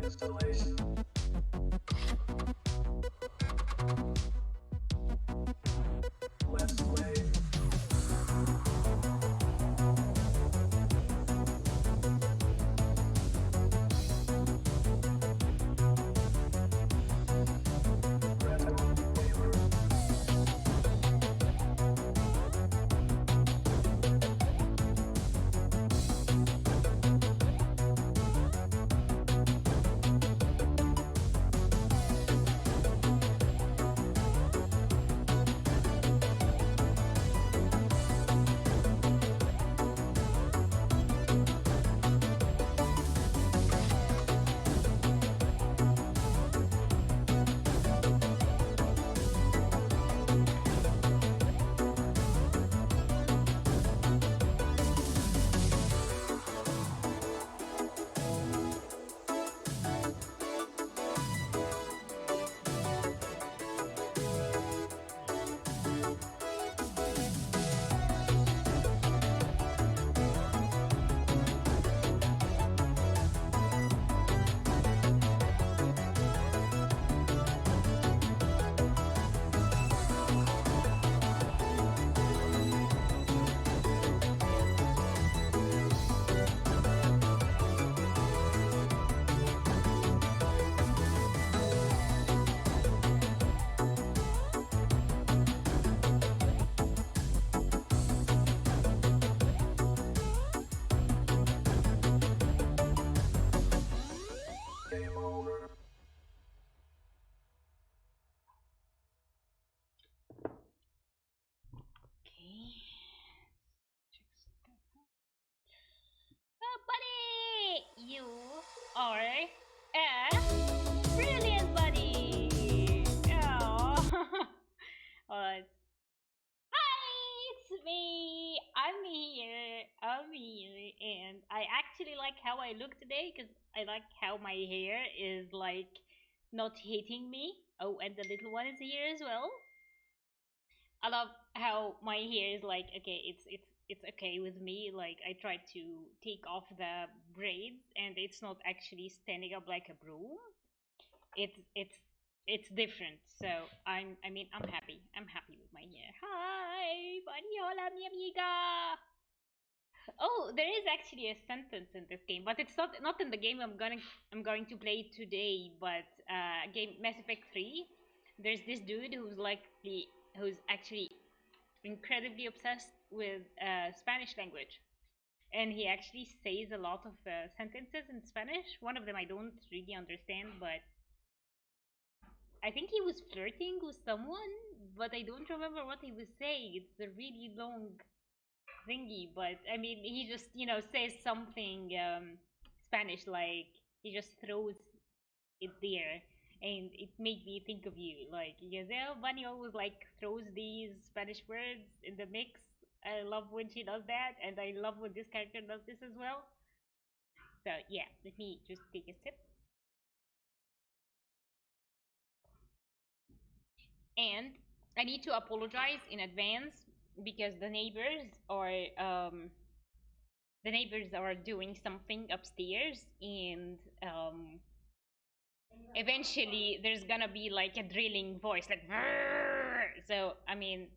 Installation. Less wave. Retro waiver. Game over. Okay. Check stuff out. Oh, buddy! You are a brilliant buddy! Oh. Alright. Hi, it's me. I'm here, and I actually like how I look today because I like how my hair is like not hitting me. Oh, and the little one is here as well. I love how my hair is like okay, it's okay with me. Like I try to take off the braids, and it's not actually standing up like a broom. It's different. So I'm happy. I'm happy with my hair. Hi, buddy, hola, mi amiga. Oh, there is actually a sentence in this game, but it's not in the game I'm going to play today. But game Mass Effect 3. There's this dude who's actually incredibly obsessed with Spanish language, and he actually says a lot of sentences in Spanish. One of them I don't really understand, but I think he was flirting with someone, but I don't remember what he was saying. It's a really long thingy, but I mean, he just says something Spanish, like he just throws it there, and it made me think of you. Like, Gazelle Bunny always like throws these Spanish words in the mix. I love when she does that, and I love when this character does this as well. So yeah, let me just take a sip. And I need to apologize in advance because the neighbors are doing something upstairs, and eventually there's gonna be like a drilling voice like so I mean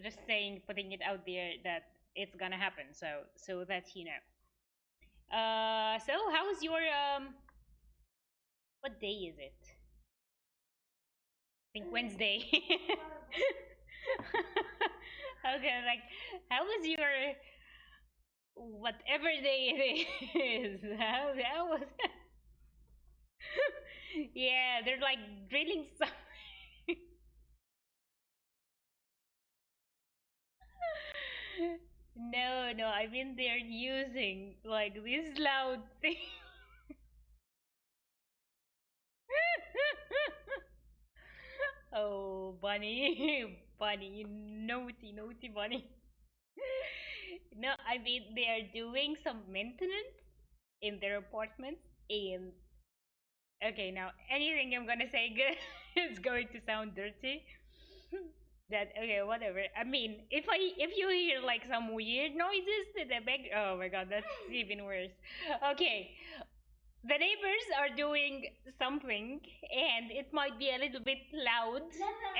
just saying, putting it out there that it's gonna happen, so that you know. So how's your what day is it? I think Wednesday. Okay, like how was your whatever day it is? How was yeah, they're like drilling some. No, no, I mean they're using like this loud thing. Oh, bunny, bunny, naughty, naughty bunny. No, I mean they are doing some maintenance in their apartment, and okay, now anything I'm gonna say is going to sound dirty. That okay, whatever. I mean, if you hear like some weird noises in the back, oh my god, that's even worse. Okay, the neighbors are doing something, and it might be a little bit loud,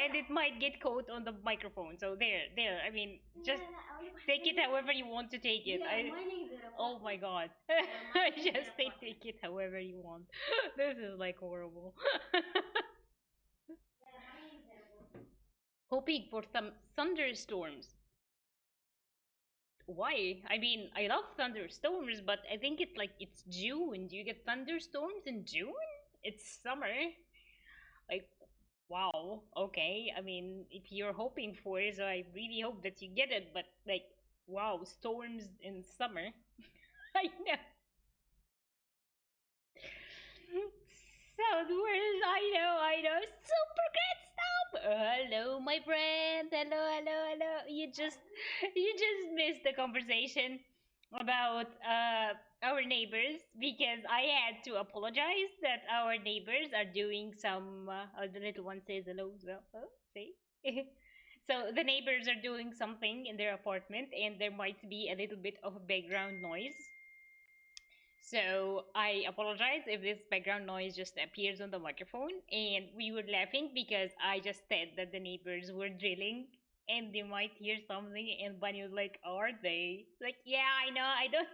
and it might get caught on the microphone. So there. I mean, just take it however you want to take it. Oh my god, I just say take it however you want. This is like horrible. Hoping for some thunderstorms. Why? I mean, I love thunderstorms, but I think it's like it's June. Do you get thunderstorms in June? It's summer. Like, wow. Okay. I mean, if you're hoping for it, so I really hope that you get it. But like, wow, storms in summer. I know. Southwest, I know. Super great stuff. Hello, my friend. Hello. You just missed the conversation about our neighbors because I had to apologize that our neighbors are doing some. The little one says hello as well. Oh, see. So the neighbors are doing something in their apartment, and there might be a little bit of a background noise. So I apologize if this background noise just appears on the microphone. And we were laughing because I just said that the neighbors were drilling and they might hear something. And Bunny was like, "Are they?" Like, yeah, I know. I don't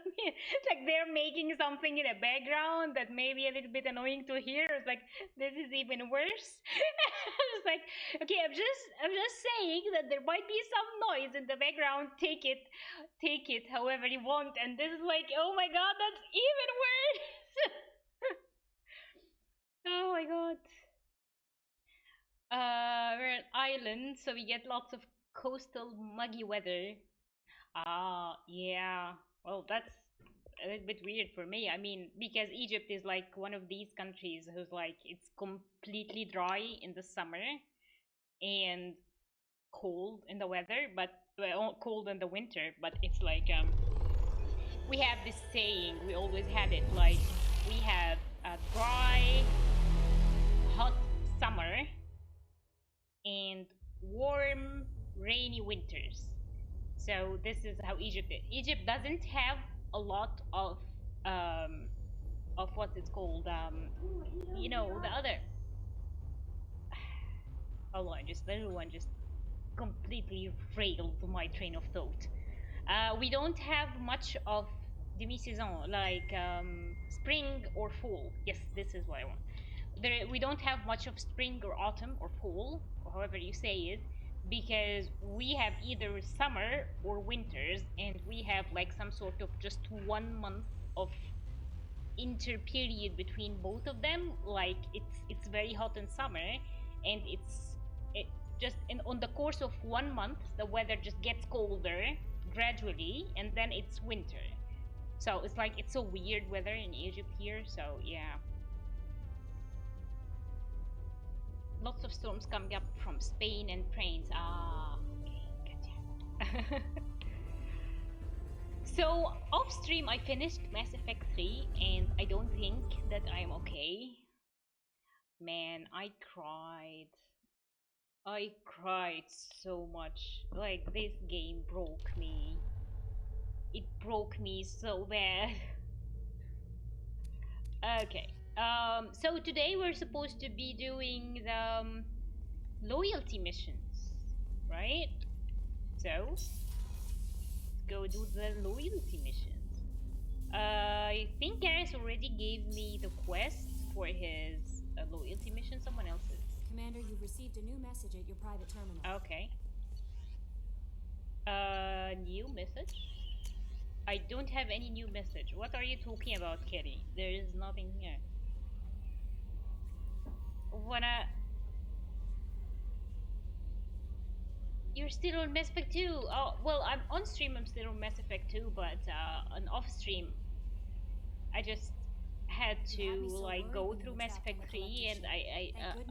like they're making something in the background that may be a little bit annoying to hear. It's like this is even worse. It's like, okay, I'm just saying that there might be some noise in the background. Take it however you want. And this is like, oh my god, that's even worse. Oh my god. We're an island, so we get lots of coastal muggy weather. Ah, yeah. Well, that's a little bit weird for me. I mean, because Egypt is like one of these countries who's like it's completely dry in the summer and cold in the weather, but well, cold in the winter. But it's like we have this saying. We always had it like we have a dry, hot summer and warm, rainy winters. So this is how Egypt is. Egypt doesn't have a lot um of what it's called the other. Hold on, just everyone just completely railed my train of thought. We don't have much of demi-saison like spring or fall. Yes, this is what I want. We don't have much of spring or autumn or fall, or however you say it, because we have either summer or winters, and we have like some sort of just 1 month of interperiod between both of them. Like it's very hot in summer, and it just on the course of 1 month the weather just gets colder gradually, and then it's winter. So it's like it's a weird weather in Egypt here. So yeah, lots of storms coming up from Spain and France. Ah, okay, gotcha. So off stream, I finished Mass Effect 3, and I don't think that I'm okay. Man, I cried. I cried so much. Like, this game broke me. It broke me so bad. Okay. So today we're supposed to be doing the loyalty missions, right? So, let's go do the loyalty missions. I think Gareth already gave me the quest for his loyalty mission. Someone else's. Commander, you've received a new message at your private terminal. Okay. New message? I don't have any new message. What are you talking about, Kelly? There is nothing here. Wanna... You're still on Mass Effect 2. Oh, well, I'm on stream. I'm still on Mass Effect 2, but on off stream, I just had to like go through Mass Effect 3, and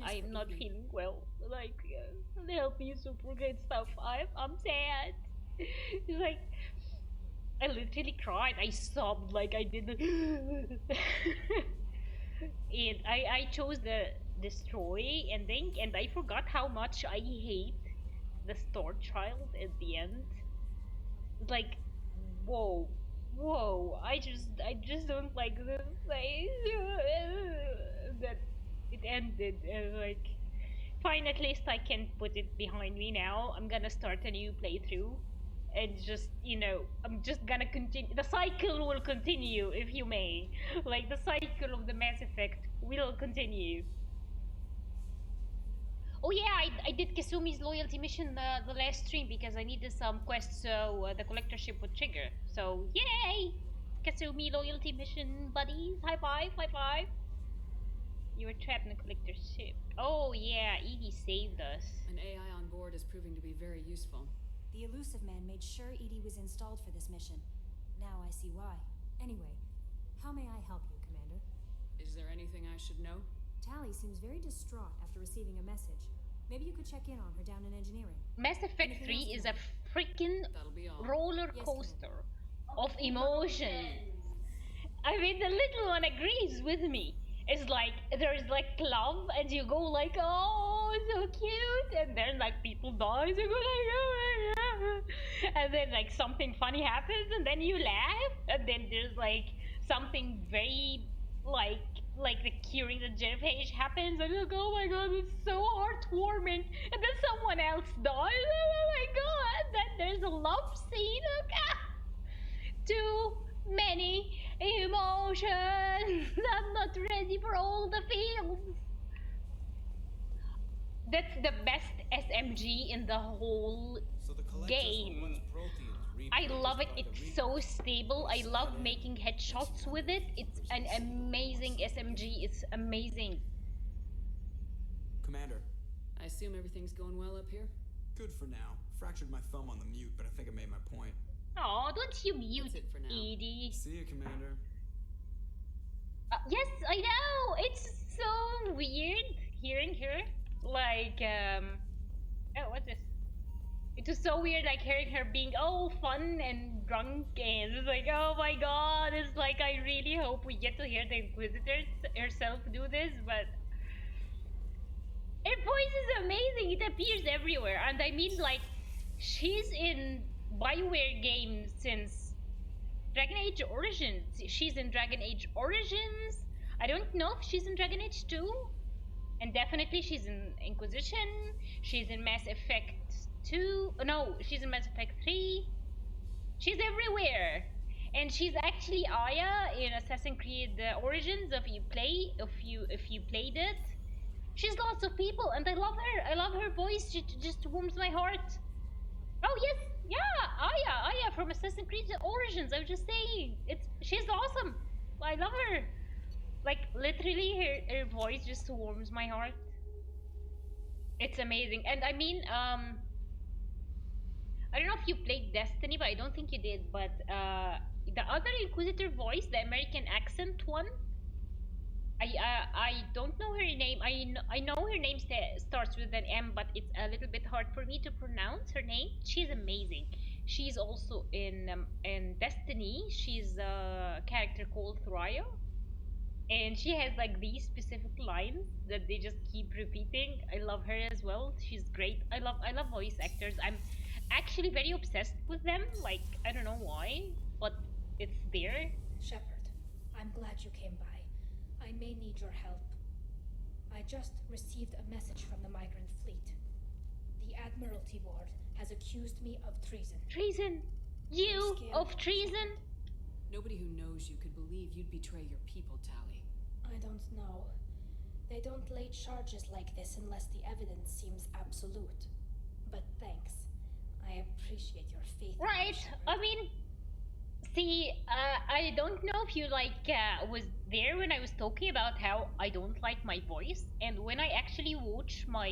I'm not feeling well. Like, help me, super great stuff. I'm sad. It's like I literally cried. I sobbed like I did. And I chose the destroy ending, and I forgot how much I hate the star child at the end. It's like, whoa, whoa! I just don't like this. That it ended. And like, fine. At least I can put it behind me now. I'm gonna start a new playthrough, and just I'm just gonna continue. The cycle will continue, if you may. Like the cycle of the Mass Effect will continue. Oh yeah, I did Kasumi's loyalty mission the last stream because I needed some quests so the collectorship would trigger. So yay! Kasumi loyalty mission buddies, high five, high five. You were trapped in a collector's ship. Oh yeah, Edie saved us. An AI on board is proving to be very useful. The elusive man made sure Edie was installed for this mission. Now I see why. Anyway, how may I help you, Commander? Is there anything I should know? Tally seems very distraught after receiving a message. Maybe you could check in on her down in engineering. Mass Effect 3 is a freaking That'll be all. roller Yes, coaster of emotions. I mean, the little one agrees with me. It's like there's like love, and you go like, oh, so cute, and then like people die, so you go like, oh my god, and then like something funny happens, and then you laugh, and then there's like something very like the curing the genophage happens, and you go, oh my god, it's so heartwarming, and then someone else dies, oh my god, then there's a love scene, too many emotions. I'm not ready for all the feels. That's the best SMG in the whole So the collectors game. were once proteins I love it. repurposed by the It's so stable. I love Excited. making headshots with it. It's an amazing SMG. It's amazing. Commander, I assume everything's going well up here? good for now. Fractured my thumb on the mute, but I think I made my point. Oh, don't you mute, That's it for now. Edie. See you, Commander. Yes, I know. It's so weird hearing her. Like, oh, what's this? It was so weird, like hearing her being all fun and drunk, and it's like, oh my god. It's like I really hope we get to hear the Inquisitor herself do this, but her voice is amazing. It appears everywhere, and I mean, like, she's in BioWare games since Dragon Age Origins. She's in Dragon Age Origins. I don't know if she's in Dragon Age 2. And definitely she's in Inquisition. She's in Mass Effect 2. No, she's in Mass Effect 3. She's everywhere. And she's actually Aya in Assassin's Creed Origins if you played it. She's lots of people, and I love her. I love her voice. She just warms my heart. Oh yes, yeah, Aya from Assassin's Creed Origins. I was just saying, she's awesome. I love her. Like literally, her voice just warms my heart. It's amazing, and I mean, I don't know if you played Destiny, but I don't think you did. But the other Inquisitor voice, the American accent one, I don't know her name. I know her name starts with an M, but it's a little bit hard for me to pronounce her name. She's amazing. She's also in Destiny. She's a character called Thrayo, and she has like these specific lines that they just keep repeating. I love her as well. She's great. I love voice actors. I'm actually very obsessed with them. Like I don't know why, but it's there. Shepard, I'm glad you came by. I may need your help. I just received a message from the migrant fleet. The Admiralty Board has accused me of treason. Treason. You of treason. Nobody who knows you could believe you'd betray your people, Tally. I don't know. They don't lay charges like this unless the evidence seems absolute. But thanks. I appreciate your faith. in me, Right. Shepard. I mean, see, I don't know if you was there when I was talking about how I don't like my voice, and when I actually watch my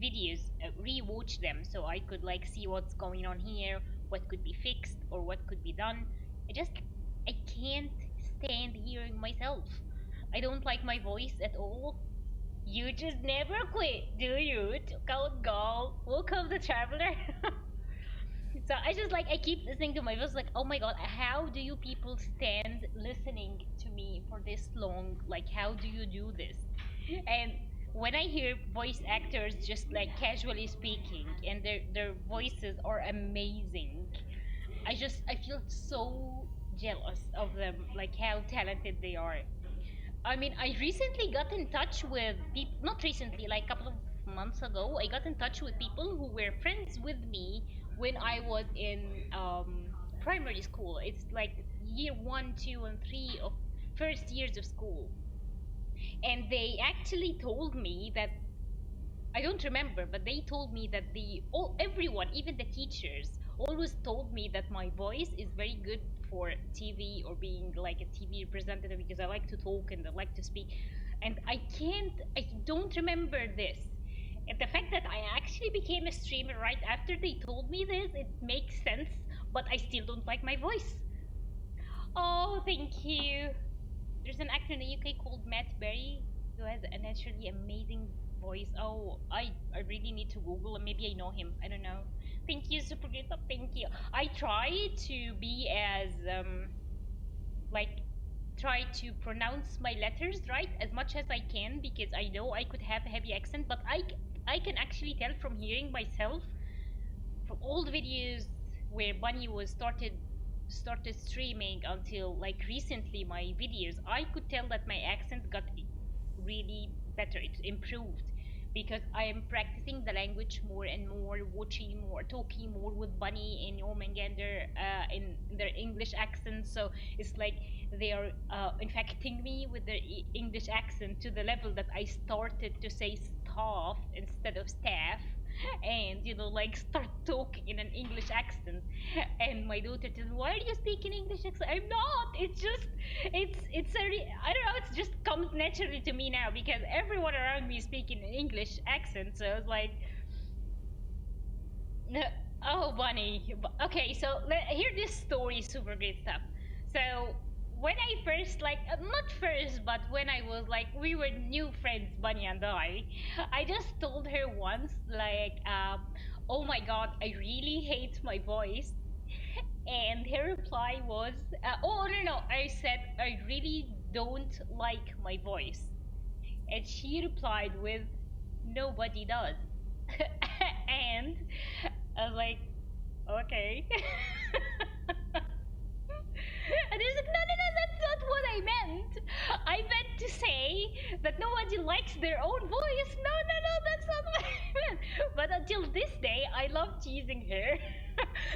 videos, re-watch them, so I could like see what's going on here, what could be fixed, or what could be done. I can't stand hearing myself. I don't like my voice at all. You just never quit, do you? Go. Welcome the traveler. So I keep listening to my voice like, oh my god, how do you people stand listening to me for this long? Like, how do you do this? And when I hear voice actors just like casually speaking and their voices are amazing. I feel so jealous of them, like how talented they are. I mean, I recently got in touch with people, not recently, like a couple of months ago, I got in touch with people who were friends with me when I was in primary school. It's like year one, two, and three of first years of school. And they actually told me that I don't remember, but they told me that everyone, even the teachers, always told me that my voice is very good for TV or being like a TV representative because I like to talk and I like to speak. And I don't remember this. And the fact that I actually became a streamer right after they told me this, it makes sense, but I still don't like my voice. Oh, thank you. There's an actor in the UK called Matt Berry who has a naturally amazing voice. Oh, I really need to Google and maybe I know him. I don't know. Thank you, Super Great Up. Thank you. I try to be as like try to pronounce my letters right as much as I can because I know I could have a heavy accent, but I can actually tell from hearing myself from all the videos where Bunny was started streaming until like recently my videos, I could tell that my accent got really better. It improved because I am practicing the language more and more, watching more, talking more with Bunny and Jormungandr in their English accent. So it's like they are infecting me with their English accent to the level that I started to say staff instead of staff and like start talking in an English accent. And my daughter tells me, "Why are you speaking English accent?" I'm not. It's just, I don't know. It just comes naturally to me now because everyone around me is speaking an English accent. So it's like, no, oh, Bunny. Okay, so hear this story, super great stuff. So when I first not first, but when I was like we were new friends, Bunny and I just told her once like, oh my God, I really hate my voice. And her reply was, oh no, I said I really don't like my voice. And she replied with, nobody does. And I was like, okay. And he's like, no, that's not what I meant. I meant to say that nobody likes their own voice. No, that's not what I meant. But until this day, I love teasing her.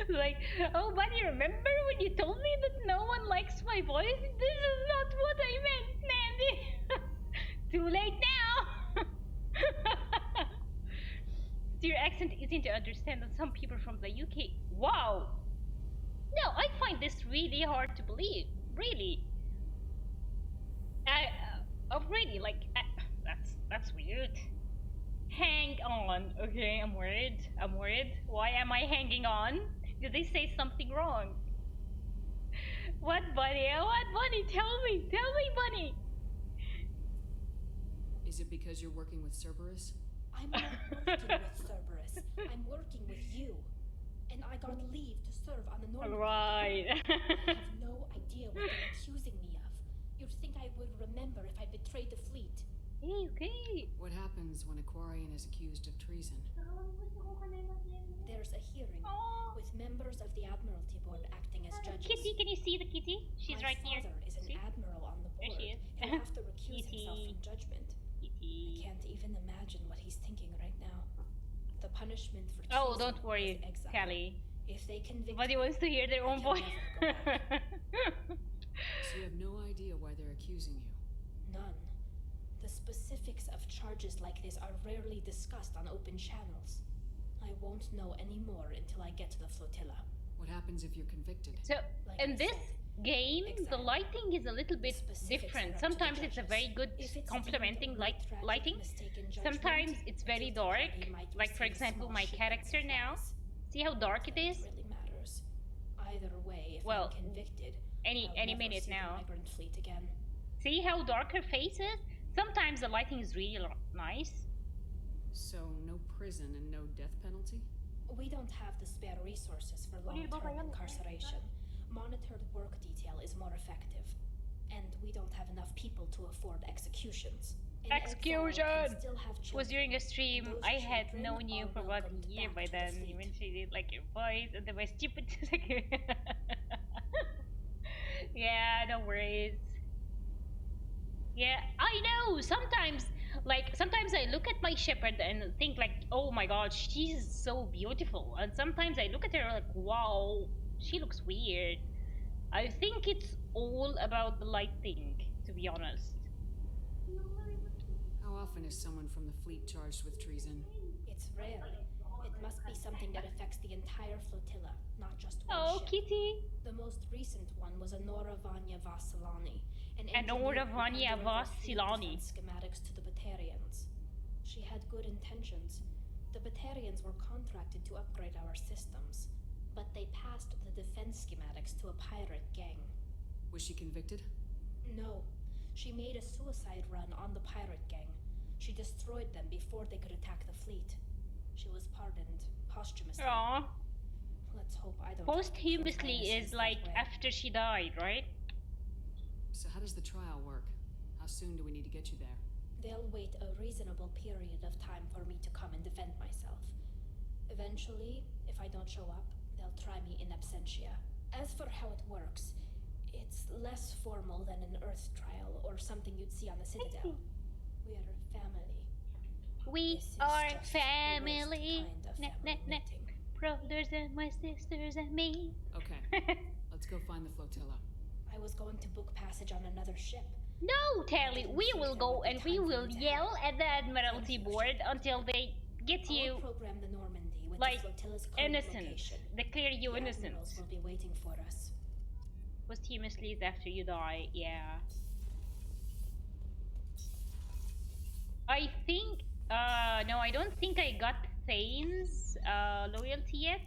Like, oh, Bunny, remember when you told me that no one likes my voice? This is not what I meant, Mandy. Too late now. So your accent isn't to understand that some people from the UK. Wow. No, I find this really hard to believe. Really. Really, like, that's weird. Hang on, okay, I'm worried. Why am I hanging on? Did they say something wrong? What, Bunny? What, Bunny? Tell me, Bunny. Is it because you're working with Cerberus? I'm not working with Cerberus. I'm working with you. And I got leave to serve on the normal. Right. I have no idea what they're accusing me of. You'd think I would remember if I betrayed the fleet. Okay. What happens when a Quarian is accused of treason? There's a hearing Oh. with members of the Admiralty Board acting as judges. Kitty, can you see the kitty? She's My right here. father is an See? admiral on the There board. she is. He'll have to recuse himself Kitty. from judgment. I Kitty. can't even imagine what he's thinking right now. The punishment for Oh, treason don't worry, is exile. Callie. If they convict Nobody wants to hear their I own can voice. never go back. So you have no idea why they're accusing you. None. The specifics of charges like this are rarely discussed on open channels. I won't know any more until I get to the flotilla. What happens if you're convicted? So, Like in I this said, game, the exile. lighting is a little bit Specifics different. are up to the Sometimes it's a judges. very good If it's complementing deemed a tragic lighting. mistake in judgment, Sometimes it's the very guilty dark. party might Like, for receive example, small my shipment character now. supplies. See how dark it Not that is? really matters. Either way, if Well, I'm convicted, any I'll never minute see now. the migrant fleet again. See how dark her face is? Sometimes the lighting is really nice. So no prison and no death penalty? We don't have the spare resources for long-term incarceration. Monitored work detail is more effective. And we don't have enough people to afford executions. In exile can Execution still have was children, during a and stream. those I had children known you are for about welcomed a year back by to the then. fleet. When she did like your voice and then my stupid yeah, no worries. Yeah, I know. Sometimes I look at my shepherd and think like, oh my god, she's so beautiful. And sometimes I look at her like, wow, she looks weird. I think it's all about the lighting, to be honest. How often is someone from the fleet charged with treason? It's rare. It must be something that affects the entire flotilla, not just one Oh, ship. Kitty. The most recent one was Anora Vanya Vassilani, an Anora engineer who Vanya handed over fleet Vassilani. defense schematics to the Batarians. She had good intentions. The Batarians were contracted to upgrade our systems, but they passed the defense schematics to a pirate gang. Was she convicted? No, she made a suicide run on the pirate gang. She destroyed them before they could attack the fleet. She was pardoned posthumously. Aw. Let's hope I don't. have to Posthumously prove my is innocence like that way. after she died, right? So how does the trial work? How soon do we need to get you there? They'll wait a reasonable period of time for me to come and defend myself. Eventually, if I don't show up, they'll try me in absentia. As for how it works, it's less formal than an Earth trial or something you'd see on the Citadel. We're family. We This is are just the worst family. kind of Nah, family nah, nah. meeting. Brothers and my sisters and me. Okay, let's go find the flotilla. I was going to book passage on another ship. No, Tally, we will go and we will yell at the Admiralty board until they get I'll you program the Normandy with like the flotilla's current innocent. location. Declare you The innocent. admirals will be waiting for us. Posthumously is after you die, yeah. I think, no, I don't think I got Thane's loyalty yet.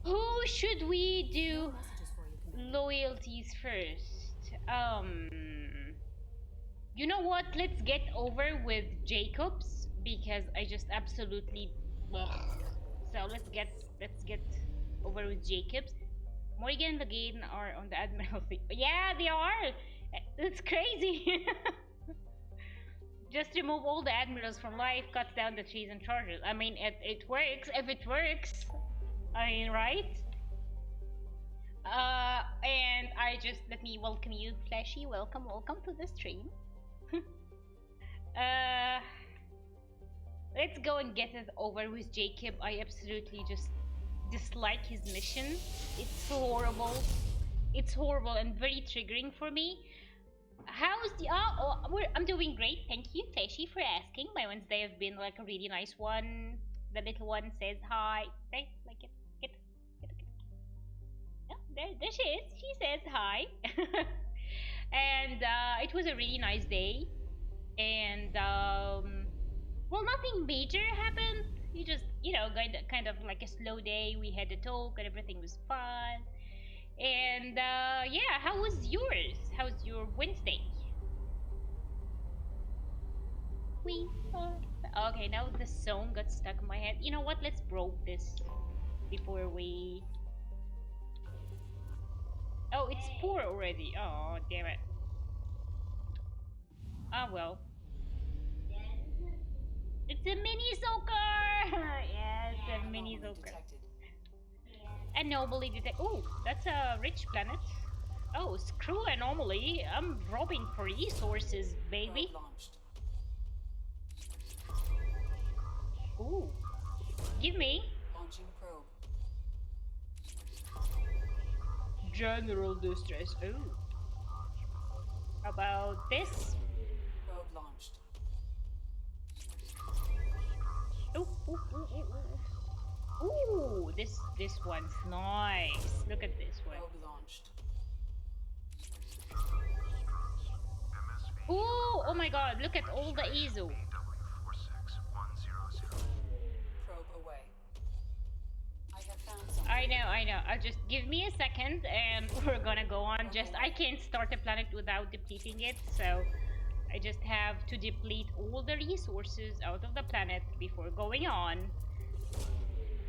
Who should we do Messages for you, Commander. loyalties first? You know what? Let's get over with Jacobs because I just absolutely. Ugh. So let's get over with Jacobs. Morgan and Legane are on the Admiralty. Yeah, they are. It's crazy. Just remove all the admirals from life, cuts down the treason charges. I mean, it works if it works. I mean, right? And I just let me welcome you, Flashy. Welcome to the stream. Let's go and get it over with Jacob. I absolutely just dislike his mission. It's horrible. It's horrible and very triggering for me. How's the I'm doing great, thank you, Flashy, for asking. My Wednesday have been like a really nice one. The little one says hi. Right? Like it. Oh, there she is. She says hi. And it was a really nice day. And well, nothing major happened. You just, kind of like a slow day. We had a talk and everything was fun. And yeah, how was yours? How's your Wednesday? We are... Okay, now the song got stuck in my head. You know what? Let's broke this before we... Oh, it's 4 already. Oh, damn it. Ah, well. It's a mini soccer! Yeah, it's a mini Anomaly soccer. detected. Anomaly detect. Oh, that's a rich planet. Oh, screw anomaly. I'm robbing for resources, baby. Probe launched. Ooh. Give me. Launching probe. General distress. Ooh. How about this? Probe launched. Ooh, ooh, ooh, ooh, ooh. Ooh, this one's nice. Look at this one. Probe launched. Ooh, oh my god, look at all the EZO. Probe away. I have found something. I know. I'll just give me a second and we're gonna go on. I can't start a planet without depleting it, so I just have to deplete all the resources out of the planet before going on.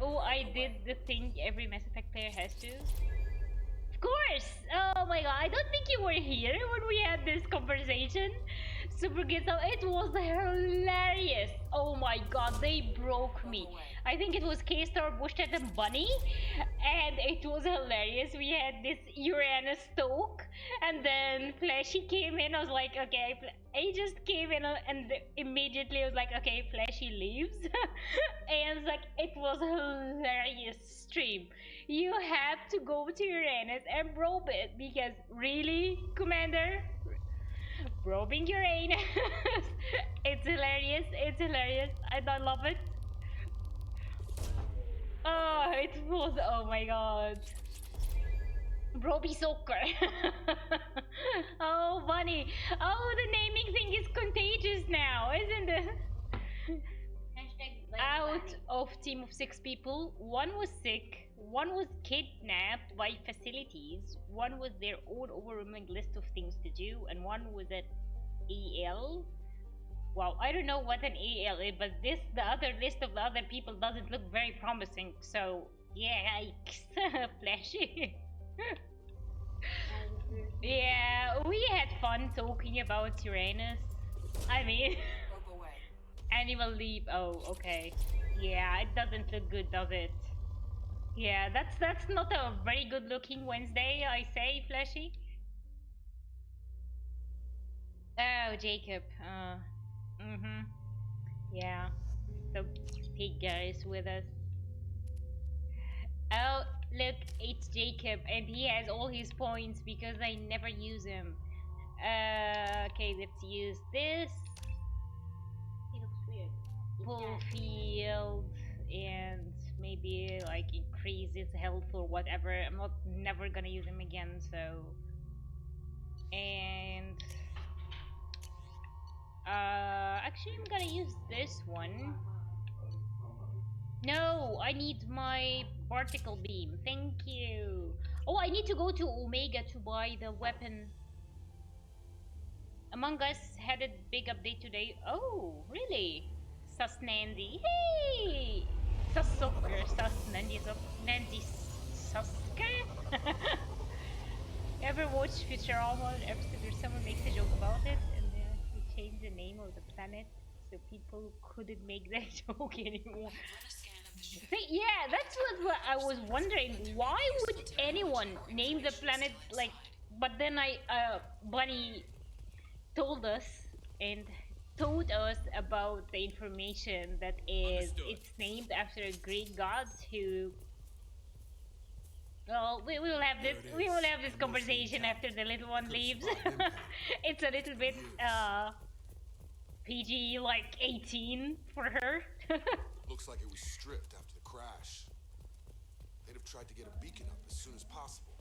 Oh, I did the thing every Mass Effect player has to. Of course! Oh my god, I don't think you were here when we had this conversation. Super good. So it was hilarious. Oh my god, they broke me. I think it was K-Star, Bushtet, and Bunny, and it was hilarious. We had this Uranus talk, and then Flashy came in. I was like, okay, he just came in, and immediately I was like, okay, Flashy leaves, and it's like it was a hilarious stream. You have to go to Uranus and probe it because really, Commander, probing Uranus, it's hilarious. It's hilarious. I don't love it. Oh, it was. Oh my god. Broby Soccer. Oh, funny. Oh, the naming thing is contagious now, isn't it? Out of team of 6 people, one was sick, one was kidnapped by facilities, one was their own overwhelming list of things to do, and one was at EL. Wow, I don't know what an EL is, but the other list of the other people doesn't look very promising. So yeah, yikes, Flashy. Yeah, we had fun talking about Uranus. I mean, animal leap. Oh, okay. Yeah, it doesn't look good, does it? Yeah, that's not a very good looking Wednesday, I say, Flashy. Oh, Jacob. Yeah. The pig guy is with us. Oh, look, it's Jacob, and he has all his points because I never use him. Okay, let's use this. He looks weird. Pull field and maybe like increase his health or whatever. I'm not never gonna use him again, so. And actually I'm gonna use this one. No, I need my particle beam. Thank you. Oh, I need to go to Omega to buy the weapon. Among Us had a big update today. Oh, really? Sus Nandy. Hey! Sus Soccer. Sus Nandy. Nandy Susker? Ever watch Futurama episode where someone makes a joke about it and then they change the name of the planet so people couldn't make that joke anymore? Yeah, that's what I was wondering. Why would anyone name the planet like? But then Bunny told us and told us about the information that is it's named after a Greek god who. Well, we will have this. We will have this conversation after the little one leaves. It's a little bit PG, like 18 for her. Looks like it was stripped after the crash. They'd have tried to get a beacon up as soon as possible.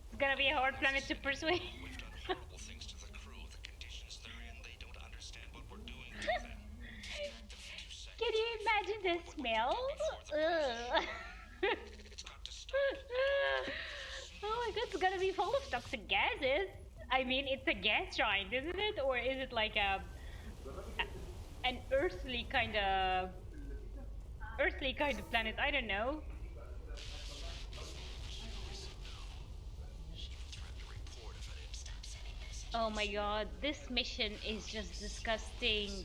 It's gonna be a hard planet to persuade. We've done horrible things to the crew. The conditions they're in, they don't understand what we're doing to them. Can you imagine the smell? Ugh. It's got to stop. Oh my god, it's gonna be full of toxic gases. I mean, it's a gas giant, isn't it? Or is it like an earthly kind of planet? I don't know. Oh my god, this mission is just disgusting.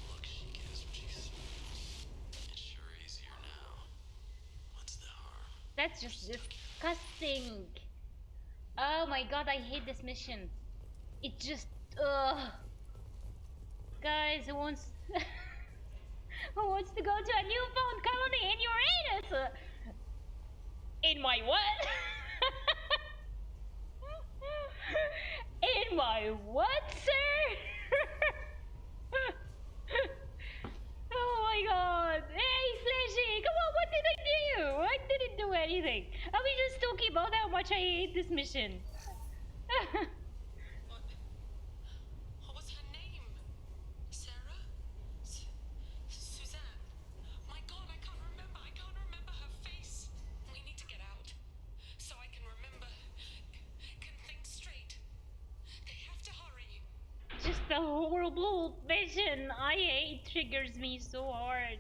Look, she gets what she says. It's sure easier now. What's the harm? That's just disgusting. Oh my god, I hate this mission. It just, guys, who wants who wants to go to a newfound colony in Uranus? In my what? In my what, sir? Oh my god. Hey, Flashy, come on, what did I do? I didn't do anything. I was just talking about how much I hate this mission. What was her name? Sarah? Suzanne? My god, I can't remember. I can't remember her face. We need to get out. So I can remember. Can think straight. They have to hurry. Just the whole horrible vision. I hate triggers me so hard.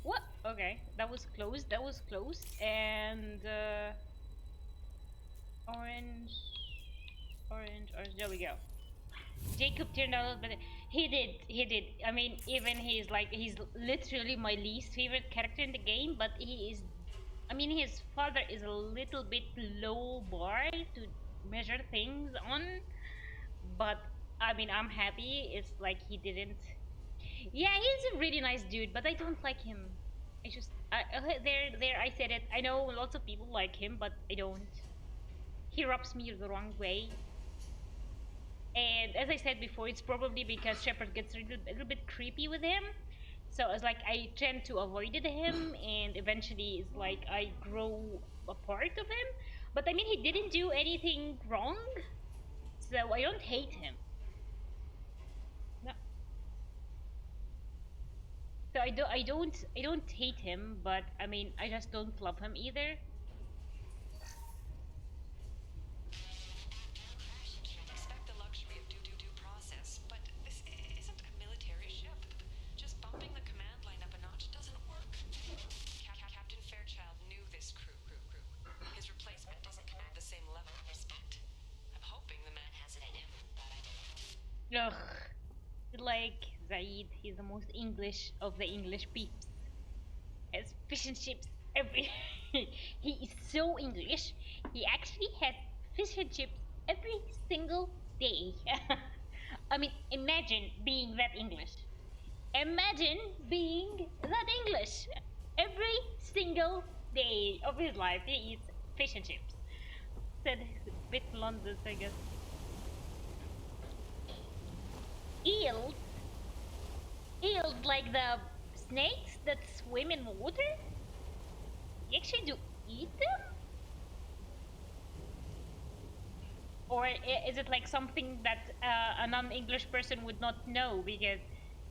What? Okay, that was close. That was close. And orange, orange. There we go. Jacob turned out, but he did. He did. I mean, even he's literally my least favorite character in the game. But he is. I mean, his father is a little bit low bar to measure things on. But I mean, I'm happy. It's like he didn't. Yeah, he's a really nice dude, but I don't like him. I just there. I said it. I know lots of people like him, but I don't. He rubs me the wrong way. And as I said before, it's probably because Shepard gets a little bit creepy with him. So it's like I tend to avoid him, and eventually it's like I grow a part of him. But I mean, he didn't do anything wrong, so I don't hate him. No. So I don't hate him, but I mean, I just don't love him either. Expect the luxury of due process, but this isn't a military ship. Just bumping the command line up a notch doesn't work. Captain Fairchild knew this crew. His replacement doesn't command the same level of respect. I'm hoping the man has it in him, but I don't. Ugh. Like Zaid, he's the most English of the English peeps. Has fish and chips every. He is so English. He actually has fish and chips every single day. I mean, imagine being that English. Imagine being that English. Every single day of his life, he eats fish and chips. Said a bit London, I guess. Eels? Eels like the snakes that swim in water? You actually do eat them? Or is it like something that a non-English person would not know? Because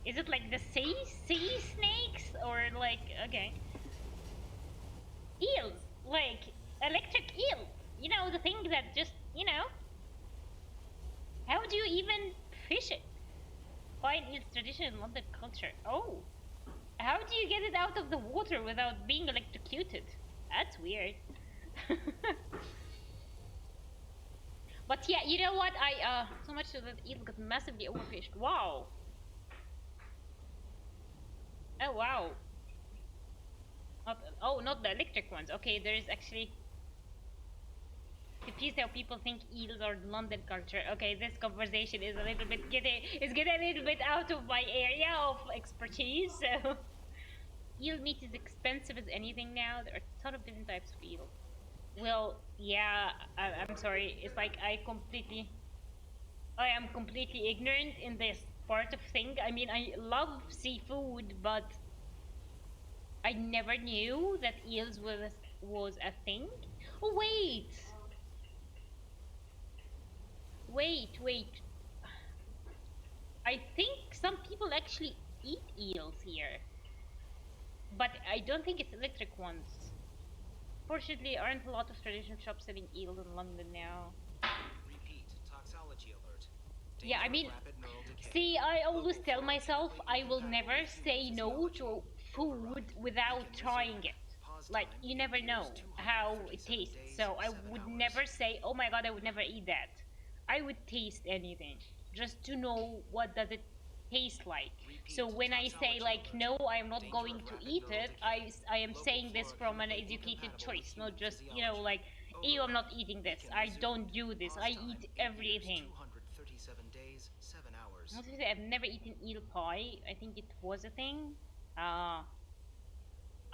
is it like the sea snakes? Or like, okay. Eels, like electric eels. You know, the thing that just, you know. How do you even fish it? Find its tradition in London culture. Oh, how do you get it out of the water without being electrocuted? That's weird. But yeah, you know what? I so much so that eel got massively overfished. Wow. Oh wow. Not the electric ones. Okay, there is actually. Confused how people think eels are London culture. Okay, this conversation is a little bit getting a little bit out of my area of expertise. So, eel meat is expensive as anything now. There are a ton of different types of eel. Well, yeah, I'm sorry. It's like I am completely ignorant in this part of thing. I mean, I love seafood, but I never knew that eels was a thing. Oh wait. Wait. I think some people actually eat eels here. But I don't think it's electric ones. Fortunately, aren't a lot of traditional shops selling eels in London now. Repeat, toxology alert. Yeah, I mean, see, I always tell myself I will never say no to food without trying it. Like, you never know how it tastes. So I would never say, oh my god, I would never eat that. I would taste anything just to know what does it taste like. So when I say like no, I am not going to eat it, I am saying this from an educated choice, not just, you know, like, ew, I'm not eating this. I don't do this. I eat everything. Honestly, I've never eaten eel pie. I think it was a thing.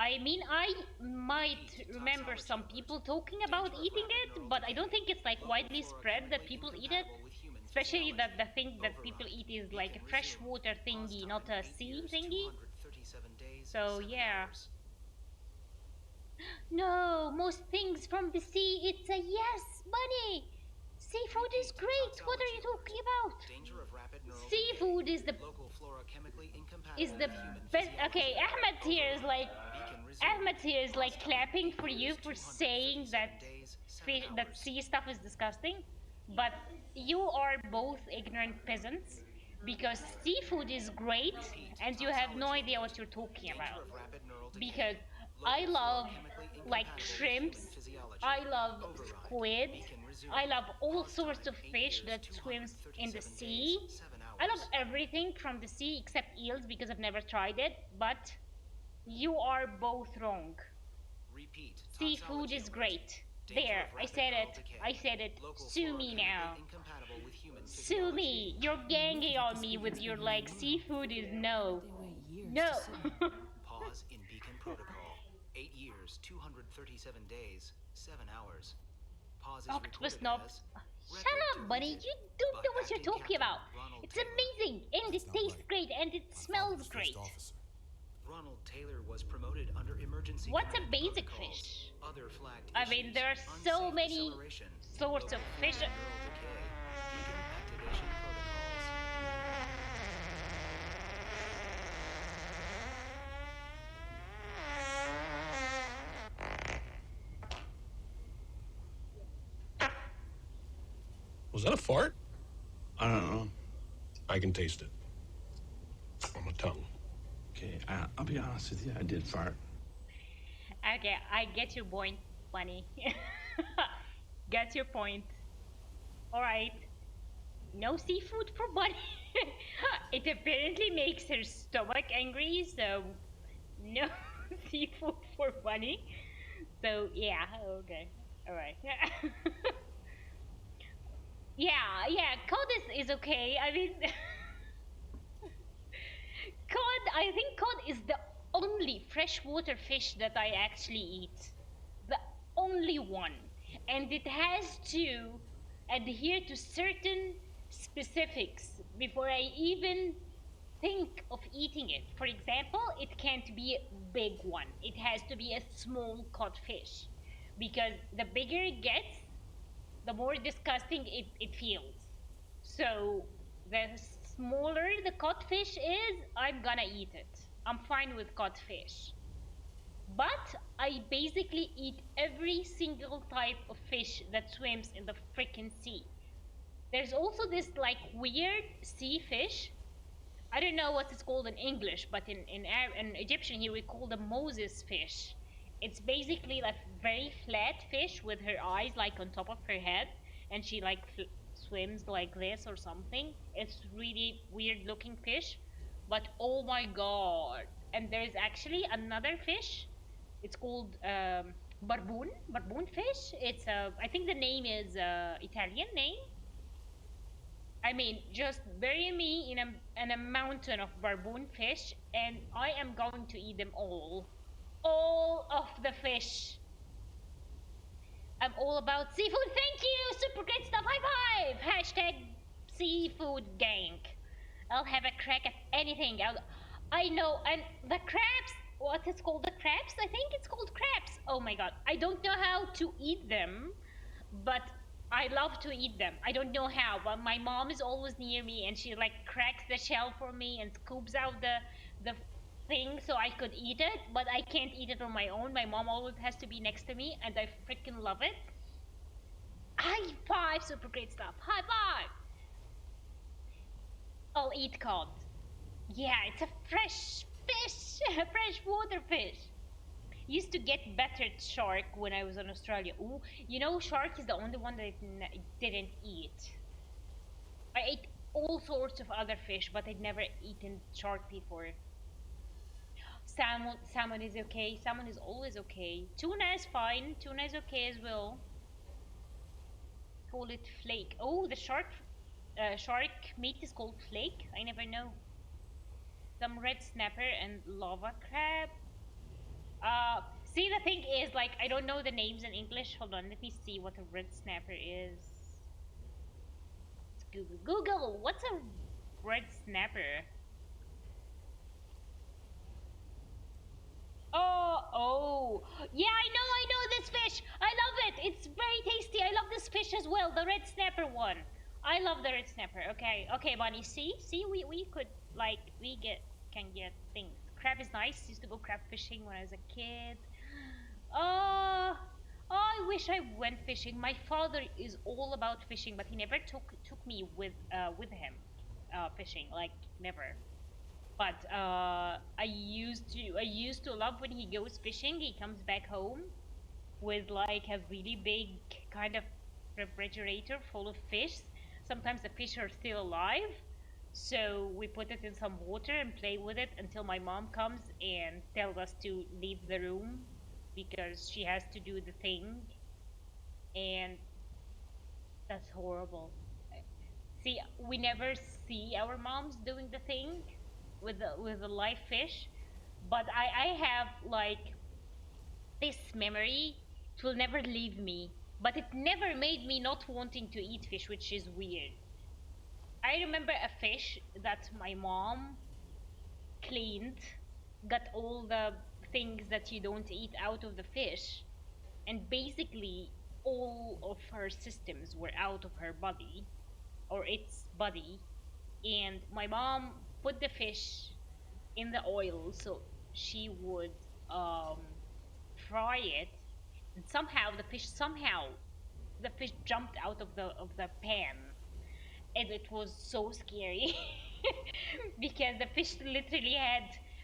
I mean, I might remember some people talking about eating it, but I don't think it's like widely spread that people eat it. Especially that the thing that people eat is like a freshwater thingy, not a sea thingy. So yeah. No, most things from the sea, it's a yes, bunny. Seafood is great. What are you talking about? Seafood is the best. Okay, Ahmed here is like, Ahmed here is like clapping for you for saying that that sea stuff is disgusting, but you are both ignorant peasants because seafood is great and you have no idea what you're talking about. Because I love like shrimps, I love squid, I love all sorts of fish that swims in the sea. I love everything from the sea except eels because I've never tried it, but you are both wrong. Seafood is great. There, I said it. I said it. Sue me now. Sue me. You're ganging on me with your like seafood is no. No. Pause in Beacon Protocol. 8 years, 237 days, 7 hours. Pause is Octopus recorded knob. as Shut up, buddy. You don't know what you're talking about. It's amazing and it tastes great and it smells great. Ronald Taylor was promoted under emergency What's a command basic protocols. fish? Other flagged I mean, issues, there are so unsafe many deceleration, sorts of low fish. neural decay, beacon activation protocols. Was that a fart? I don't know. I can taste it on my tongue. Okay, I'll be honest with you. I did fart. Okay, I get your point, Bunny. Get your point. Alright. No seafood for Bunny. It apparently makes her stomach angry, so no seafood for Bunny. So yeah, okay. Alright. Yeah, cod is okay. I mean I think cod is the only freshwater fish that I actually eat. The only one. And it has to adhere to certain specifics before I even think of eating it. For example, it can't be a big one. It has to be a small codfish. Because the bigger it gets, the more disgusting it feels. So the smaller the codfish is, I'm gonna eat it. I'm fine with codfish. But I basically eat every single type of fish that swims in the freaking sea. There's also this like weird sea fish. I don't know what it's called in English, but in Egyptian here we call them Moses fish. It's basically like very flat fish with her eyes like on top of her head, and she like swims like this or something. It's really weird looking fish, but oh my god! And there's actually another fish. It's called barboon fish. It's I think the name is Italian name. I mean, just bury me in a mountain of barboon fish, and I am going to eat them all. All of the fish. I'm all about seafood. Thank you, super great stuff. High five. Hashtag seafood gang. I'll have a crack at anything. I know, and the crabs. What is called the crabs? I think it's called crabs. Oh my god, I don't know how to eat them, but I love to eat them. I don't know how, but my mom is always near me, and she like cracks the shell for me and scoops out the thing so I could eat it, but I can't eat it on my own. My mom always has to be next to me, and I freaking love it. High five, super great stuff. High five. I'll eat cod. Yeah, it's a fresh fish, a fresh water fish. Used to get battered shark when I was in Australia. Ooh, you know, shark is the only one that I didn't eat. I ate all sorts of other fish, but I'd never eaten shark before. Salmon is okay. Salmon is always okay. Tuna is fine. Tuna is okay as well. Call it flake. Oh, the shark meat is called flake. I never know. Some red snapper and lava crab. See, the thing is, like, I don't know the names in English. Hold on, let me see what a red snapper is. Let's Google, what's a red snapper? Oh, yeah, I know this fish. I love it. It's very tasty. I love this fish as well, the red snapper one. I love the red snapper. Okay, Bonnie, see, we could, like, can get things crab is nice. Used to go crab fishing when I was a kid. Oh, I wish I went fishing. My father is all about fishing, but he never took me with him fishing. Like never. But I used to love when he goes fishing. He comes back home with like a really big kind of refrigerator full of fish. Sometimes the fish are still alive, so we put it in some water and play with it until my mom comes and tells us to leave the room because she has to do the thing, and that's horrible. See, we never see our moms doing the thing with the live fish, but I have like this memory. It will never leave me, but it never made me not wanting to eat fish, which is weird. I remember a fish that my mom cleaned, got all the things that you don't eat out of the fish, and basically all of her systems were out of her body or its body, and my mom put the fish in the oil so she would um, fry it, and somehow the fish jumped out of the pan, and it was so scary because the fish literally had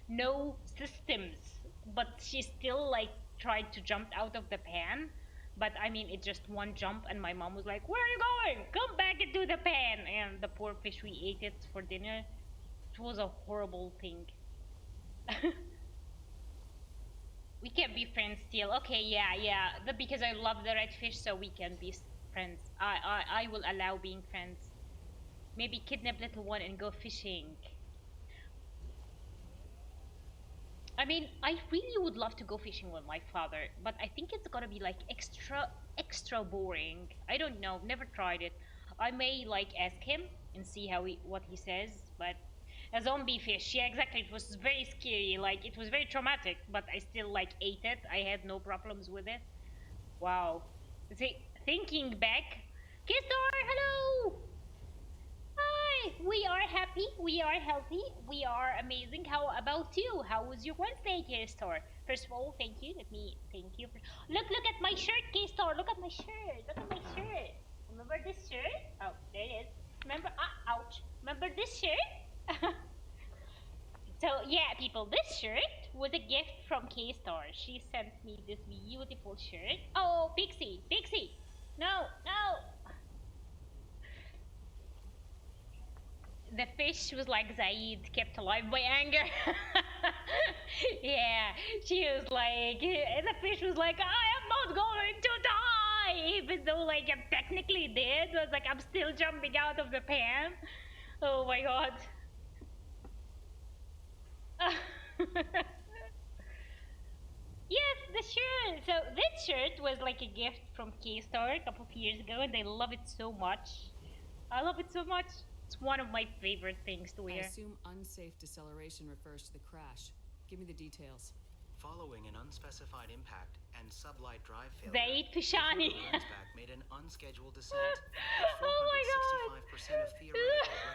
no systems, but she still like tried to jump out of the pan. But I mean, it just one jump, and my mom was like, "Where are you going? Come back into the pan!" And the poor fish, we ate it for dinner. It was a horrible thing. We can be friends still. Okay, yeah. Because I love the red fish, so we can be friends. I will allow being friends. Maybe kidnap little one and go fishing. I mean, I really would love to go fishing with my father, but I think it's gonna be like extra boring. I don't know, never tried it. I may like ask him and see what he says, but a zombie fish, yeah, exactly. It was very scary, like it was very traumatic, but I still like ate it. I had no problems with it. Wow. See, thinking back, Kistor, hello. Hi, we are happy, we are healthy, we are amazing. How about you? How was your Wednesday, K-Star? First of all, thank you. Let me thank you. Look at my shirt, K-Star. Look at my shirt. Look at my shirt. Remember this shirt? Oh, there it is. Remember? Ouch. Remember this shirt? So yeah, people, this shirt was a gift from K-Star. She sent me this beautiful shirt. Oh, Pixie, no. The fish was like Zaid, kept alive by anger. Yeah, she was like, the fish was like, I am not going to die, even though like I'm technically dead. It was like I'm still jumping out of the pan. Oh my god. Yes, the shirt. So this shirt was like a gift from K-Star a couple of years ago, and I love it so much. I love it so much. It's one of my favorite things to I wear. assume unsafe deceleration refers to the crash. Give me the details. Following an unspecified impact and sublight drive failure, They ate Pishani. Back made an unscheduled descent Oh my at 465% of theoretical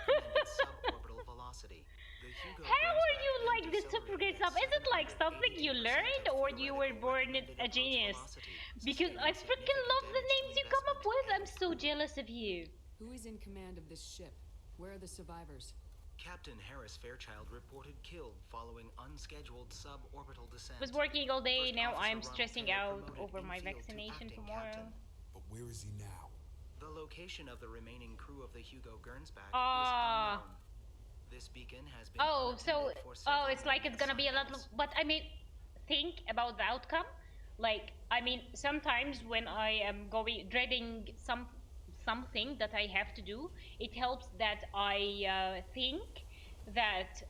recommended suborbital velocity. The Hugo How are you Gernsback like this super great stuff? Is it like something you learned, or you were born a genius? Because I freaking love the names you come up with. I'm so jealous of you. Who is in command of this ship? Where are the survivors? Captain Harris Fairchild reported killed following unscheduled suborbital descent. Was working all day. First Now Officer I'm Ronald stressing Taylor out promoted over my in-field to vaccination acting tomorrow. captain. But where is he now? The location of the remaining crew of the Hugo Gernsback is Ah. unknown. This beacon has been Oh, so unattended for several it's like it's gonna be a lot of, cycles. but I mean, think about the outcome. Like, I mean, sometimes when I am dreading something that I have to do, it helps that I think that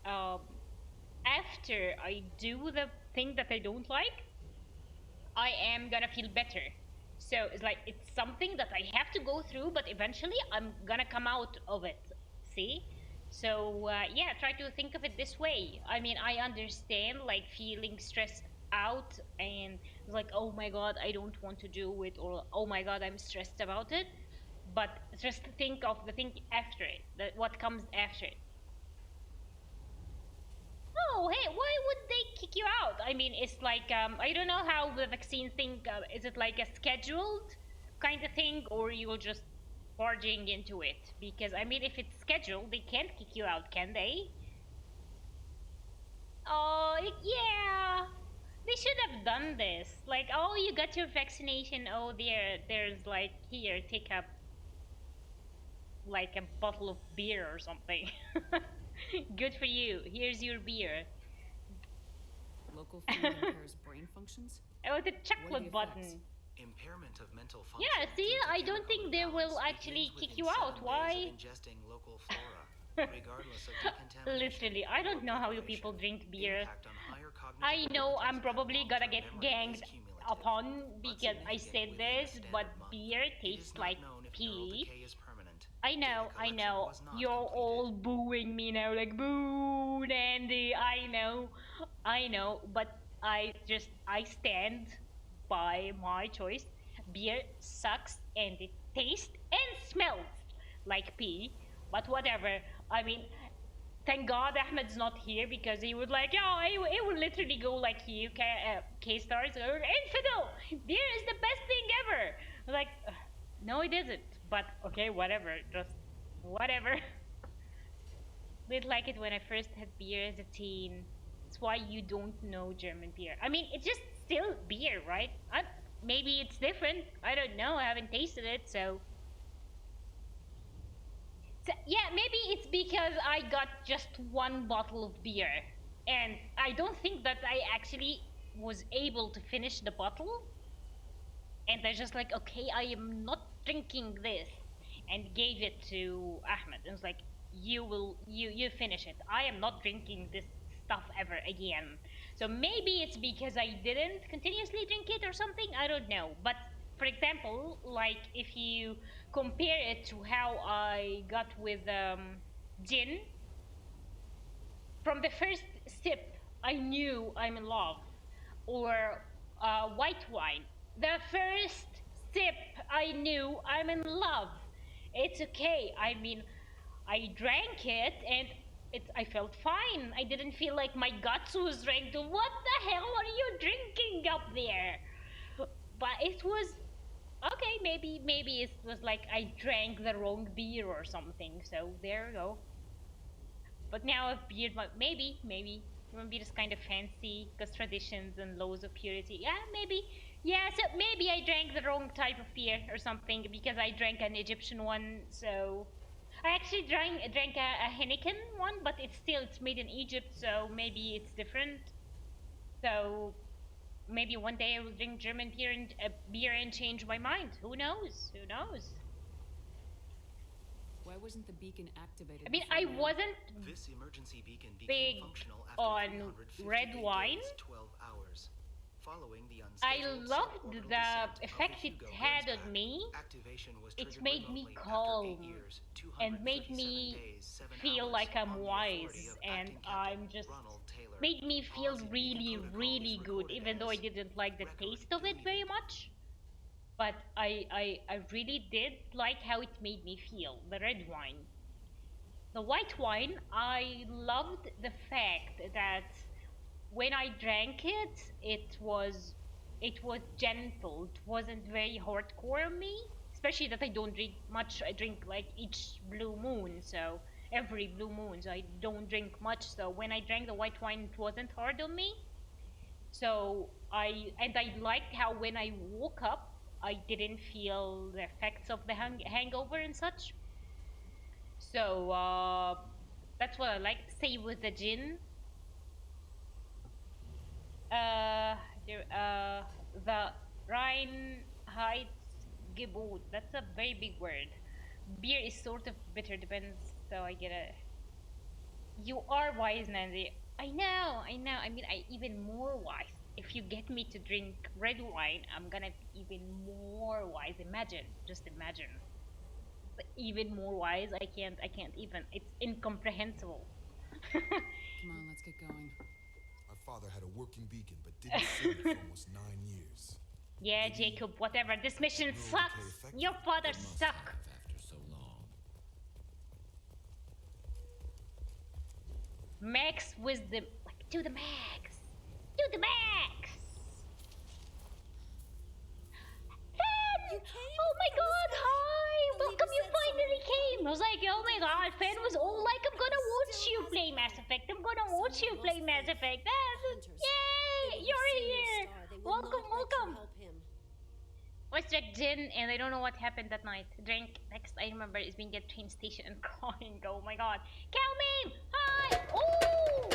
after I do the thing that I don't like, I am gonna feel better. So it's like it's something that I have to go through, but eventually I'm gonna come out of it. See? So yeah, try to think of it this way. I mean, I understand like feeling stressed out and like, oh my god, I don't want to do it, or oh my god, I'm stressed about it. But just think of the thing after it, what comes after it. Oh, hey, why would they kick you out? I mean, it's like, I don't know how the vaccine thing, is it like a scheduled kind of thing, or you're just barging into it? Because, I mean, if it's scheduled, they can't kick you out, can they? Oh, yeah. They should have done this. Like, oh, you got your vaccination. Oh, there's like, here, take a, like a bottle of beer or something. Good for you. Here's your beer. Local food impairs brain functions? Oh, the What are chocolate the button. effects? Impairment of mental function. Yeah, see, due to I don't chemical think they will imbalance actually begins kick within you out. 7 days Why? of ingesting local flora, regardless of decontamination. Literally, I don't know how you people drink beer. I know I'm probably gonna get ganged upon because I said this, but beer tastes like pee. I know. You're all booing me now, like, boo, Nandy. I know, but I stand by my choice. Beer sucks and it tastes and smells like pee, but whatever. I mean, thank God Ahmed's not here because he would like, yeah, it would literally go like you, K-stars, or infidel. Beer is the best thing ever. Like, no, it isn't. But okay, whatever, just whatever. Did like it when I first had beer as a teen. That's why you don't know German beer. I mean, it's just still beer, right? Maybe it's different. I don't know. I haven't tasted it, so yeah, maybe it's because I got just one bottle of beer, and I don't think that I actually was able to finish the bottle. And I just like, okay, I am not drinking this, and gave it to Ahmed. And was like, you finish it. I am not drinking this stuff ever again. So maybe it's because I didn't continuously drink it or something. I don't know. But for example, like if you compare it to how I got with gin, from the first sip, I knew I'm in love. Or white wine. The first sip, I knew I'm in love. It's okay. I mean, I drank it and I felt fine. I didn't feel like my guts was trying to, what the hell are you drinking up there? But it was, okay, maybe it was like I drank the wrong beer or something. So there you go. But now if beer, maybe beer is kind of fancy because traditions and laws of purity. Yeah, maybe. Yeah, so maybe I drank the wrong type of beer or something because I drank an Egyptian one. So I actually drank a Heineken one, but it's made in Egypt, so maybe it's different. So maybe one day I will drink German beer and change my mind. Who knows? Who knows? Why wasn't the beacon activated? I mean, before I now? wasn't This emergency beacon big became functional after on 358 red wine. days, 12 hours. Following the I unscheduled loved suborbital the descent of effect the it Hugo had Gernsback, on me. activation was It triggered made me remotely after calm 8 years, and made 237 me days, 7 feel hours like I'm on the wise, authority of and acting captain I'm just Ronald Taylor. made me feel Pause in really, Beacon Protocol really is good, recorded even though I as didn't like the record taste of it very deleted. much. But I really did like how it made me feel, the red wine. The white wine, I loved the fact that when I drank it, it was gentle. It wasn't very hardcore on me. Especially that I don't drink much. I drink like each blue moon, so every blue moon, so I don't drink much. So when I drank the white wine, it wasn't hard on me. So I liked how when I woke up, I didn't feel the effects of the hangover and such. So that's what I like. Same with the gin. Uh, the Reinheitsgebot. That's a very big word. Beer is sort of bitter, depends. So I get a. You are wise, Nancy. I know. I mean, I even more wise. If you get me to drink red wine, I'm gonna be even more wise. Just imagine. Even more wise. I can't even. It's incomprehensible. Come on, let's get going. My father had a working beacon, but didn't see it for almost 9 years. Yeah, Jacob, whatever. This mission sucks. Your father suck. After so long. Max wisdom. Like, To the max! To the max! Fan! Oh my god, hi! Welcome, you finally came! I was like, oh my god, Fan was all like, I'm gonna watch you play Mass Effect. I'm gonna watch you play Mass Effect. Yay! You're here! Welcome, welcome! Let's drink gin, and I don't know what happened that night. Drink. Next I remember is being at train station and crying. Oh my god. Cow meme! Hi! Oh!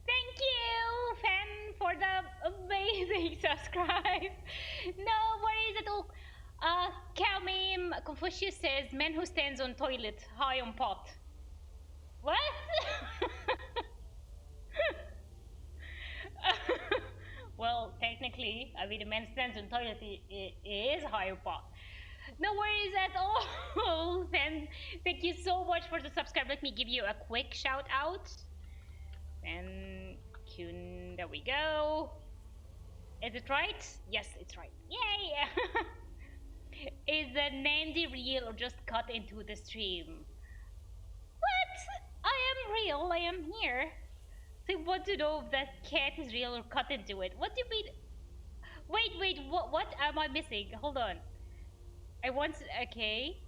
Thank you, Fan, for the amazing subscribe. No worries at all. Cow meme, Confucius says, man who stands on toilet, high on pot. What? Well, technically, I mean, a man stands on toilet is high on pot. No worries at all. Fan, thank you so much for the subscribe. Let me give you a quick shout out. And there we go. Is it right? Yes, it's right. Yay! Is the Nandy real or just cut into the stream? What? I am real. I am here. So I want to know if that cat is real or cut into it. What do you mean? Wait. What am I missing? Hold on. I want. Okay.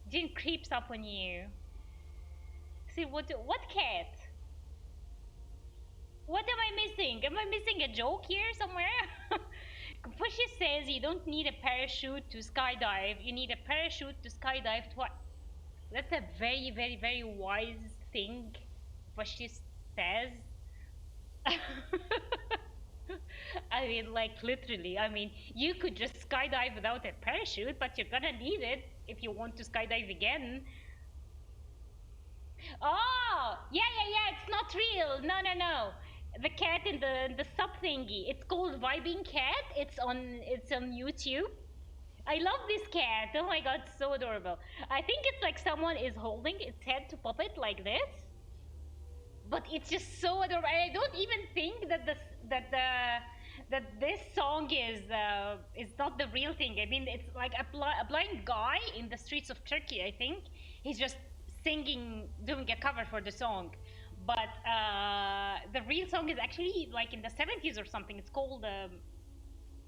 Jin creeps up on you. See what cat? What am I missing? Am I missing a joke here somewhere? Confucius says you don't need a parachute to skydive. You need a parachute to skydive twice. That's a very, very, very wise thing Confucius says. I mean, like, literally. I mean, you could just skydive without a parachute, but you're gonna need it if you want to skydive again. Oh, yeah, it's not real. No. The cat in the sub thingy. It's called Vibing Cat. It's on YouTube. I love this cat. Oh my god, so adorable. I think it's like someone is holding its head to pop it like this. But it's just so adorable. I don't even think that this song is not the real thing. I mean, it's like a blind guy in the streets of Turkey. I think he's just singing, doing a cover for the song. But the real song is actually like in the 70s or something. It's called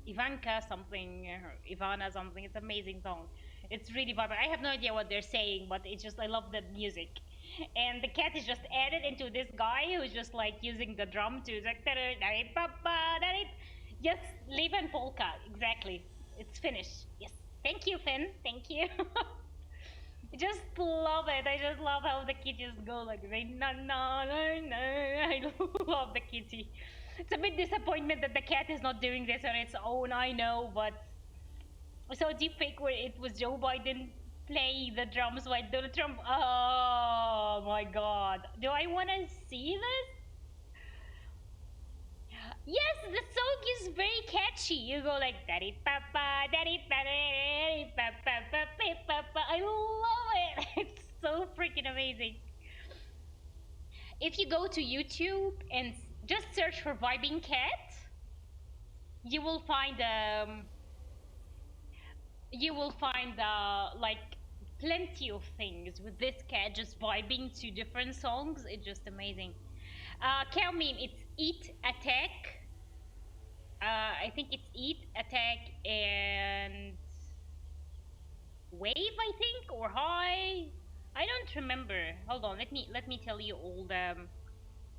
Ivanka something, Ivana something. It's an amazing song. It's really vibrant. I have no idea what they're saying, but it's just, I love the music. And the cat is just added into this guy who's just like using the drum to like, yes, live and polka, exactly. It's finished. Yes. Thank you, Finn. Thank you. I just love it. I just love how the kitty just go like they na na na na. I love the kitty. It's a bit disappointment that the cat is not doing this on its own, I know, but I saw a deep fake where it was Joe Biden play the drums while Donald Trump. Oh my god. Do I want to see this? Yes, the song is very catchy. You go like daddy papa, daddy papa, I love it. It's so freaking amazing. If you go to YouTube and just search for Vibing Cat, you will find like plenty of things with this cat just vibing to different songs. It's just amazing. Cow meme, it's eat, attack. I think it's eat, attack, and wave, I think, or hi. I don't remember. Hold on, let me tell you all the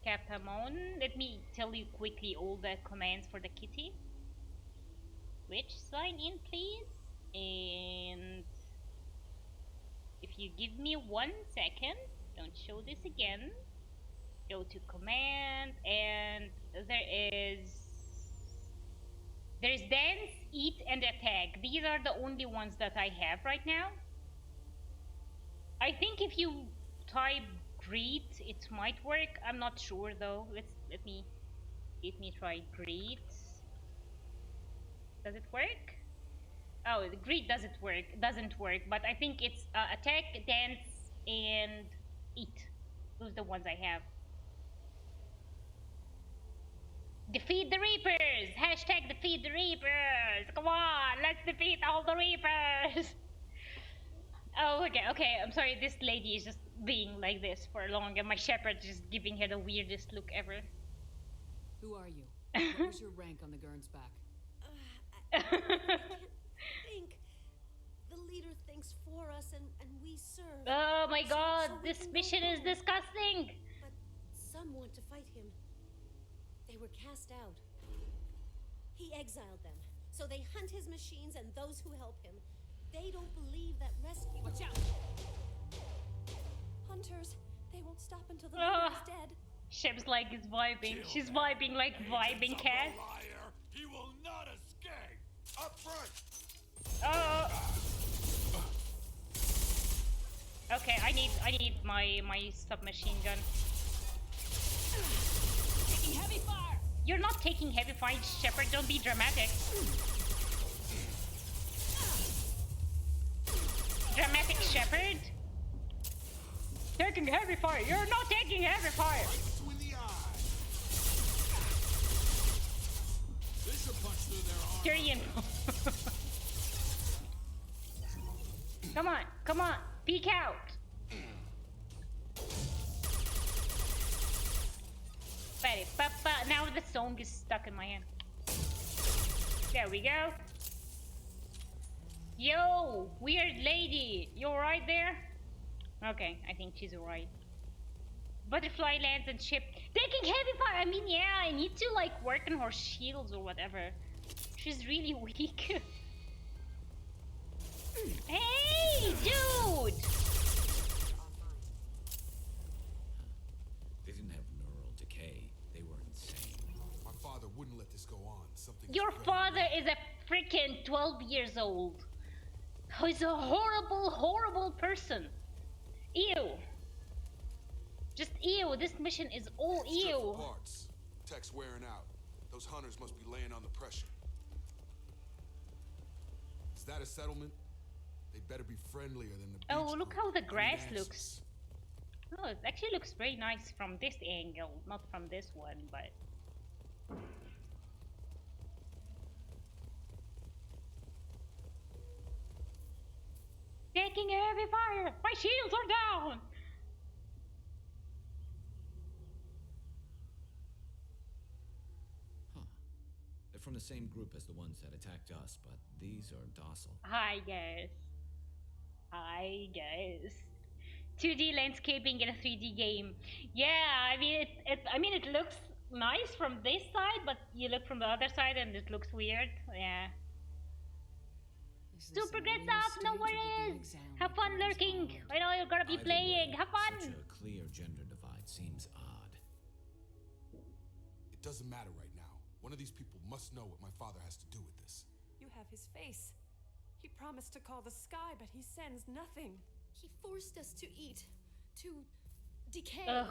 Capamon. Let me tell you quickly all the commands for the kitty. Which sign in, please. And if you give me 1 second, don't show this again. Go to command, and there's dance, eat, and attack. These are the only ones that I have right now. I think if you type greet, it might work. I'm not sure though. Let me try greet. Does it work? Oh, the greet doesn't work. But I think it's attack, dance, and eat. Those are the ones I have. Defeat the Reapers! Hashtag defeat the Reapers! Come on, let's defeat all the Reapers! Oh, okay, I'm sorry, this lady is just being like this for long, and my shepherd is just giving her the weirdest look ever. Who are you? What was your rank on the Gurn's back? I can't think. The leader thinks for us, and we serve. Oh my god, So we this can go mission is home. disgusting! But some want to fight him. They were cast out. He exiled them, so they hunt his machines and those who help him. They don't believe that rescue. Watch out! Hunters, they won't stop until the leader is dead. Shep's like is vibing. She's vibing like vibing cat. He will not escape. Up front. Oh. Okay, I need my submachine gun. Taking heavy fire. You're not taking heavy fire, Shepard. Don't be dramatic. Dramatic Shepard. Taking heavy fire. You're not taking heavy fire. This will punch through their armor. Tyrion. Come on. Peek out. Now the song is stuck in my hand. There we go. Yo, weird lady. You alright there? Okay, I think she's alright. Butterfly lands and ship. Taking heavy fire! I mean, yeah, I need to like work on her shields or whatever. She's really weak. Hey, dude! They didn't have neural decay. They were insane. My father wouldn't let this go on. Something. Your father is a freaking 12 years old. He's a horrible, horrible person. Ew. Just ew. This mission is all Stripped ew. for parts. Tech's wearing out. Those hunters must be laying under pressure. Is that a settlement? They better be friendlier than the beach Oh, look group. how the I need grass answers. looks. Oh, it actually looks very nice from this angle, not from this one, but... Taking heavy fire! My shields are down! They're from the same group as the ones that attacked us, but these are docile. Hi guys. 2D landscaping in a 3D game. Yeah, I mean it looks nice from this side, but you look from the other side and it looks weird. Yeah. Super great stuff, no worries. Have fun lurking. I know you're gonna be Either playing. way, Have fun. Such a clear gender divide seems odd. It doesn't matter right now. One of these people must know what my father has to do with this. You have his face. He promised to call the sky, but he sends nothing. He forced us to eat, to decay. Ugh.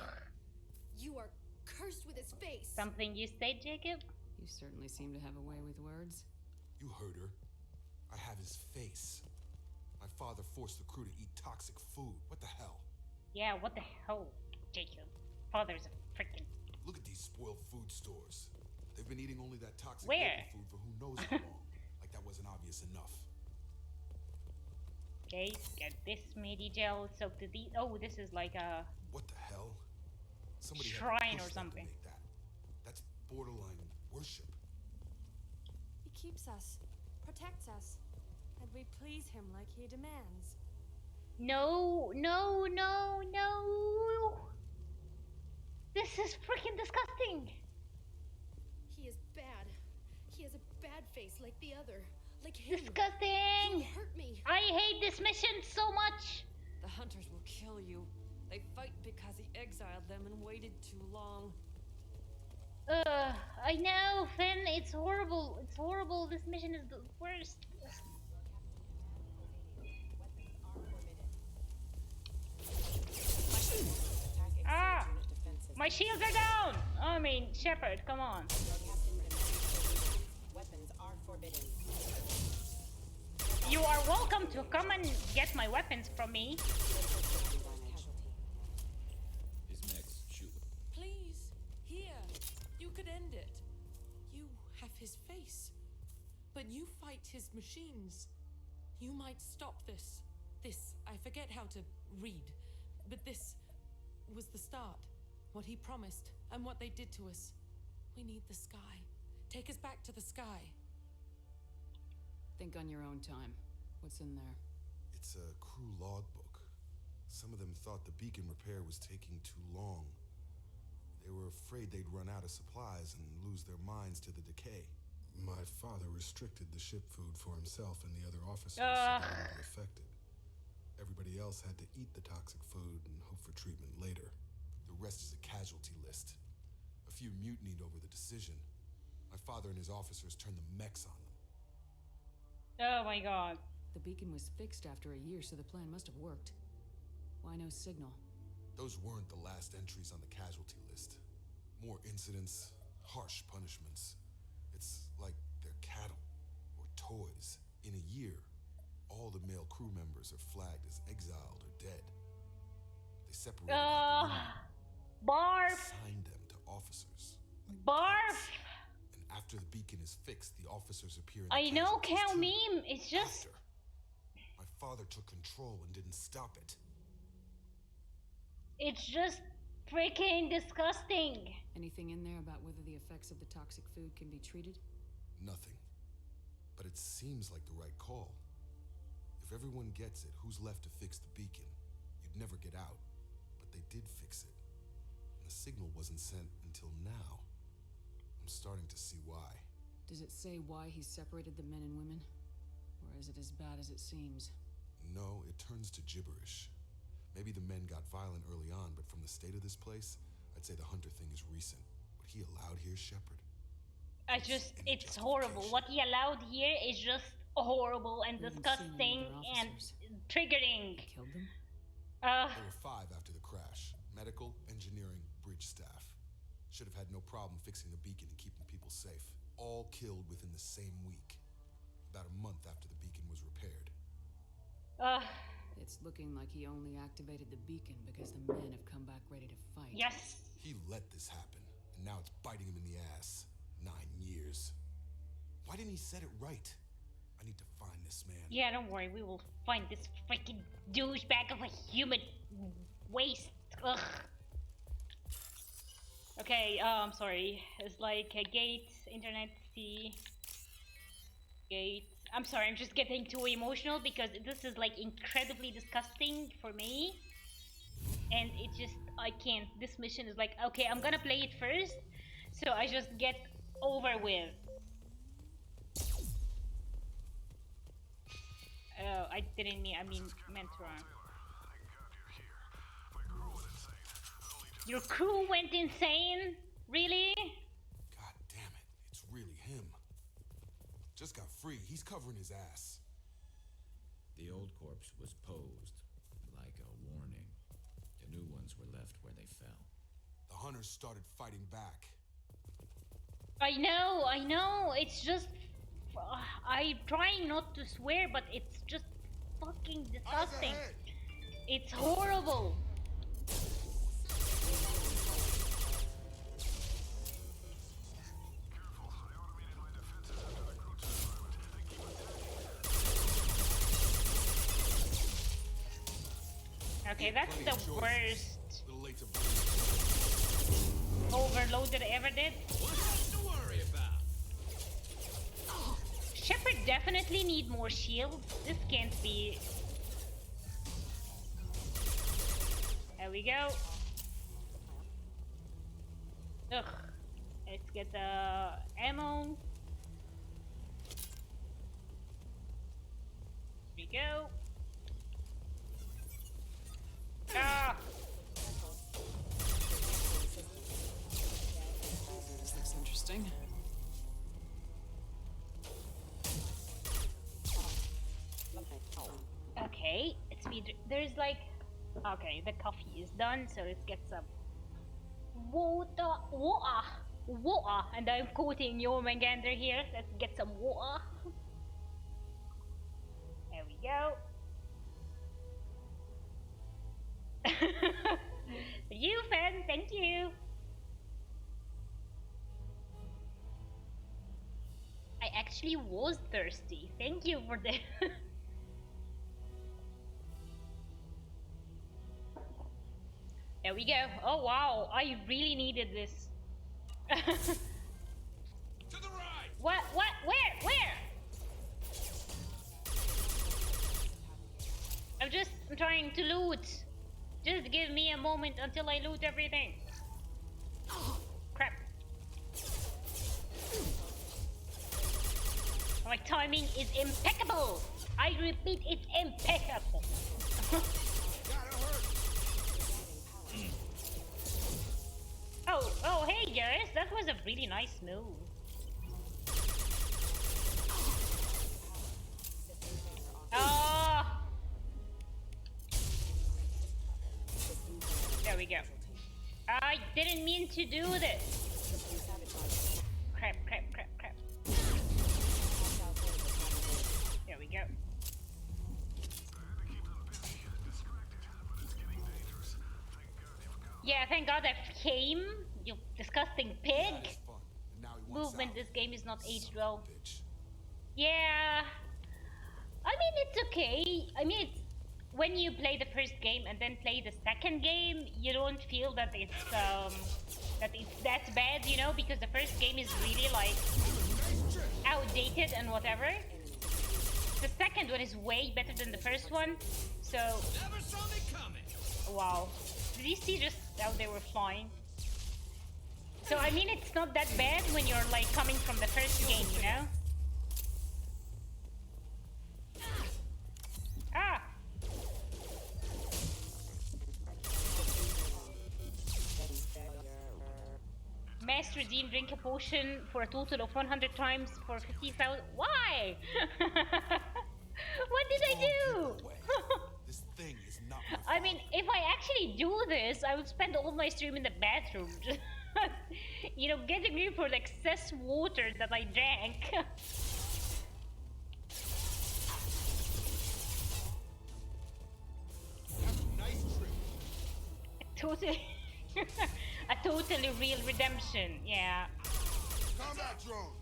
You are cursed with his face. Something you say, Jacob? You certainly seem to have a way with words. You heard her. I have his face. My father forced the crew to eat toxic food. What the hell? Yeah, what the hell, Jacob? Father's a freaking... Look at these spoiled food stores. They've been eating only that toxic Where? local food for who knows how long. Like that wasn't obvious enough. Okay, get this meaty gel soaked to the... Oh, this is like a... What the hell? Somebody had to shrine push or them to something. make that. That's borderline worship. He keeps us, protects us, and we please him like he demands. No. This is freaking disgusting. He is bad. He has a bad face like the other. Like him. Disgusting. You hurt me. I hate this mission so much. The hunters will kill you. They fight because he exiled them and waited too long. I know, Finn. It's horrible. It's horrible. This mission is the worst. Ah! My shields are down! I mean, Shepard, come on. Weapons are forbidden. You are welcome to come and get my weapons from me. His could end it. You have his face. But you fight his machines. You might stop this. This, I forget how to read. But this was the start. What he promised, and what they did to us. We need the sky. Take us back to the sky. Think on your own time. What's in there? It's a crew logbook. Some of them thought the beacon repair was taking too long. They were afraid they'd run out of supplies and lose their minds to the decay. My father restricted the ship food for himself and the other officers so they wouldn't be affected. Everybody else had to eat the toxic food and hope for treatment later. The rest is a casualty list. A few mutinied over the decision. My father and his officers turned the mechs on them. Oh my god. The beacon was fixed after a year, so the plan must have worked. Why no signal? Those weren't the last entries on the casualty list. More incidents, harsh punishments. It's like they're cattle or toys. In a year, all the male crew members are flagged as exiled or dead. They separated out the women, Barf! assigned them to officers. Barf! And after the beacon is fixed, the officers appear in the I know, casualties cow too. meme. It's just. My father took control and didn't stop it. It's just freaking disgusting. Anything in there about whether the effects of the toxic food can be treated? Nothing. But it seems like the right call. If everyone gets it, who's left to fix the beacon? You'd never get out. But they did fix it. And the signal wasn't sent until now. I'm starting to see why. Does it say why he separated the men and women? Or is it as bad as it seems? No, it turns to gibberish. Maybe the men got violent early on, but from the state of this place, I'd say the Hunter thing is recent. What he allowed here, Shepard? It's horrible. What he allowed here is just horrible and disgusting and triggering. Killed them? There were 5 after the crash. Medical, engineering, bridge staff. Should have had no problem fixing the beacon and keeping people safe. All killed within the same week. About a month after the beacon was repaired. It's looking like he only activated the beacon because the men have come back ready to fight. Yes. He let this happen, and now it's biting him in the ass. 9 years. Why didn't he set it right? I need to find this man. Yeah, don't worry. We will find this freaking douchebag of a human waste. Ugh. Okay, I'm sorry. It's like a gate, internet, C, gate. I'm sorry, I'm just getting too emotional because this is like incredibly disgusting for me. And it just, I can't. This mission is like, okay, I'm gonna play it first, so I just get over with. Oh, I didn't mean, meant to run. Your crew went insane? Really? God damn it, it's really him. Just got free. He's covering his ass. The old corpse was posed like a warning. The new ones were left where they fell. The hunters started fighting back. I know. It's just... I'm trying not to swear, but it's just fucking disgusting. It's horrible. Okay, that's the worst overload that I ever did. What's to worry about? Shepard definitely need more shields. This can't be. There we go. Ugh. Let's get the ammo. Here we go. Ah! This looks interesting. Okay, it's me. There's like, okay, the coffee is done, so let's get some water, and I'm quoting Jormungandr here. Let's get some water. There we go. You, fan, thank you. actually was thirsty. Thank you for that. There we go. Oh wow, I really needed this. To the right. What? Where? I'm trying to loot. Just give me a moment until I loot everything. Crap. My timing is impeccable. I repeat, it's impeccable. Oh, hey guys, that was a really nice move. Ah. There we go. I didn't mean to do this. Crap. There we go. Yeah, thank God I came, you disgusting pig. Movement, this game is not aged well. Yeah. I mean, it's okay. I mean, it's, when you play the first game and then play the second game, you don't feel that it's that bad, you know, because the first game is really like outdated and whatever. The second one is way better than the first one. So Never saw me coming. wow. Did you see just how they were flying? So I mean, it's not that bad when you're like coming from the first game, you know? Ah! Master Dean, drink a potion for a total of 100 times for 50,000. Why? What did I do? This thing is not I mean, if I actually do this, I would spend all my stream in the bathroom. You know, getting rid for the excess water that I drank. A totally real redemption, yeah. Combat drones.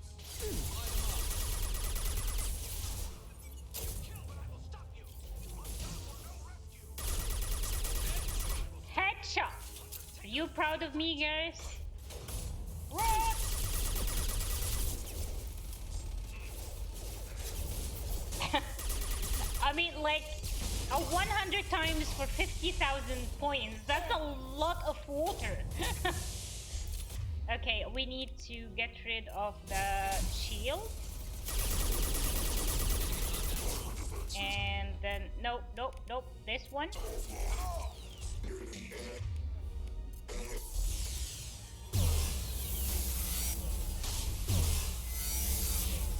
Headshot! Are you proud of me, guys? I mean, like, 100 times for 50,000 points. That's a lot of water. Okay, we need to get rid of the shield. And then, nope, this one.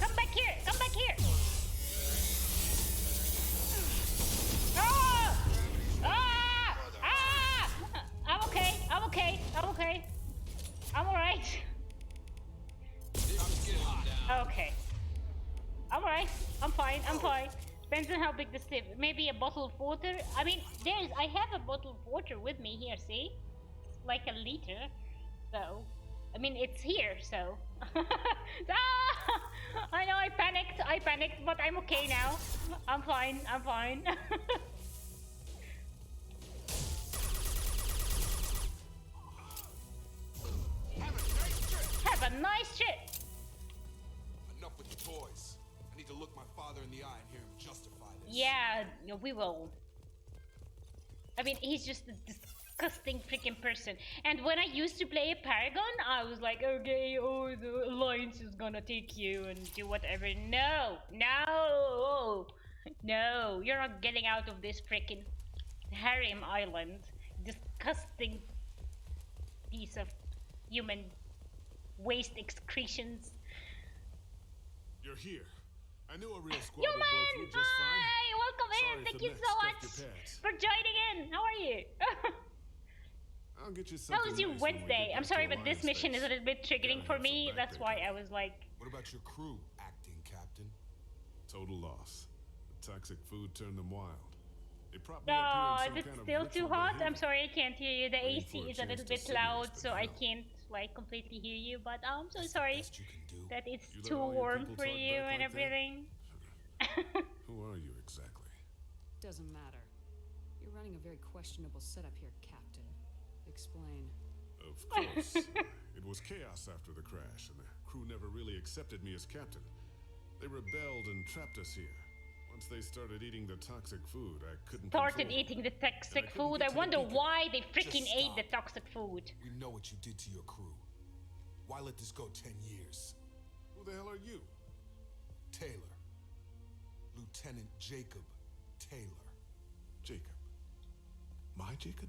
Come back here! Ah! Ah! Ah! I'm okay. I'm alright. Okay. I'm alright. I'm fine. Depends on how big the stiff. Maybe a bottle of water. I mean, I have a bottle of water with me here, see? It's like a liter. So, I mean, it's here, so. Ah! I know I panicked, but I'm okay now. I'm fine. Have a nice trip. Enough with the toys. I need to look my father in the eye and hear him justify this. Yeah, we will. I mean, he's just a disgusting freaking person. And when I used to play a Paragon, I was like, okay, oh, the Alliance is gonna take you and do whatever. No, you're not getting out of this freaking harem island. Disgusting piece of human waste excretions. You're here. I knew a real squad Human! would go through just fine. Hi! Welcome Sorry in! if Thank the you mech so scuffed much your pants. for joining in! How are you? I'll get you How something was your nice when we Wednesday? get I'm back sorry, to but this Alliance mission base. is a little bit triggering Gotta for have some me. That's backpack why I was like... What about your crew acting, Captain? Total loss. The toxic food turned them wild. They propped me No, up here in is some it kind of still too ritual hot? behavior. I'm sorry, I can't hear you. The Waiting AC for a is a little chance to bit simulate, loud, but so I no. can't like completely hear you. But I'm so sorry. that it's You let too all your warm people for talk you back and like that? everything. Who are you exactly? Doesn't matter. You're running a very questionable setup here, Captain. Explain. Of course. It was chaos after the crash, and the crew never really accepted me as captain. They rebelled and trapped us here. Once they started eating the toxic food, I couldn't Started control eating the toxic couldn't food. get I to the wonder beacon. why they freaking Just ate the stop. toxic food. We know what you did to your crew. Why let this go 10 years? Who the hell are you? Taylor. Lieutenant Jacob Taylor. Jacob. My Jacob?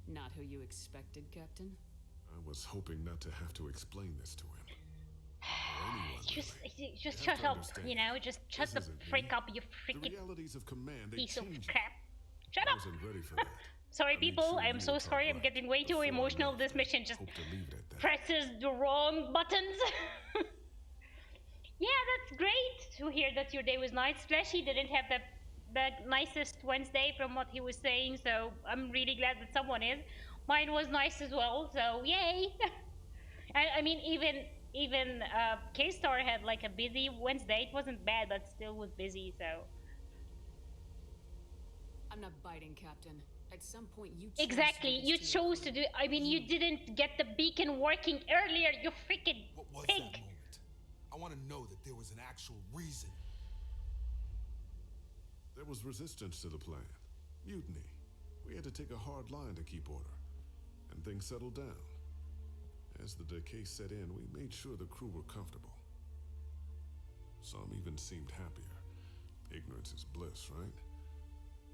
Not who you expected, Captain? I was hoping not to have to explain this to him. Or anyone, Just really. just You shut have to up, understand, you know, just shut this the isn't frick me. up, you The freaking realities of command, they piece of change you. crap. Shut I up. wasn't ready for that. Sorry I made people, sure I'm you so were taught sorry, I'm right getting way too before I emotional. left. This mission just Hope to leave it at that. presses the wrong buttons. Yeah, that's great to hear that your day was nice. Flashy didn't have the nicest Wednesday from what he was saying, so I'm really glad that someone is. Mine was nice as well, so yay! I mean, even K-Star had like a busy Wednesday. It wasn't bad, but still was busy, so. I'm not biting, Captain. At some point, you chose Exactly, to do you this to your chose to crew. do. I mean, you didn't get the beacon working earlier, you freaking What was pig. that moment? I want to know that there was an actual reason. There was resistance to the plan. Mutiny. We had to take a hard line to keep order. And things settled down. As the decay set in, we made sure the crew were comfortable. Some even seemed happier. Ignorance is bliss, right?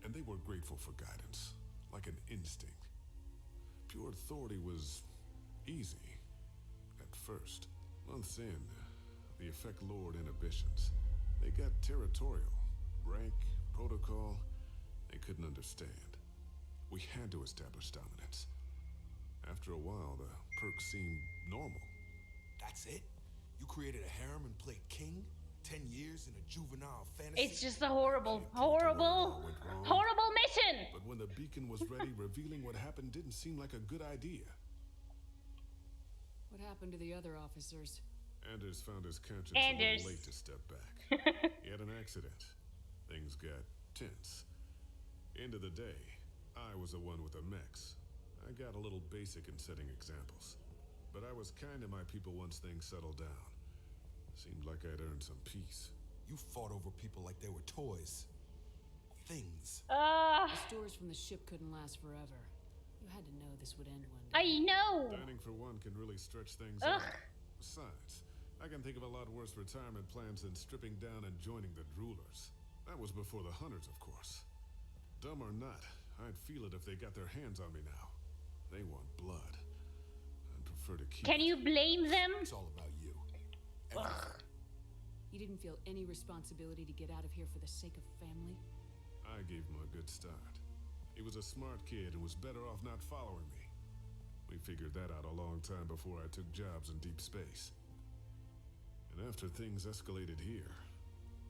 And they were grateful for guidance, like an instinct. Pure authority was easy at first. Months in, the effect lowered inhibitions. They got territorial. Rank, protocol, they couldn't understand. We had to establish dominance. After a while, the perks seemed normal. That's it? You created a harem and played king? 10 years in a juvenile fantasy? It's just a horrible mission! But when the beacon was ready, revealing what happened didn't seem like a good idea. What happened to the other officers? Anders found his conscience a Anders. little late to step back. He had an accident. Things got tense. End of the day, I was the one with the mechs. I got a little basic in setting examples. But I was kind to my people once things settled down. Seemed like I'd earned some peace. You fought over people like they were toys. Things. The stores from the ship couldn't last forever. You had to know this would end one day. I know! Dining for one can really stretch things Ugh. out. Besides, I can think of a lot worse retirement plans than stripping down and joining the droolers. That was before the hunters, of course. Dumb or not, I'd feel it if they got their hands on me now. They want blood. I'd prefer to keep Can you blame them? It's all about you. You didn't feel any responsibility to get out of here for the sake of family? I gave him a good start. He was a smart kid and was better off not following me. We figured that out a long time before I took jobs in deep space. And after things escalated here,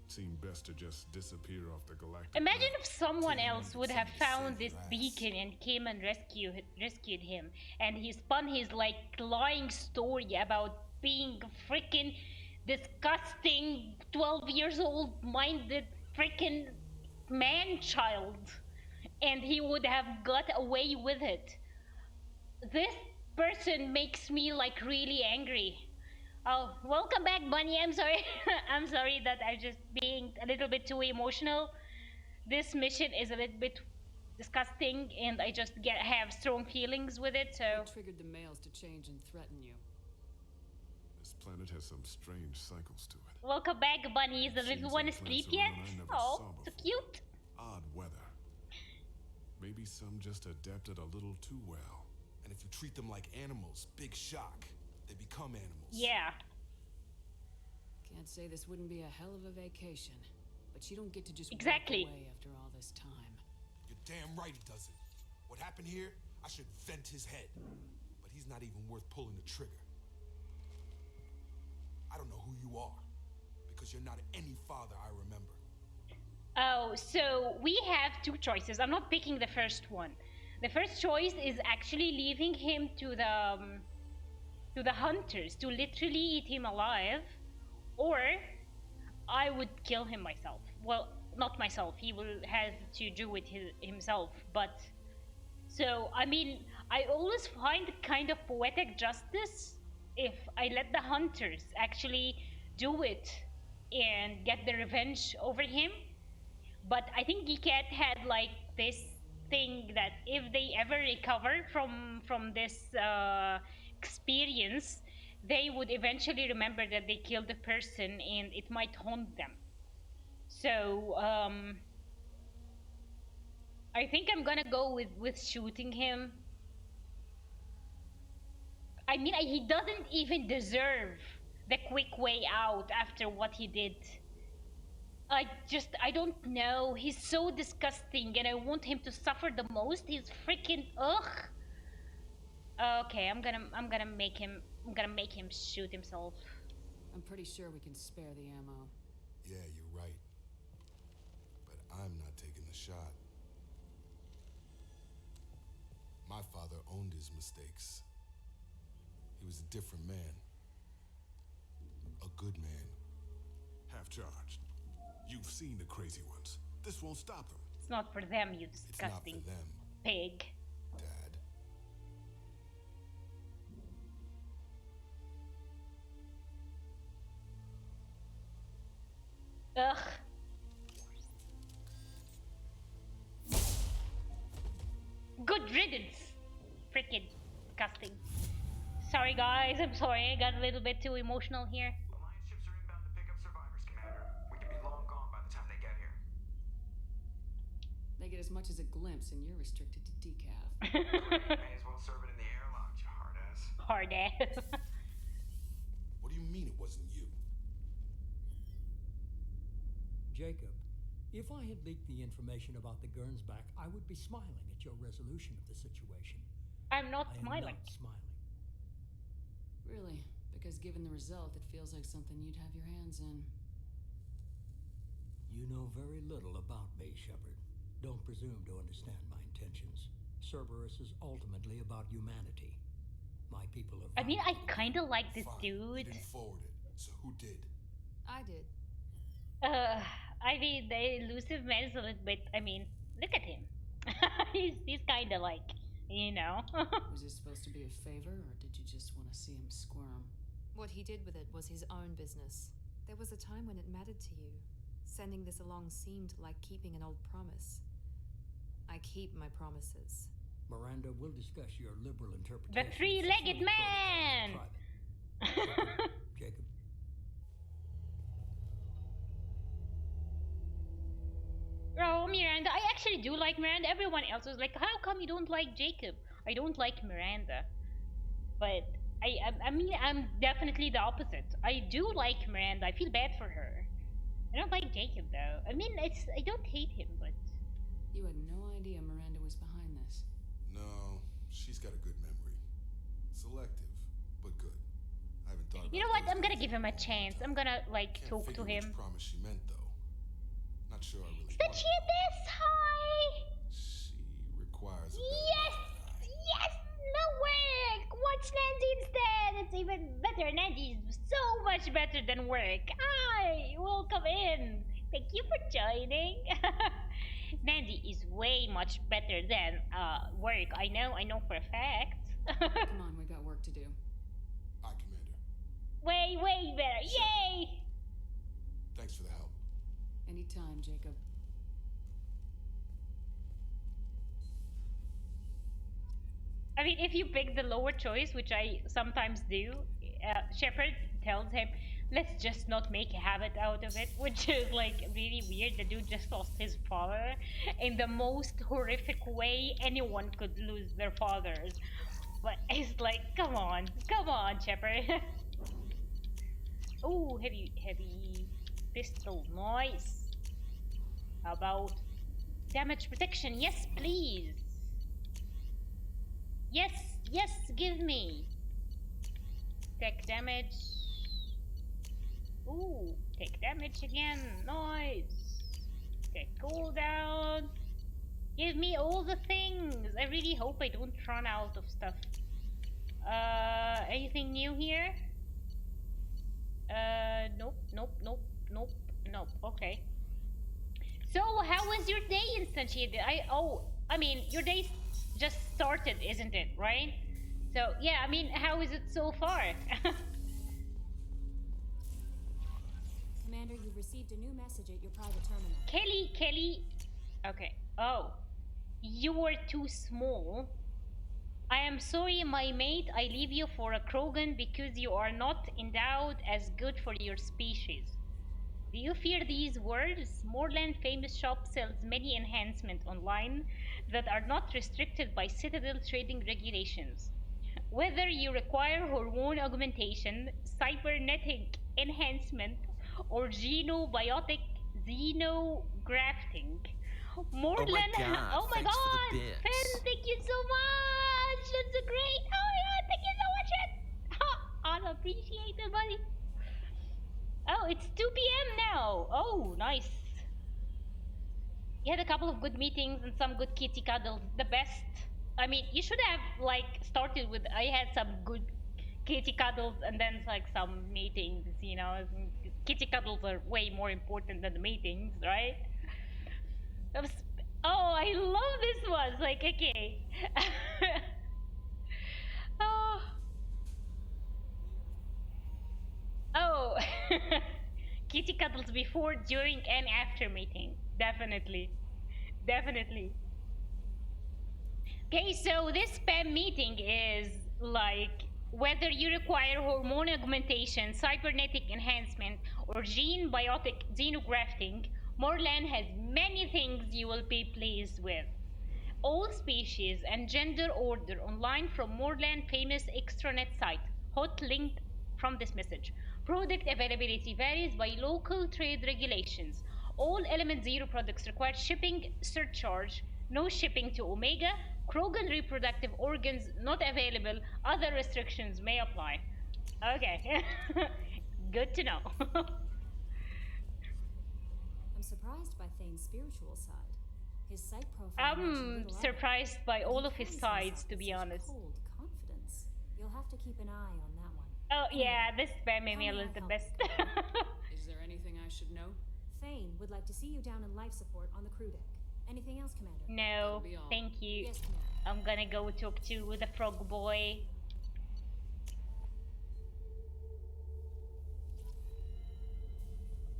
it seemed best to just disappear off the galactic Imagine map. if someone else would have found this beacon and came and rescued him, and he spun his like lying story about being freaking disgusting 12 years old minded freaking man-child, and he would have got away with it. This person makes me like really angry. Oh, welcome back, Bunny. I'm sorry. I'm sorry that I'm just being a little bit too emotional. This mission is a little bit disgusting, and I just have strong feelings with it. So What triggered the males to change and threaten you? This planet has some strange cycles to it. welcome back, Bunny. Is the Seen little some one plants asleep around yet? I never Oh, saw so before. cute. Odd weather. Maybe some just adapted a little too well. And if you treat them like animals, big shock. They become animals. Yeah. Can't say this wouldn't be a hell of a vacation, but you don't get to just Exactly. walk away after all this time. You're damn right he doesn't. What happened here, I should vent his head. But he's not even worth pulling the trigger. I don't know who you are, because you're not any father I remember. Oh, so we have two choices. I'm not picking the first one. The first choice is actually leaving him to the to the hunters to literally eat him alive, or I would kill him myself. Well, not myself. He will have to do it himself. But so I mean, I always find kind of poetic justice if I let the hunters actually do it and get the revenge over him. But I think Geekette had like this thing that if they ever recover from this experience, they would eventually remember that they killed a person and it might haunt them. So I think I'm gonna go with shooting him. I mean, he doesn't even deserve the quick way out after what he did. I don't know. He's so disgusting and I want him to suffer the most. He's freaking ugh. Okay, I'm gonna make him shoot himself. I'm pretty sure we can spare the ammo. Yeah, you're right. But I'm not taking the shot. My father owned his mistakes. He was a different man. A good man. Half-charged. You've seen the crazy ones. This won't stop them. It's not for them, you disgusting It's not for them, pig. Dad. Ugh. Good riddance. Freaking disgusting. Sorry guys, I'm sorry. I got a little bit too emotional here. Alliance ships are inbound to pick up survivors, Commander. We could be long gone by the time they get here. They get as much as a glimpse, and you're restricted to decaf. May as well serve it in the airlock, you hard ass. Hard ass. What do you mean it wasn't you? Jacob, if I had leaked the information about the Gernsback, I would be smiling at your resolution of the situation. I'm not smiling. Not smiling. Really? Because given the result, it feels like something you'd have your hands in. You know very little about me, Shepard. Don't presume to understand my intentions. Cerberus is ultimately about humanity. My people are... I mean, I kind of like this dude. You didn't forward it, so who did? I did. I mean, the elusive man is a little bit... I mean, look at him. he's kind of like, you know. Was this supposed to be a favor, or did you just want to see him squirm? What he did with it was his own business. There was a time when it mattered to you. Sending this along seemed like keeping an old promise. I keep my promises. Miranda, we'll discuss your liberal interpretation. The three-legged man! Jacob. Oh, Miranda. I actually do like Miranda. Everyone else was like, how come you don't like Jacob? I don't like Miranda. But I mean, I'm definitely the opposite. I do like Miranda. I feel bad for her. I don't like Jacob though. I mean, I don't hate him, but... You had no idea Miranda was behind this. No, she's got a good memory. Selective, but good. I haven't thought about You know what? I'm gonna give him a chance. I'm gonna, like, talk to him. Which promise she meant, though. Not sure I really That she this high! She requires a Yes! Yes! No work! Watch Nancy instead! It's even better. Nancy's so much better than work. Hi! Welcome in! Thank you for joining. Nancy is way much better than work. I know for a fact. Come on, we got work to do. Aye, Commander. Way better. Yay! Thanks for the help. Anytime, Jacob. I mean, if you pick the lower choice, which I sometimes do, Shepard tells him, let's just not make a habit out of it, which is like really weird. The dude just lost his father in the most horrific way anyone could lose their fathers. But it's like, come on, Shepard. Oh, heavy pistol, nice. How about damage protection? Yes, please. Yes, give me. Take damage. Ooh, take damage again. Nice. Take cooldown. Give me all the things. I really hope I don't run out of stuff. Anything new here? Nope, nope, nope, nope, nope. Okay. So, how was your day, Instantiated? I mean, your day just started, isn't it? Right? So, yeah, I mean, how is it so far? Commander, you've received a new message at your private terminal. Kelly. Okay. Oh, you were too small. I am sorry, my mate. I leave you for a Krogan because you are not endowed as good for your species. Do you fear these words? Moorland Famous Shop sells many enhancements online that are not restricted by Citadel trading regulations. Whether you require hormone augmentation, cybernetic enhancement, or xenobiotic xenografting, Moorland. God, Oh my thanks for the god! bits. Fen, thank you so much! That's a great. Oh my god, thank you so much, Fen! I'll appreciate it, buddy. Oh, it's 2 p.m. now. Oh, nice. You had a couple of good meetings and some good kitty cuddles. The best. I mean, you should have like started with. I had some good kitty cuddles and then like some meetings. You know, kitty cuddles are way more important than the meetings, right? Oh, I love this one. Like, okay. Oh. Oh. Kitty cuddles before, during, and after meeting. Definitely. Definitely. Okay, so this spam meeting is like whether you require hormone augmentation, cybernetic enhancement, or gene biotic xenografting, Moorland has many things you will be pleased with. All species and gender order online from Moorland famous extranet site. Hot link from this message. Product availability varies by local trade regulations. All Element Zero products require shipping surcharge. No shipping to Omega. Krogan reproductive organs not available. Other restrictions may apply. Okay. Good to know. I'm surprised by Thane's spiritual side. His site profile I'm surprised by all of his sides, to be honest. Cold confidence. You'll have to keep an eye on that one. Oh yeah, this spam email is the best. Is there anything I should know? Thane would like to see you down in life support on the crew deck. Anything else, Commander? No, thank you. Yes, Commander. I'm gonna go talk to the frog boy.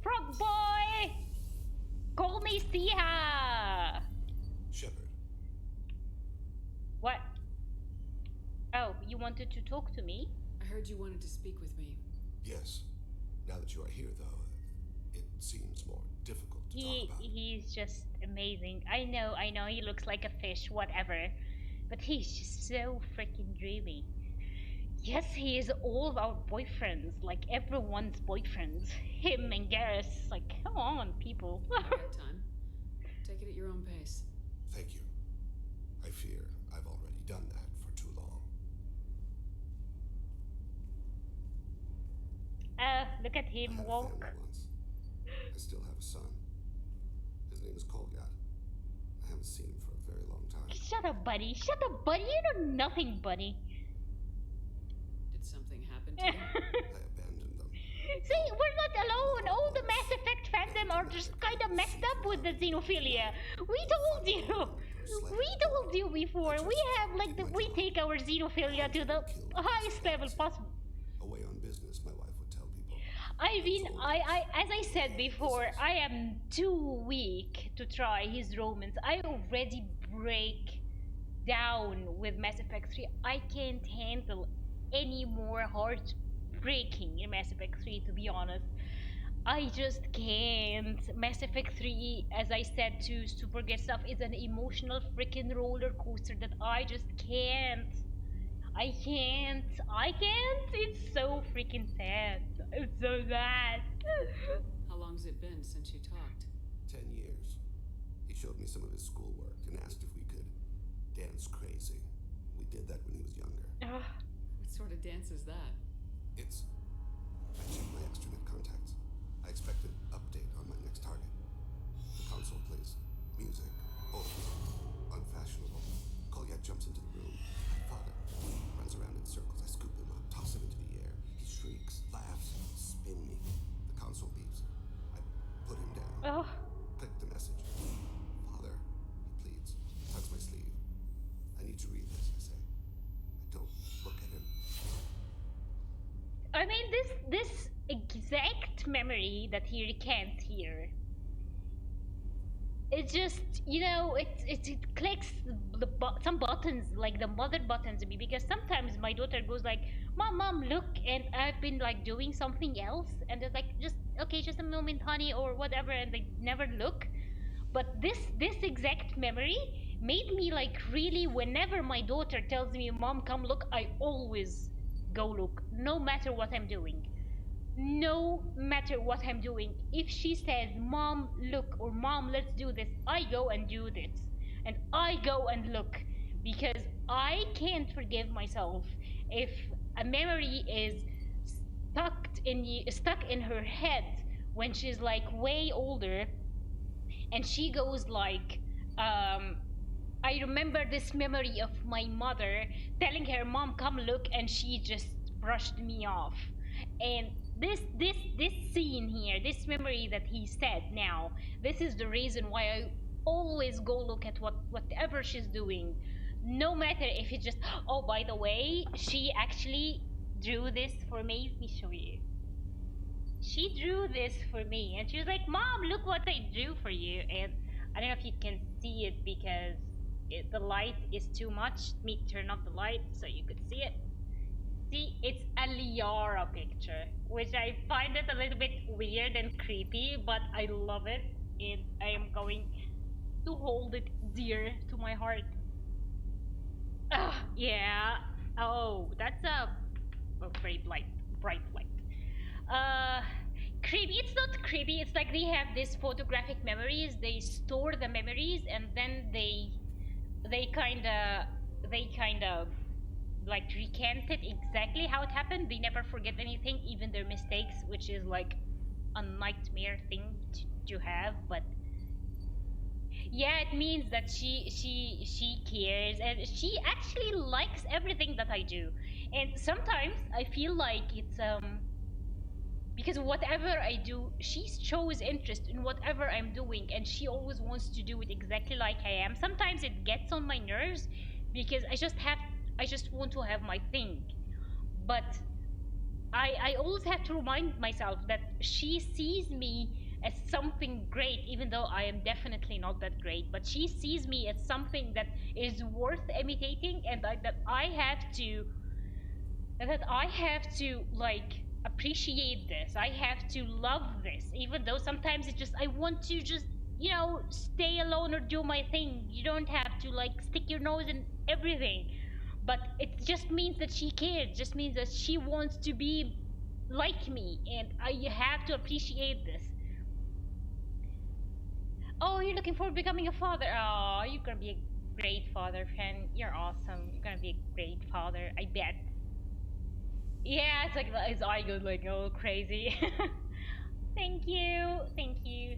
Frog boy! Call me Siha! Shepard. What? Oh, you wanted to talk to me? I heard you wanted to speak with me. Yes. Now that you are here, though, it seems more difficult to talk about. He's just amazing. I know, he looks like a fish, whatever. But he's just so freaking dreamy. Yes, he is all of our boyfriends, like everyone's boyfriends. Him and Garrus, like, come on, people. Time. Take it at your own pace. Thank you. I fear I've already done that for too long. Look at him walk. I still have a son. His name is Kolgat. I haven't seen him for a very long time. Shut up, buddy. Shut up, buddy. You know nothing, buddy. Did something happen to you? I abandoned them. See, we're not alone. All the Mass Effect fandom are just kind of messed up with the xenophilia. We told you. We told you before. We have like we take our xenophilia to the highest level possible. Away on business, my wife would tell people. I mean, as I said before, I am too weak to try his romance. I already break down with Mass Effect 3. I can't handle any more heartbreaking in Mass Effect 3, to be honest. I just can't. Mass Effect 3, as I said to Super Get Stuff, is an emotional freaking roller coaster that I just can't. I can't. It's so freaking sad. It's so sad. How long's it been since you talked? 10 years. He showed me some of his schoolwork and asked if we could dance crazy. We did that when he was younger. What sort of dance is that? It's... I checked my extranet contacts. I expect an update on my next target. The console plays music. Old. Unfashionable. Kolyak jumps into the room. Father runs around in circles. I I mean, this exact memory that he recants here, it just, you know, it clicks some buttons, like the mother buttons, me, because sometimes my daughter goes like, mom, look, and I've been like doing something else, and it's like, just okay, just a moment, honey, or whatever, and they never look. But this exact memory made me like really, whenever my daughter tells me, mom, come look, I always go look, no matter what I'm doing. No matter what I'm doing. If she says, mom, look, or mom, let's do this, I go and do this. And I go and look, because I can't forgive myself if a memory is stuck in her head when she's like way older, and she goes like, I remember this memory of my mother telling her, mom, come look, and she just brushed me off. And this scene here, this memory that he said now, this is the reason why I always go look at whatever she's doing, no matter if it's just, oh, by the way, she actually drew this for me. Let me show you. She drew this for me, and she was like, mom, look what I drew for you. And I don't know if you can see it because the light is too much. Let me turn off the light so you could see it. See, it's a Liara picture, which I find it a little bit weird and creepy, but I love it, and I am going to hold it dear to my heart. Yeah. Oh, that's a very bright light. Creepy. It's not creepy. It's like they have these photographic memories. They store the memories, and then they kind of like recant it exactly how it happened. They never forget anything, even their mistakes, which is like a nightmare thing to have. But yeah, it means that she cares, and she actually likes everything that I do. And sometimes I feel like it's because whatever I do, she shows interest in whatever I'm doing, and she always wants to do it exactly like I am. Sometimes it gets on my nerves because I just want to have my thing. But I always have to remind myself that she sees me as something great, even though I am definitely not that great. But she sees me as something that is worth imitating, and that I have to like appreciate this. I have to love this, even though sometimes it just, I want to just, you know, stay alone or do my thing. You don't have to like stick your nose in everything. But it just means that she cares. Just means that she wants to be like me, and I have to appreciate this. Oh, you're looking forward to becoming a father. Oh, you're gonna be a great father, friend. You're awesome. You're gonna be a great father, I bet. Yeah, it's like his eye goes like, oh, crazy. Thank you,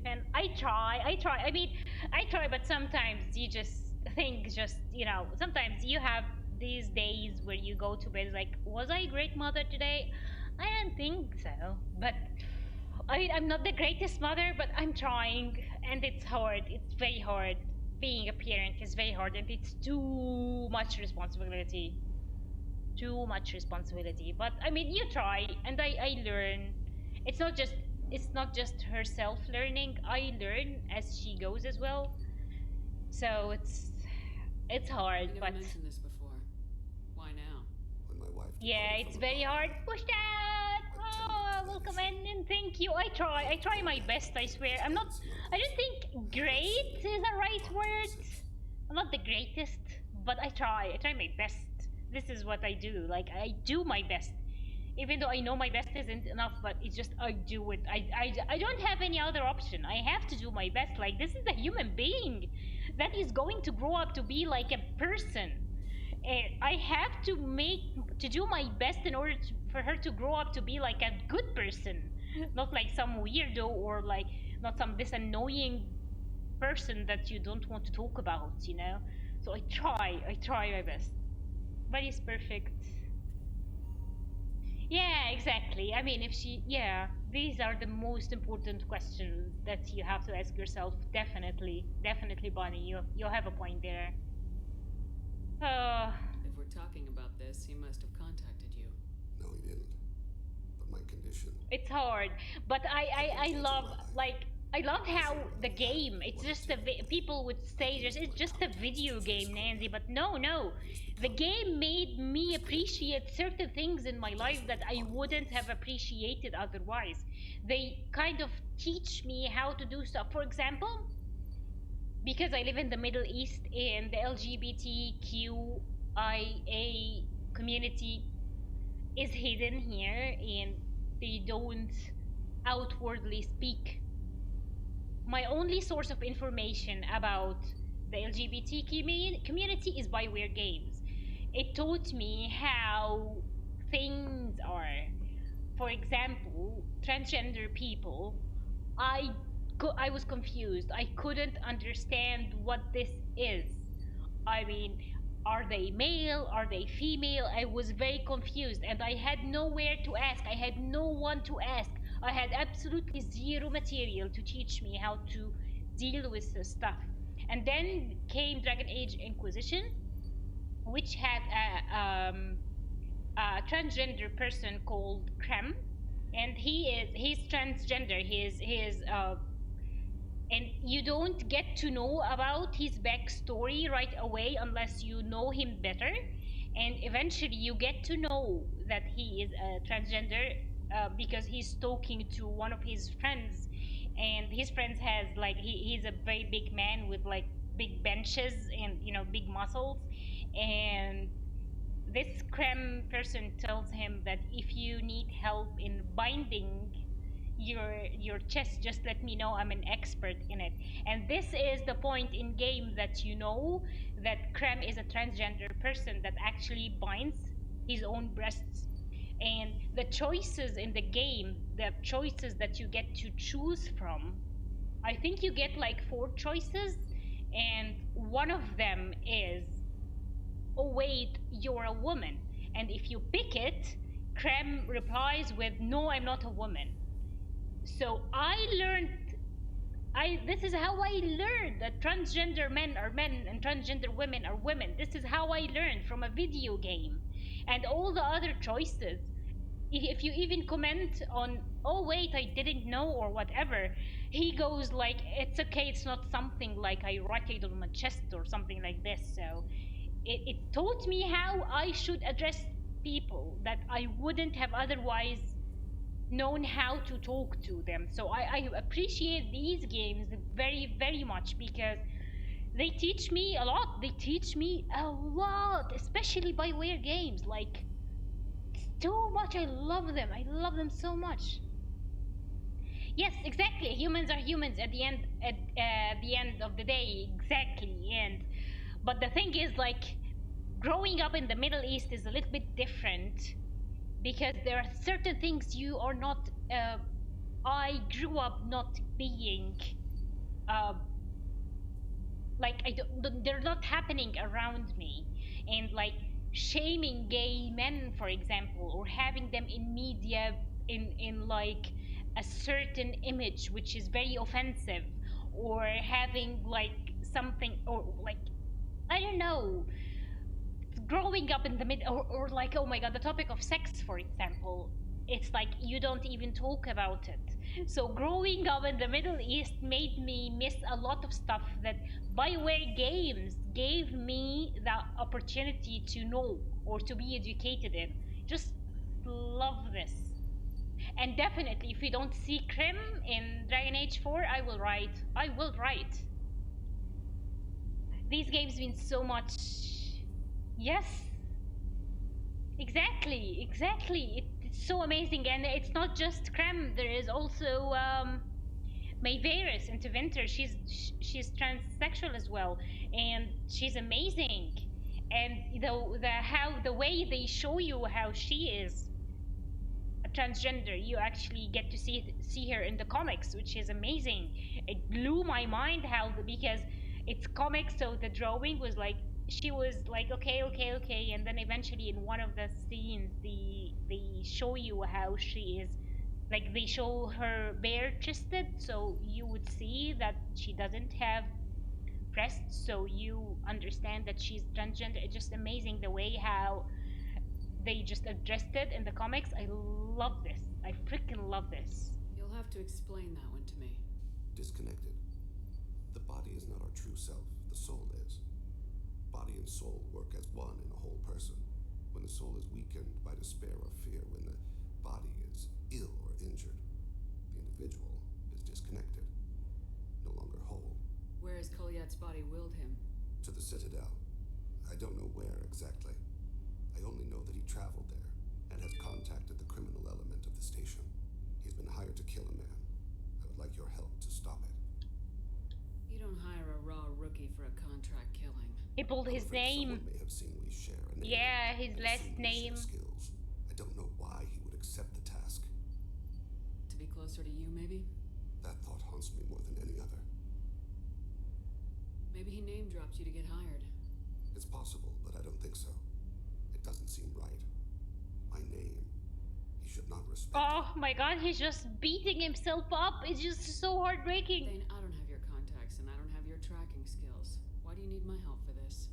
and I try. I mean, I try, but sometimes you just think, just, you know, sometimes you have these days where you go to bed like, was I a great mother today? I don't think so, but I mean, I'm not the greatest mother, but I'm trying, and it's hard. It's very hard. Being a parent is very hard, and it's too much responsibility. Too much responsibility. But I mean, you try, and I learn. It's not just herself learning. I learn as she goes as well. So it's hard. You never But mentioned this before. Why now? When my wife yeah, it's very hard. Push that. Oh, welcome in, and thank you. I try my best. I swear. I don't think great is the right word. I'm not the greatest, but I try my best. This is what I do. Like, I do my best, even though I know my best isn't enough. But it's just, I do it. I don't have any other option. I have to do my best. Like, this is a human being that is going to grow up to be like a person. I have to do my best in order for her to grow up to be like a good person, not like some weirdo, or like not this annoying person that you don't want to talk about, you know. So I try my best. Nobody's perfect. Yeah, exactly. I mean, these are the most important questions that you have to ask yourself. Definitely, Bonnie, you have a point there. If we're talking about this, he must have contacted you. No, he didn't. information. It's hard, but I love like I love how the game. It's just people would say just it's just a video game, Nancy. But no, the game made me appreciate certain things in my life that I wouldn't have appreciated otherwise. They kind of teach me how to do stuff. For example, because I live in the Middle East and the LGBTQIA community is hidden here and they don't outwardly speak. My only source of information about the LGBT community is by Weird Games. It taught me how things are. For example, transgender people, I was confused. I couldn't understand what this is. I mean, are they male? Are they female? I was very confused and I had nowhere to ask. I had no one to ask. I had absolutely zero material to teach me how to deal with this stuff. And then came Dragon Age Inquisition, which had a transgender person called Krem, and he's transgender. He is and you don't get to know about his backstory right away unless you know him better, and eventually you get to know that he is a transgender because he's talking to one of his friends, and his friends has like he's a very big man with like big benches and big muscles, and this creme person tells him that if you need help in binding your chest, just let me know, I'm an expert in it. And this is the point in game that you know that Krem is a transgender person that actually binds his own breasts. And the choices in the game, the choices that you get to choose from, I think you get like 4 choices, and one of them is, oh wait, you're a woman. And if you pick it, Krem replies with, no, I'm not a woman. So I learned, this is how I learned that transgender men are men and transgender women are women. This is how I learned from a video game. And all the other choices, if you even comment on, oh wait, I didn't know or whatever, he goes like, it's okay, it's not something like I write it on my chest or something like this. So it taught me how I should address people that I wouldn't have otherwise known how to talk to them. So I appreciate these games very, very much because they teach me a lot. They teach me a lot, especially by Weird Games. Like, so much. I love them. I love them so much. Yes, exactly. Humans are humans at the end of the day. Exactly. And but the thing is, like, growing up in the Middle East is a little bit different because there are certain things you are not. I grew up not being like they're not happening around me, and like shaming gay men, for example, or having them in media in like a certain image which is very offensive, or having like something, or like I don't know, growing up in the mid, or like, oh my god, the topic of sex, for example, it's like you don't even talk about it. So growing up in the Middle East made me miss a lot of stuff that Bioware games gave me the opportunity to know or to be educated in. Just love this. And definitely, if we don't see Krim in Dragon Age 4, I will write. I will write. These games mean so much. Yes. Exactly. It's so amazing, and it's not just Krem. There is also Mayveris into Winter. She's transsexual as well, and she's amazing. And the way they show you how she is a transgender, you actually get to see her in the comics, which is amazing. It blew my mind because it's comics, so the drawing was like, she was like, okay, and then eventually in one of the scenes they show you how she is, like they show her bare chested, so you would see that she doesn't have breasts, so you understand that she's transgender. It's just amazing the way how they just addressed it in the comics. I love this. I freaking love this. You'll have to explain that one to me. Disconnected. The body is not our true self, the soul is. Body and soul work as one in a whole person. When the soul is weakened by despair or fear, when the body is ill or injured, the individual is disconnected, no longer whole. Where has Kolyat's body willed him? To the Citadel. I don't know where exactly. I only know that he traveled there and has contacted the criminal element of the station. He's been hired to kill a man. I would like your help to stop it. You don't hire a raw rookie for a contract killing. He pulled his name. Someone may have seen we share a name. Yeah, his last name. Skills. I don't know why he would accept the task. To be closer to you, maybe? That thought haunts me more than any other. Maybe he name-dropped you to get hired. It's possible, but I don't think so. It doesn't seem right. My name. He should not respect. Oh my god, he's just beating himself up. It's just so heartbreaking. Thane, I don't have your contacts and I don't have your tracking skills. Why do you need my help for this?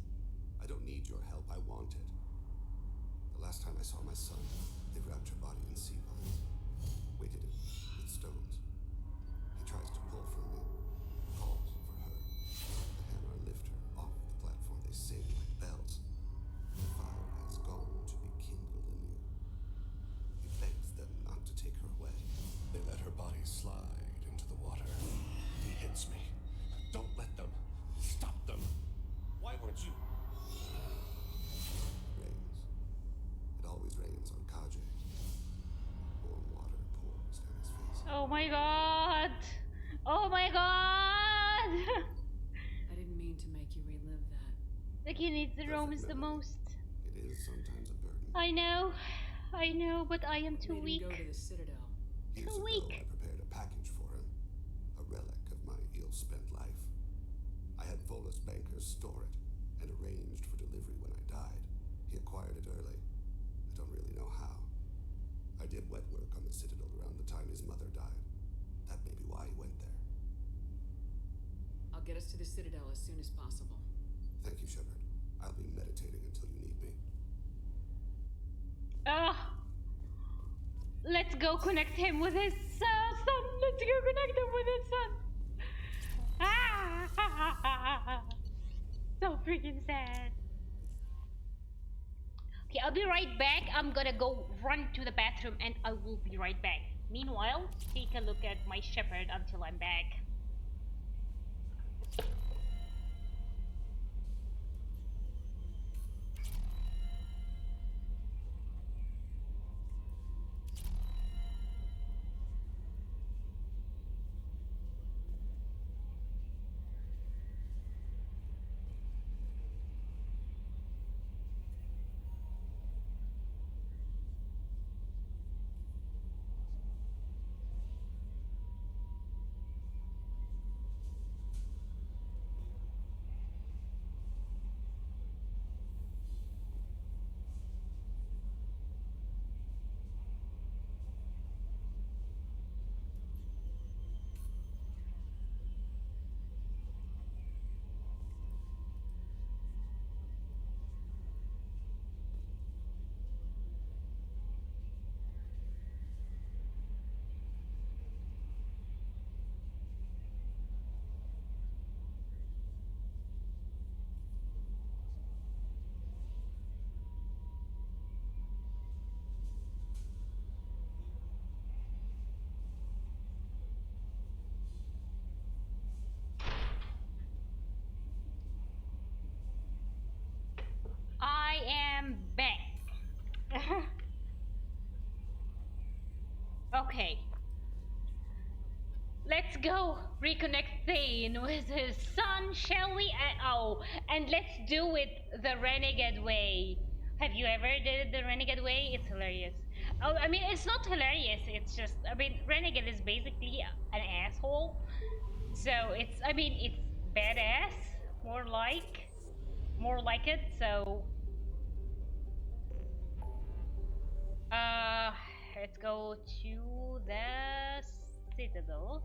I don't need your help. I want it. The last time I saw my son, they wrapped your body in sea vines, weighted it with stones. He tries to pull from me, calls for her. The hammer lift her off the platform. They sing like bells. The fire has gone to be kindled anew. He begs them not to take her away. They let her body slide into the water. He hits me. Don't let them. Stop them. Why weren't you? Rains. It always rains on Kaje. Warm water pours down his face. Oh my god. Oh my god. I didn't mean to make you relive that. Like he needs the romance the most. It is sometimes a burden. I know, but I am too weak. Go to the Citadel. Years ago, I prepared a package for him. A relic of my ill-spent life. I had Volus bankers store it and arranged for delivery when I died. He acquired it early. I don't really know how. I did wet work on the Citadel around the time his mother died. That may be why he went there. I'll get us to the Citadel as soon as possible. Thank you, Shepard. I'll be meditating until you need me. Let's go connect him with his son. Let's go connect him with his son. So freaking sad. Okay, I'll be right back. I'm gonna go run to the bathroom and I will be right back. Meanwhile, take a look at my Shepard until I'm back. I am back. Okay. Let's go reconnect Thane with his son, shall we? And let's do it the Renegade way. Have you ever did the Renegade way? It's hilarious. Oh, I mean, it's not hilarious. It's just, I mean, Renegade is basically an asshole. So it's, I mean, it's badass, more like it. So, let's go to the Citadel.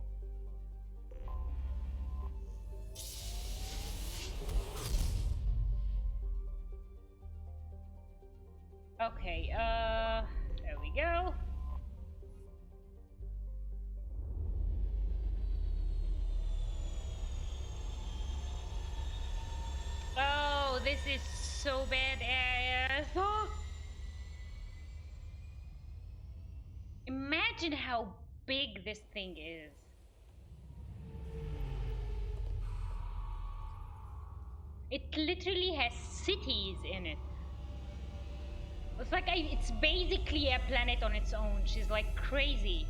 Okay, there we go. is so badass. Oh. Imagine how big this thing is. It literally has cities in it. It's like it's basically a planet on its own. She's like crazy.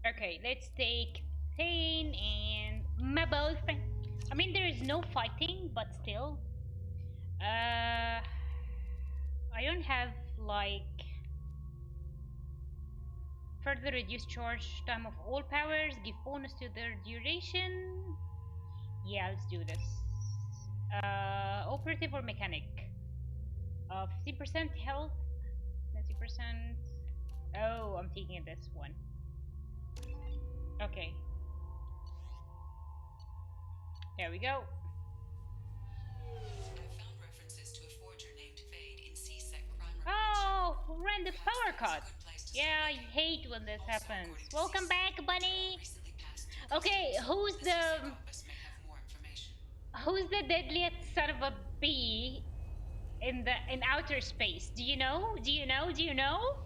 Okay, let's take Thane and my boyfriend. I mean, there is no fighting, but still. I don't have like further reduce charge time of all powers, give bonus to their duration. Yeah, let's do this. Operative or mechanic? 50% health, 20%. Oh, I'm taking this one. Okay. There we go. Oh, random power cut. Yeah, I hate when this happens. Welcome back, bunny. Okay, who's the deadliest son of a bee in outer space? Do you know? Do you know? Do you know?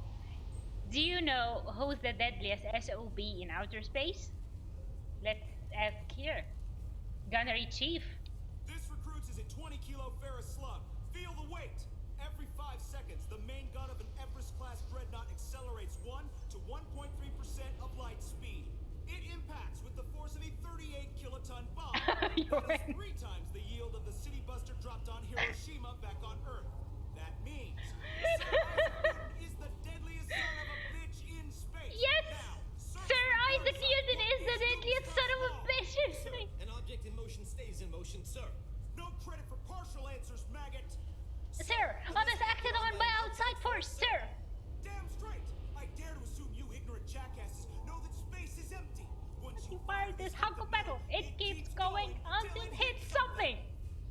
Do you know who's the deadliest SOB in outer space? Let's ask here. Gunnery Chief. This recruits is a 20-kilo ferrous slug. Feel the weight. Every 5 seconds, the main gun of an Everest-class dreadnought accelerates 1 to 1.3% of light speed. It impacts with the force of a 38-kiloton bomb. That is 3 times the yield of the city buster dropped on Hiroshima back on Earth. That means Sir Isaac Newton is the deadliest son of a bitch in space. Yes! Now, Sir Isaac Newton is the deadliest son of a bitch in space. An object in motion stays in motion, sir. No credit for partial answers, maggot. Sir, I was acted on by outside force, sir. Damn straight. I dare to assume you ignorant jackasses know that space is empty. Once you fire this hunk of metal, it keeps going until it hits something.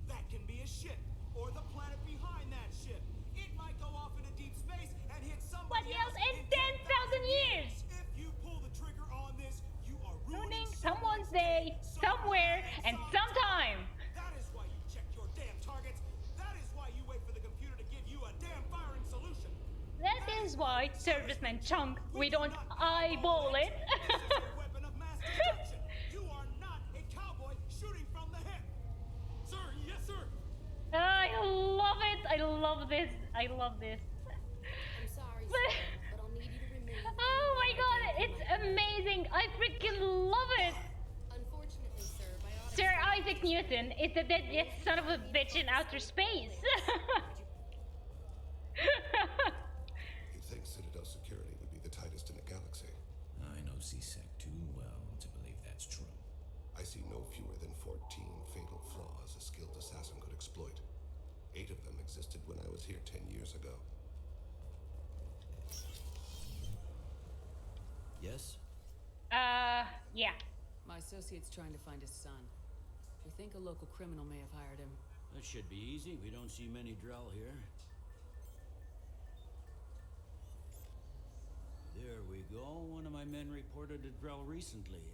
That can be a ship, or the planet behind that ship. It might go off into deep space and hit somebody else in 10,000 years. If you pull the trigger on this, you are ruining someone's day, somewhere, and sometime. That is why you check your damn targets. That is why you wait for the computer to give you a damn firing solution. That is why, Serviceman Chunk, we don't eyeball it. This is a weapon of mass destruction. You are not a cowboy shooting from the hip. Sir, yes, sir. I love it. I love this. I love this. I'm sorry, sir, but I'll need you to remain. Oh my god, it's amazing. I freaking love it. Unfortunately, sir, Sir Isaac Newton is the deadliest son of a bitch in outer space. You'd think Citadel security would be the tightest in the galaxy. I know C-Sec too well to believe that's true. I see no fewer than 14 fatal flaws a skilled assassin could exploit. 8 of them existed when I was here 10 years ago. Yes? Yeah. My associate's trying to find his son. We think a local criminal may have hired him. That should be easy. We don't see many Drell here. There we go. One of my men reported a Drell recently.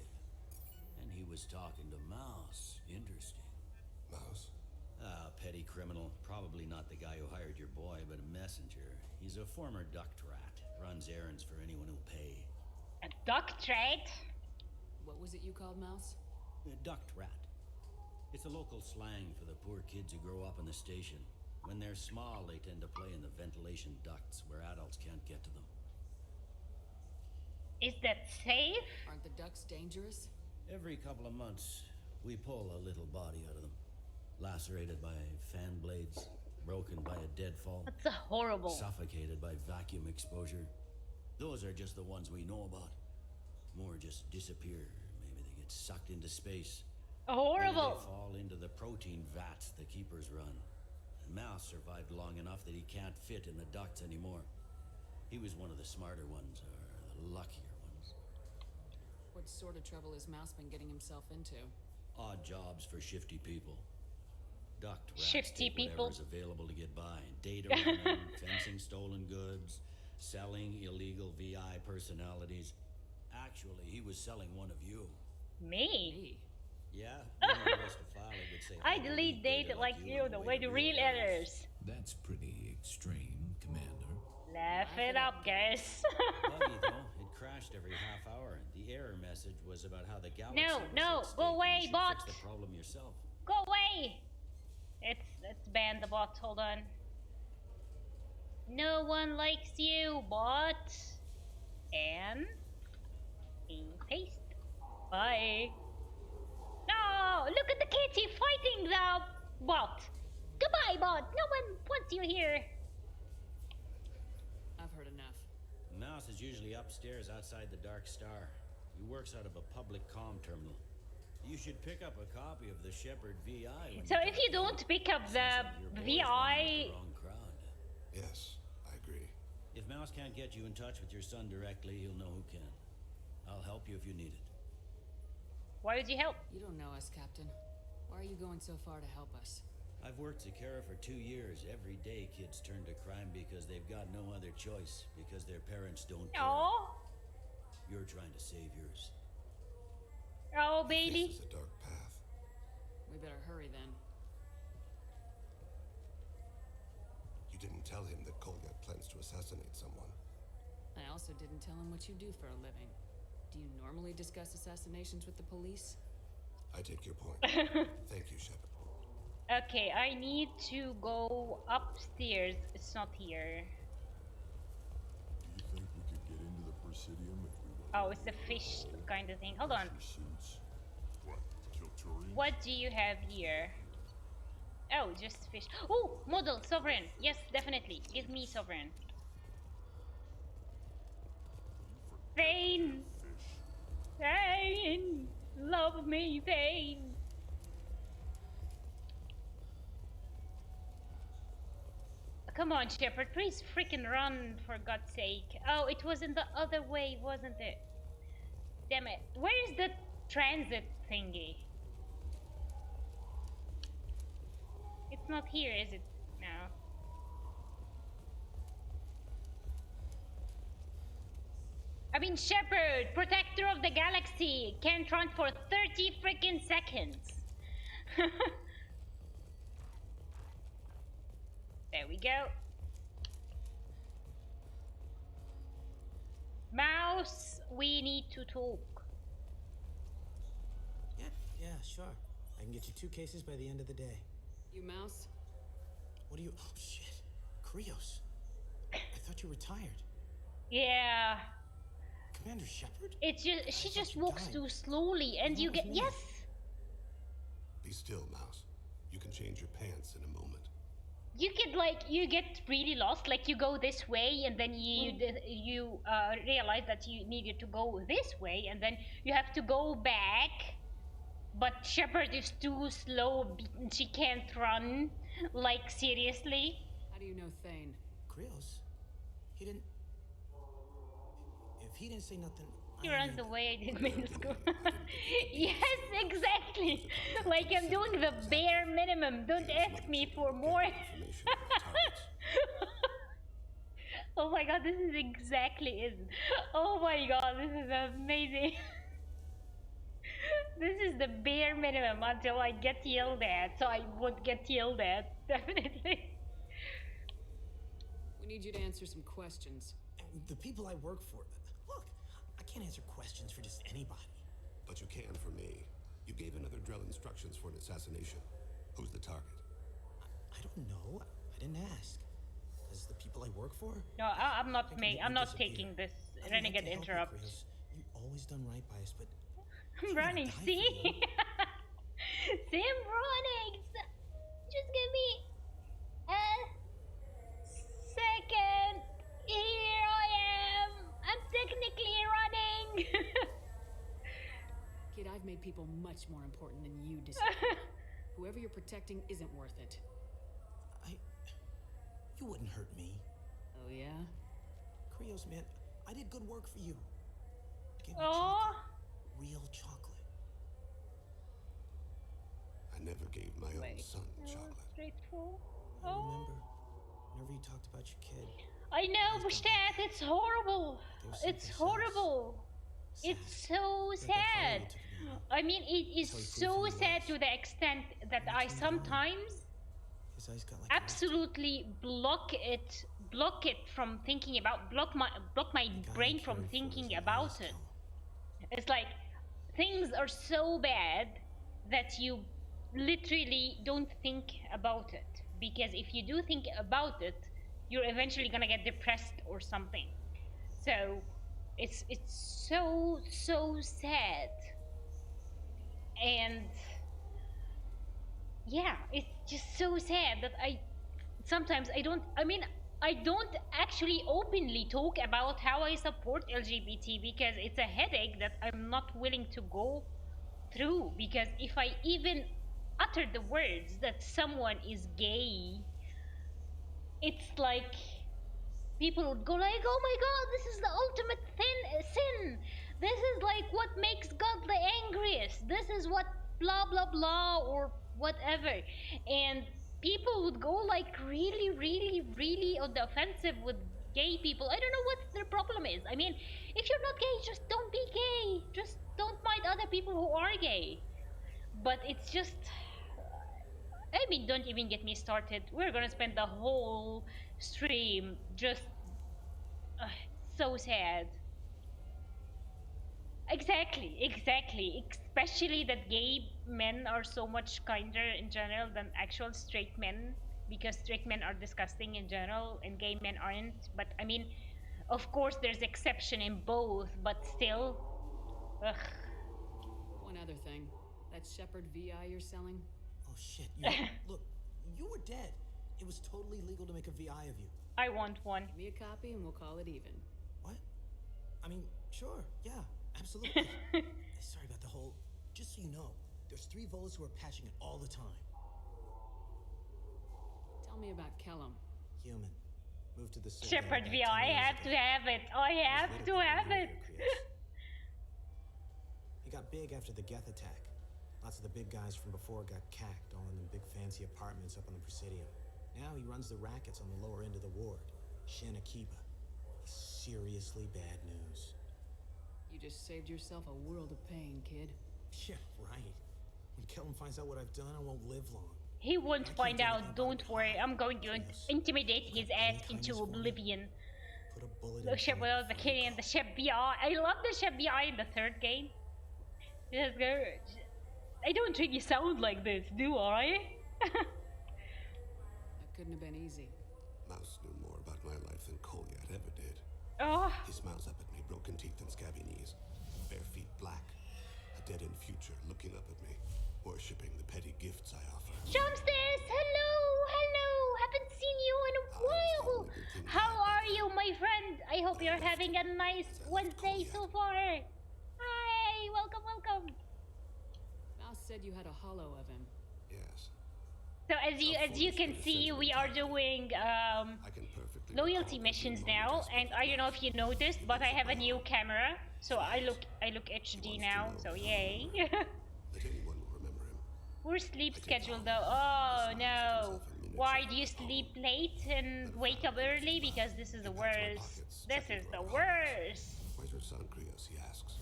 And he was talking to Mouse. Interesting. Mouse? Petty criminal. Probably not the guy who hired your boy, but a messenger. He's a former duct rat. Runs errands for anyone who'll pay. A duct rat? What was it you called Mouse? A duct rat. It's a local slang for the poor kids who grow up in the station. When they're small, they tend to play in the ventilation ducts where adults can't get to them. Is that safe? Aren't the ducts dangerous? Every couple of months, we pull a little body out of them. Lacerated by fan blades, broken by a deadfall. That's horrible. Suffocated by vacuum exposure. Those are just the ones we know about. More just disappear. Maybe they get sucked into space. Horrible. Maybe they fall into the protein vats the keepers run. And Mouse survived long enough that he can't fit in the ducts anymore. He was one of the smarter ones, or the luckier ones. What sort of trouble has Mouse been getting himself into? Odd jobs for shifty people. Duct rats Shifty take people. whatever's available to get by. Data running, fencing stolen goods, selling illegal VI personalities. Actually, he was selling one of you. Me? Yeah, many Westphali would say I delete data like you the way to real errors. That's pretty extreme, Commander. Laugh it up, guys. Buggy, though, it crashed every half hour. The error message was about how the galaxy was No, at stake go and away, you should bot. fix the problem yourself. Go away. Let's ban the bot. Hold on. No one likes you, bot. And paste. Bye. No, look at the kitty fighting the bot. Goodbye, bot. No one wants you here. I've heard enough. Mouse is usually upstairs outside the Dark Star. He works out of a public comm terminal. You should pick up a copy of the Shepard VI. So if you don't pick up the VI... Yes, I agree. If Mouse can't get you in touch with your son directly, he'll know who can. I'll help you if you need it. Why would you help? You don't know us, Captain. Why are you going so far to help us? I've worked Zakara for 2 years. Every day kids turn to crime because they've got no other choice. Because their parents don't care. Oh. You're trying to save yours. Oh, baby. This is a dark path. We better hurry then. You didn't tell him that Kolyak plans to assassinate someone. I also didn't tell him what you do for a living. Do you normally discuss assassinations with the police? I take your point. Thank you, Shep. Okay, I need to go upstairs. It's not here. Do you think we could get into the Presidium if we went? Oh, it's a fish kind of thing. Hold on. Suits? What? Kill Turians? What do you have here? Oh, just fish. Oh, model, sovereign. Yes, definitely. Give me sovereign. Thane! Thane! Love me, Thane! Come on, Shepard, please freaking run, for God's sake. Oh, it was in the other way, wasn't it? Damn it. Where is the transit thingy? It's not here, is it? No. I mean, Shepard, protector of the galaxy, can't run for 30 freaking seconds. There we go. Mouse, we need to talk. Yeah, sure. I can get you 2 cases by the end of the day. You Mouse? What do you... Oh, shit. Krios. I thought you retired. Yeah. Commander Shepard? It's just... She just walks too slowly and you get... Yes! Be still, Mouse. You can change your pants in a moment. You get like, you get really lost, like you go this way and then you realize that you needed to go this way and then you have to go back, but Shepard is too slow, she can't run, like seriously. How do you know Thane? Krios? He didn't... If he didn't say nothing... He runs away, I didn't mean to school. Yes, exactly. Like I'm doing the bare minimum. Don't ask me for more. Oh my god, this is exactly it. Oh my god, this is amazing. This is the bare minimum until I get yelled at. So I would get yelled at, definitely. We need you to answer some questions. The people I work for... Look, I can't answer questions for just anybody. But you can for me. You gave another Drell instructions for an assassination. Who's the target? I don't know. I didn't ask. As the people I work for? No, I'm not taking this renegade interrupt. You've always done right by us, but I'm running, see? See, I'm running! Just give me a second. Here I am! I'm technically running! Kid, I've made people much more important than you deserve. Whoever you're protecting isn't worth it. You wouldn't hurt me. Oh, yeah? Krios, man, I did good work for you. Gave you chocolate. Real chocolate. I never gave my own son chocolate. Grateful. I remember whenever you talked about your kid. I know, Bushtat, it's horrible. It's horrible. It's so sad. I mean, it is so sad to the extent that I sometimes His eyes got like absolutely block it from thinking about, block my brain from thinking about it. It's like things are so bad that you literally don't think about it, because if you do think about it, you're eventually gonna get depressed or something. So it's so sad. And yeah, it's just so sad that sometimes I don't actually openly talk about how I support LGBT, because it's a headache that I'm not willing to go through. Because if I even utter the words that someone is gay, it's like people would go like, oh my god, this is the ultimate sin. This is like what makes God the angriest. This is what blah blah blah or whatever. And people would go like really on the offensive with gay people. I don't know what their problem is. I mean, if you're not gay, just don't be gay. Just don't mind other people who are gay. But it's just, I mean, don't even get me started. We're gonna spend the whole stream just so sad. Exactly. Especially that gay men are so much kinder in general than actual straight men, because straight men are disgusting in general and gay men aren't. But I mean, of course, there's exception in both, but still, ugh. One other thing. That Shepard VI you're selling? Oh shit, look, you were dead. It was totally legal to make a VI of you. I want one. Give me a copy and we'll call it even. What? I mean, sure, yeah, absolutely. Sorry about the whole... Just so you know, there's 3 Volas who are patching it all the time. Tell me about Kellum. Human. Moved to the city. Shepard VI, I have to have it. I have to have it. He got big after the Geth attack. Lots of the big guys from before got cacked, all in the big fancy apartments up on the Presidium. Now he runs the rackets on the lower end of the ward. Shin Akiba. He's seriously bad news. You just saved yourself a world of pain, kid. Yeah, right. When Kellum finds out what I've done, I won't live long. He won't find out, don't worry. I'm going to intimidate his ass into oblivion. Put a bullet The Shep, well, the Kitty and the Shep VI. I love the Shep VI in the 3rd game. Just go. I don't really sound like this, do I? That couldn't have been easy. Mouse knew more about my life than Kolyat ever did. Oh. He smiles up at me, broken teeth and scabby knees, bare feet black, a dead-end future looking up at me, worshipping the petty gifts I offer. Jumpstairs, hello, haven't seen you in a while. How are you, my friend? I hope you're having a nice Wednesday so far. Hi, welcome. Mouse said you had a hollow of him. Yes. So as you can see, we are doing loyalty missions now, and I don't know if you noticed, but I have a new camera, so I look HD now. So yay. Poor sleep schedule though. Oh no. Why do you sleep late and wake up early? Because this is the worst. This is the worst. Where's your son, Krios? He asks.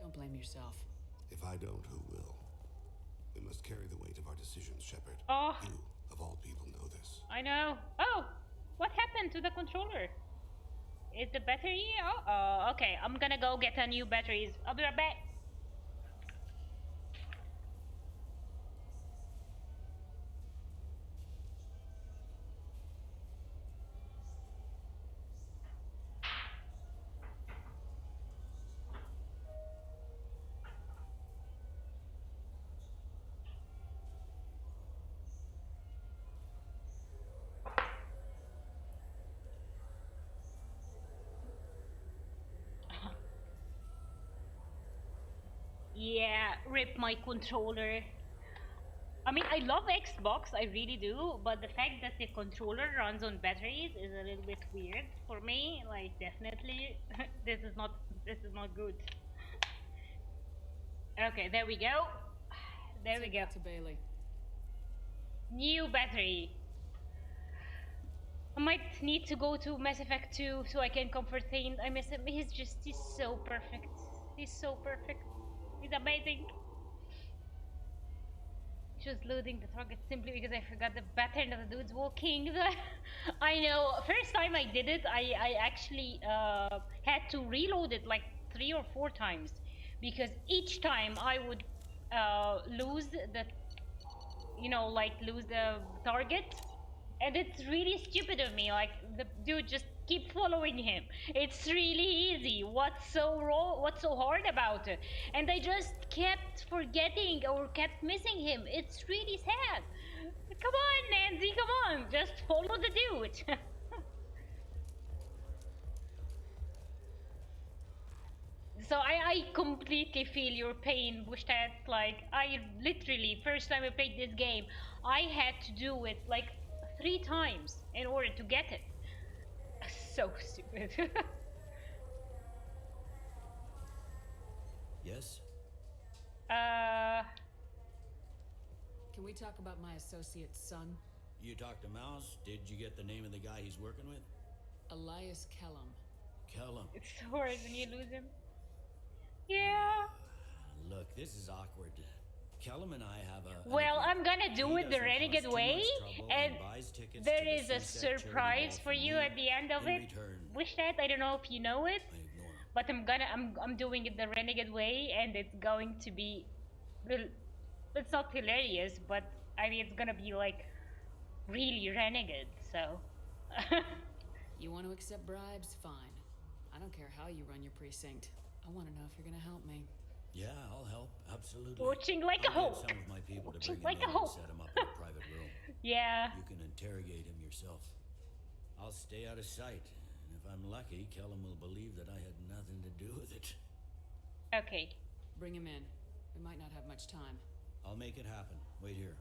Don't blame yourself. If I don't, who will? We must carry the weight of our decisions, Shepard. Oh. You, of all people, know this. I know. Oh, what happened to the controller? Is the battery? Oh, okay. I'm gonna go get a new batteries. I'll be right back. Yeah, rip my controller. I mean, I love Xbox, I really do, but the fact that the controller runs on batteries is a little bit weird for me. Like, definitely, this is not good. Okay, there we go. There we go. To Bailey. New battery. I might need to go to Mass Effect 2 so I can comfort Thane. I miss him. He's so perfect. He's so perfect. He's amazing. Just loading the target simply because I forgot the pattern of the dudes walking. I know. First time I did it, I actually had to reload it like 3 or 4 times because each time I would lose the, like lose the target, and it's really stupid of me. Like the dude just keep following him. It's really easy. What's so wrong? What's so hard about it? And I just kept forgetting or kept missing him. It's really sad. Come on, Nancy. Come on. Just follow the dude. So I completely feel your pain, Bushtat. Like I literally first time I played this game, I had to do it like 3 times in order to get it. So stupid. Yes? Can we talk about my associate's son? You talked to Mouse? Did you get the name of the guy he's working with? Elias Kellum. Kellum. It's so hard when you lose him. Yeah. Look, this is awkward. Kellum and I have a... Well, I'm gonna do it the Renegade way, and there is a surprise for you at the end of it. Wish that, I don't know if you know it, but I'm doing it the Renegade way, and it's going to be, well, it's not hilarious, but I mean it's gonna be like really renegade. So. You want to accept bribes? Fine. I don't care how you run your precinct. I want to know if you're gonna help me. Yeah, I'll help. Absolutely. Watching like a I'll hope. get some of my people to Watching bring him like a in and hope. set him up in a private room. Yeah. You can interrogate him yourself. I'll stay out of sight, and if I'm lucky, Kellum will believe that I had nothing to do with it. Okay. Bring him in. We might not have much time. I'll make it happen. Wait here.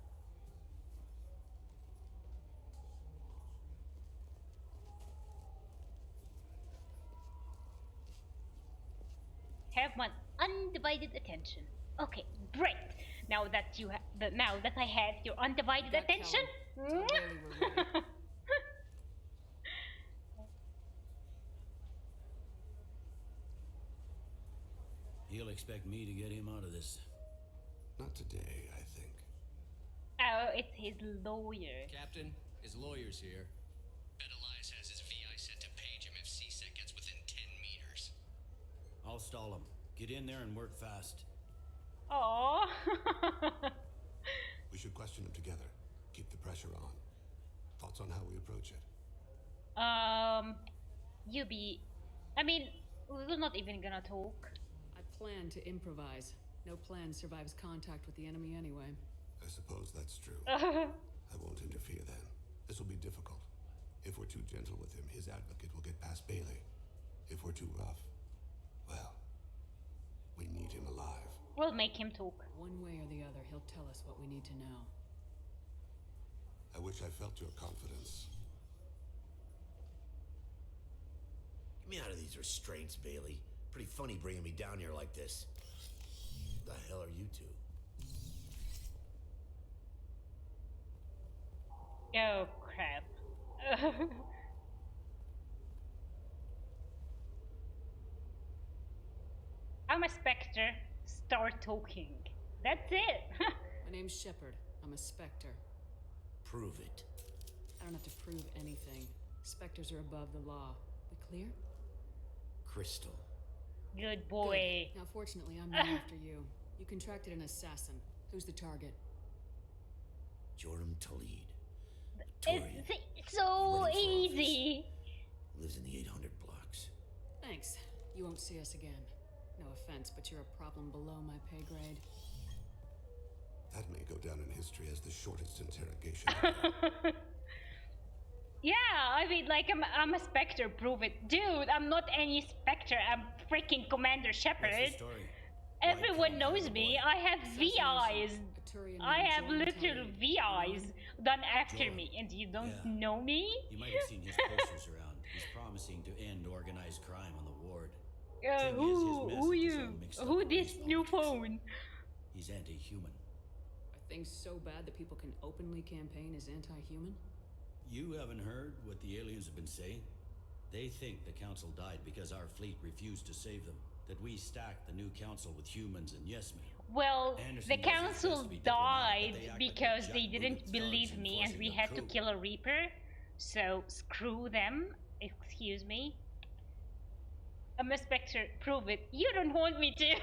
Have my undivided attention. Okay, great. Now that you now that I have your undivided attention. He'll expect me to get him out of this. Not today, I think. Oh, it's his lawyer. Captain, his lawyer's here. Bet Elias has his VI set to page him if C-Sec gets within 10 meters. I'll stall him. Get in there and work fast. Aww. We should question him together. Keep the pressure on. Thoughts on how we approach it? I mean, we're not even gonna talk. I plan to improvise. No plan survives contact with the enemy anyway. I suppose that's true. I won't interfere then. This will be difficult. If we're too gentle with him, his advocate will get past Bailey. If we're too rough, well, we need him alive. We'll make him talk. One way or the other, he'll tell us what we need to know. I wish I felt your confidence. Get me out of these restraints, Bailey. Pretty funny bringing me down here like this. The hell are you two? Oh, crap. I'm a Spectre. Start talking. That's it. My name's Shepard. I'm a Spectre. Prove it. I don't have to prove anything. Spectres are above the law. We clear? Crystal. Good boy. Good. Now, fortunately, I'm not after you. You contracted an assassin. Who's the target? Joram Talid. It's so easy. Lives in the 800 blocks. Thanks. You won't see us again. No offense, but you're a problem below my pay grade. That may go down in history as the shortest interrogation. Yeah, I mean, like, I'm a Spectre, prove it. Dude, I'm not any Spectre, I'm freaking Commander Shepard. What's the story? Everyone knows me, I have VIs. I have literal VIs done after me, and you don't know me? You might have seen his posters around. He's promising to end organized crime on the ward. Who this new phone? He's anti-human. Are things so bad that people can openly campaign as anti-human? You haven't heard what the aliens have been saying? They think the council died because our fleet refused to save them. That we stacked the new council with humans and yes men. Well, Anderson the does his best council to be diplomatic, died but they act like because they're they jackbooted didn't believe thugs me and enforcing we a had to coup. kill a Reaper. So screw them. Excuse me. I'm a Spectre. Prove it. You don't want me to.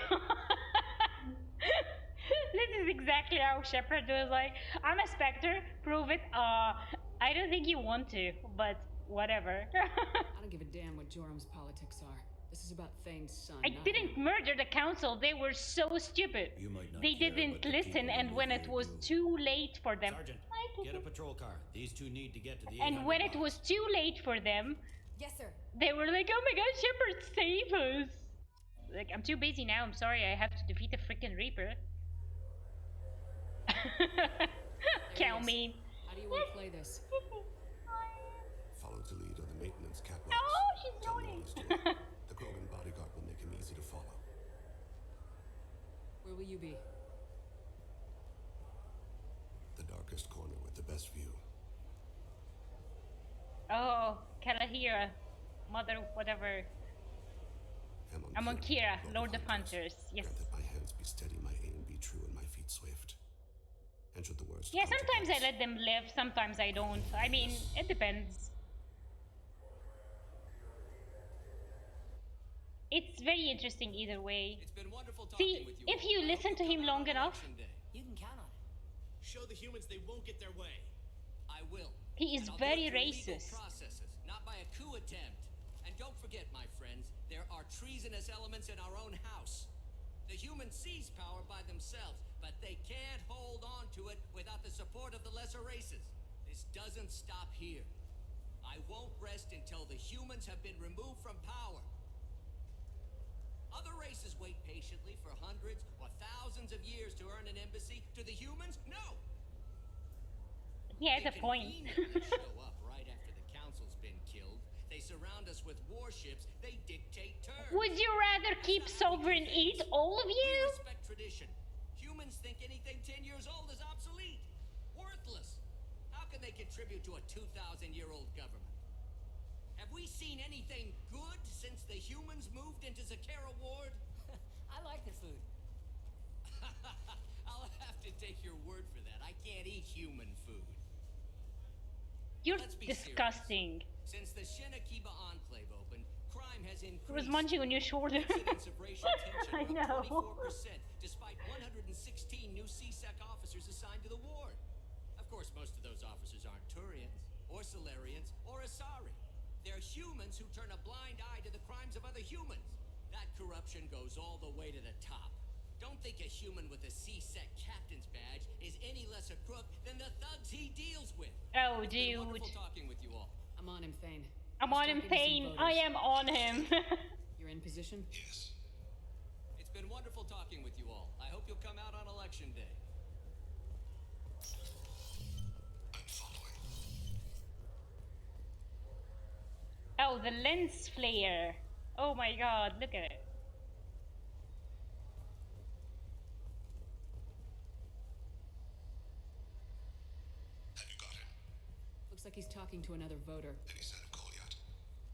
This is exactly how Shepard was like, I'm a Spectre. Prove it. I don't think you want to, but whatever. I don't give a damn what Jorum's politics are. This is about Thane's son. I not didn't him. murder the council. They were so stupid. You might not They care, didn't but the listen, people and who when live it here was do. too late for them, Sergeant, get a patrol car. These two need to get to the and 800 when it box. was too late for them, Yes, sir. they were like, "Oh my God, Shepard, save us!" Like, I'm too busy now. I'm sorry. I have to defeat the freaking Reaper. Count me. How do you want to play this? Follow the lead of the maintenance catwalks. Oh, she's Tell me yawning. what he's doing. The Krogan bodyguard will make him easy to follow. Where will you be? The darkest corner with the best view. Oh, Kalahira, mother, whatever. I'm on Kira, Lord of Hunters. Yes. Grant that my hands be steady, my aim be true, and my feet swift. And should the worst Yeah, come to sometimes I pass, let them live, sometimes I don't. I mean, it depends. It's very interesting either way. It's been wonderful talking See, with you if all. you I hope listen to come him out long on enough, election day. You can count on it. Show the humans they won't get their way. I will. he is And I'll do very it through legal racist. processes, not by a coup attempt. And don't forget, my friends, there are treasonous elements in our own house. The humans seize power by themselves, but they can't hold on to it without the support of the lesser races. This doesn't stop here. I won't rest until the humans have been removed from power. Other races wait patiently for hundreds or thousands of years to earn an embassy. To the humans, no. He has a point. Conveniently show up right after the council's been killed. They surround us with warships. They dictate terms. Would you rather keep Sovereign eat all of We you? respect tradition. Humans think anything 10 years old is obsolete, worthless. How can they contribute to a 2,000-year-old government? Have we seen anything good since the humans moved into Zakera Ward? I like the food. I'll have to take your word for that. I can't eat human food. You're Let's be disgusting. Since the Shenakiba Enclave opened, crime has He increased. was munching on your shoulder. Incidents of racial tension I were up know. 24%, despite 116 new CSEC officers assigned to the ward. Of course, most of those officers aren't Turians, or Solarians, or Asari. They're humans who turn a blind eye to the crimes of other humans. That corruption goes all the way to the top. Don't think a human with a CSEC captain's badge is any less a crook than the thugs he deals with. Oh, It's been dude. wonderful talking with you all. I'm on him, Thane. I'm on him, Thane. I am on him. You're in position? Yes. It's been wonderful talking with you all. I hope you'll come out on election day. I'm following. Oh, the lens flare. Oh my God, look at it. Have you got him? Looks like he's talking to another voter. Any sign of Goliath?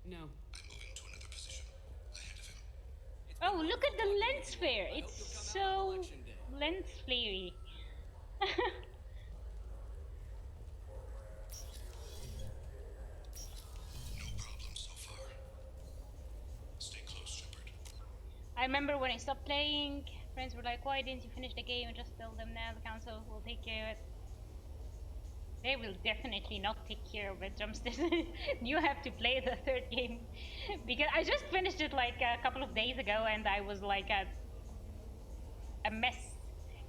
No. I'm moving to another position. Ahead of him. Oh, look at the lens flare. It's so lens flare-y. No problem so far. Stay close, Shepard. I remember when I stopped playing, friends were like, why didn't you finish the game? And just tell them now the council will take care of it. They will definitely not take care of it, Jumpsters. You have to play the third game. Because I just finished it like a couple of days ago and I was like a mess.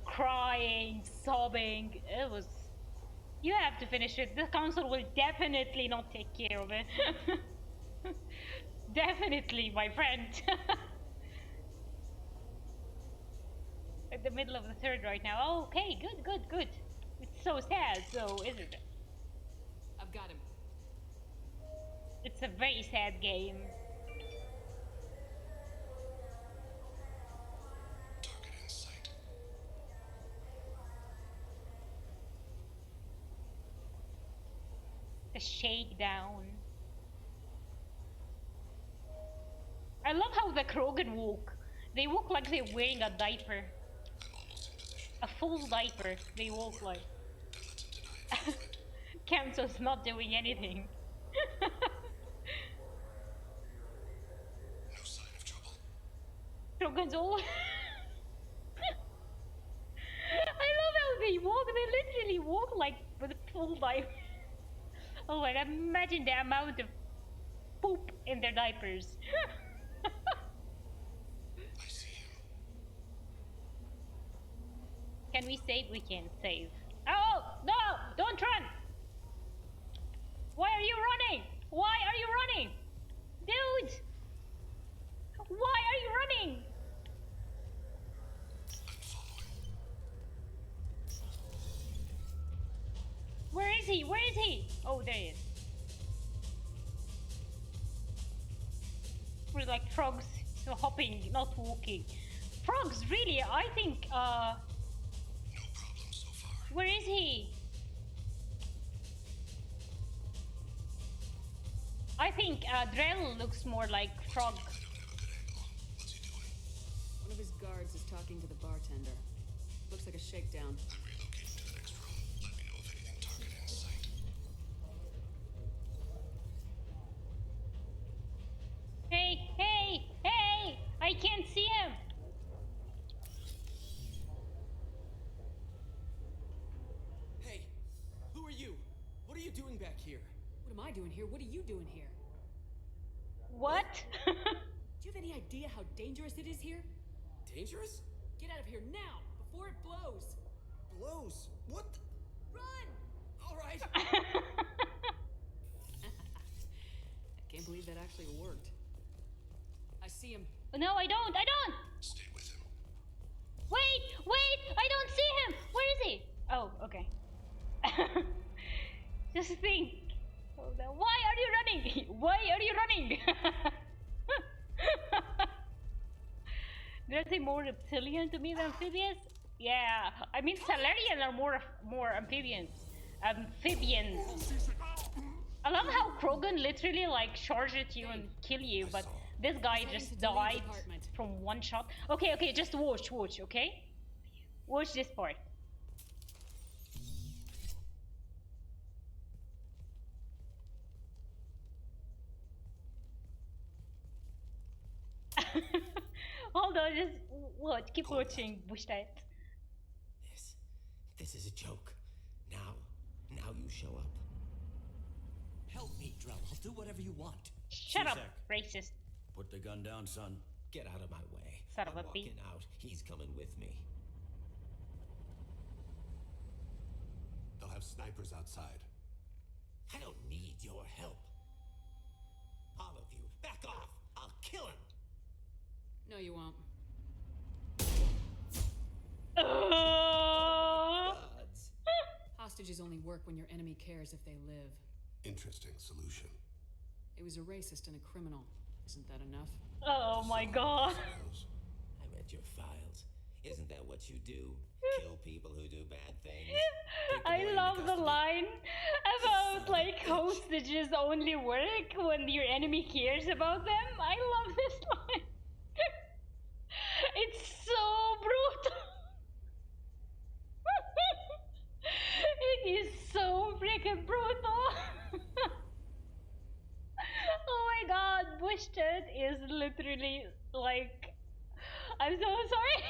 Crying, sobbing. It was... You have to finish it. The council will definitely not take care of it. Definitely, my friend. At the middle of the third right now. Oh, okay, good, good, good. It's so sad, so isn't it? I've got him. It's a very sad game. Target in sight. The shakedown. I love how the Krogan walk. They walk like they're wearing a diaper. A full diaper. They walk like. Kamso's not doing anything. No sign of trouble. Krogan's all. I love how they walk. They literally walk like with a full diaper. Oh my god, imagine the amount of poop in their diapers. I see him. Can we save? We can save. Oh, no! Don't run! Why are you running? Why are you running? Dude! Why are you running? I'm following. Where is he? Where is he? Oh, there he is. We're like frogs, so hopping, not walking. Frogs, really? I think, No problem so far. where is he? I think Drell looks more like frog. I don't have a good angle. What's he doing? One of his guards is talking to the bartender. Looks like a shakedown. I'm relocating to the next room. Let me know if anything targeted in sight. Hey, hey, hey! I can't see him! Hey, who are you? What are you doing back here? What am I doing here? What are you doing here? What? Do you have any idea how dangerous it is here? Dangerous? Get out of here now, before it blows! Blows? What? Run! All right. I can't believe that actually worked. I see him. No, I don't! I don't! Stay with him. Wait! Wait! I don't see him! Where is he? Oh, okay. Just think. Hold on. Why are you running? Why are you running? Did I say more reptilian to me than amphibious? Yeah, I mean Salarian are more amphibians. Amphibians. I love how Krogan literally like charge at you and kill you, but this guy just died from one shot. Okay, okay, just watch, okay? Watch this part. Hold on, just watch, keep watching. Wish that. This is a joke. Now you show up. Help me, Drell. I'll do whatever you want. Shut up, racist. Put the gun down, son. Get out of my way. Son of I'm a walking bee. out. He's coming with me. They'll have snipers outside. I don't need your help. All of you, back off. I'll kill him. No, you won't. Gods. Hostages only work when your enemy cares if they live. Interesting solution. It was a racist and a criminal. Isn't that enough? Oh my god. I read your files. Isn't that what you do? Kill people who do bad things? I love the line about like hostages only work when your enemy cares about them. I love this line. It's so brutal. It is so freaking brutal. Oh my god, Bushted is literally like, I'm so sorry.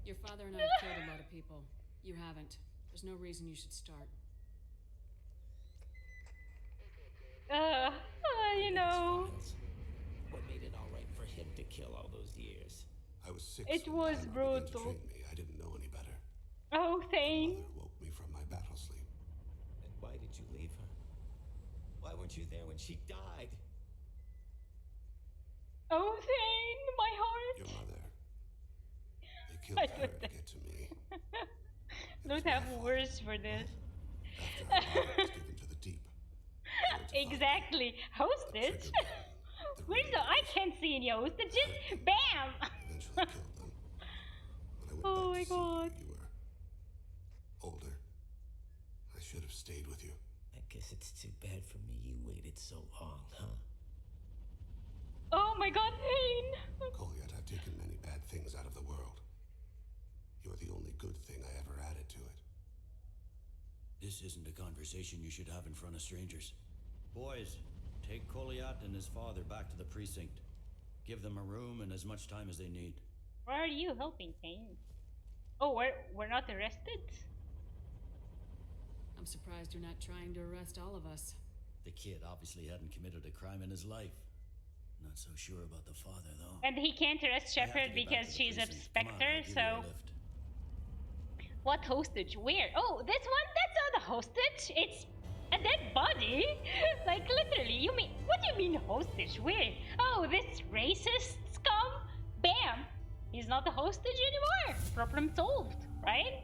Your father and I have killed a lot of people. You haven't. There's no reason you should start. You know. What made it all right for him to kill all those years? I was 6. It when was Tyler began to brutal. train me. I didn't know any better. Oh, thanks. Mother woke me from my battle sleep. And why did you leave her? Why weren't you there when she died? Oh, Thane, my heart. Your mother. They killed I her to get to me. Don't have words for this. After her body was given to the deep. Exactly. Hostage? Where's the? I can't see any hostage. Just bam! Eventually killed them. When I went Oh back my to see god. you, you were older, stayed with you. I guess it's too bad for me you waited so long, huh? Oh my god, pain! Goliath, I've taken many bad things out of the world. You're the only good thing I ever added to it. This isn't a conversation you should have in front of strangers. Boys, take Goliath and his father back to the precinct. Give them a room and as much time as they need. Why are you helping, Kane? Oh, we're not arrested? I'm surprised you're not trying to arrest all of us. The kid obviously hadn't committed a crime in his life. Not so sure about the father, though. And he can't arrest Shepard because she's a Spectre, so... What hostage? Where? Oh, this one? That's not a hostage. It's a dead body. Like, literally, you mean... What do you mean hostage? Where? Oh, this racist scum? Bam! He's not a hostage anymore. Problem solved, right?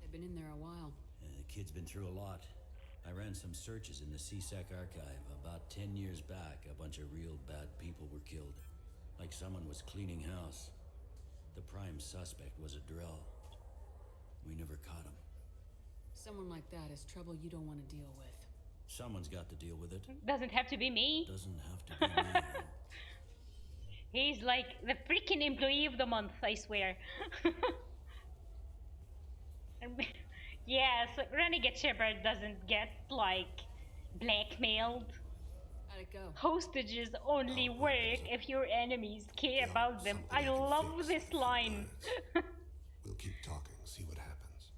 They've been in there a while. The kid's been through a lot. I ran some searches in the CSEC archive. About 10 years back, a bunch of real bad people were killed. Like someone was cleaning house. The prime suspect was a Drell. We never caught him. Someone like that is trouble you don't want to deal with. Someone's got to deal with it. Doesn't have to be me. Doesn't have to be me. He's like the freaking employee of the month, I swear. Yes, Renegade Shepard doesn't get, like, blackmailed. How'd it go? Hostages only work if your enemies care about them. I love this line. We'll keep talking, see what happens.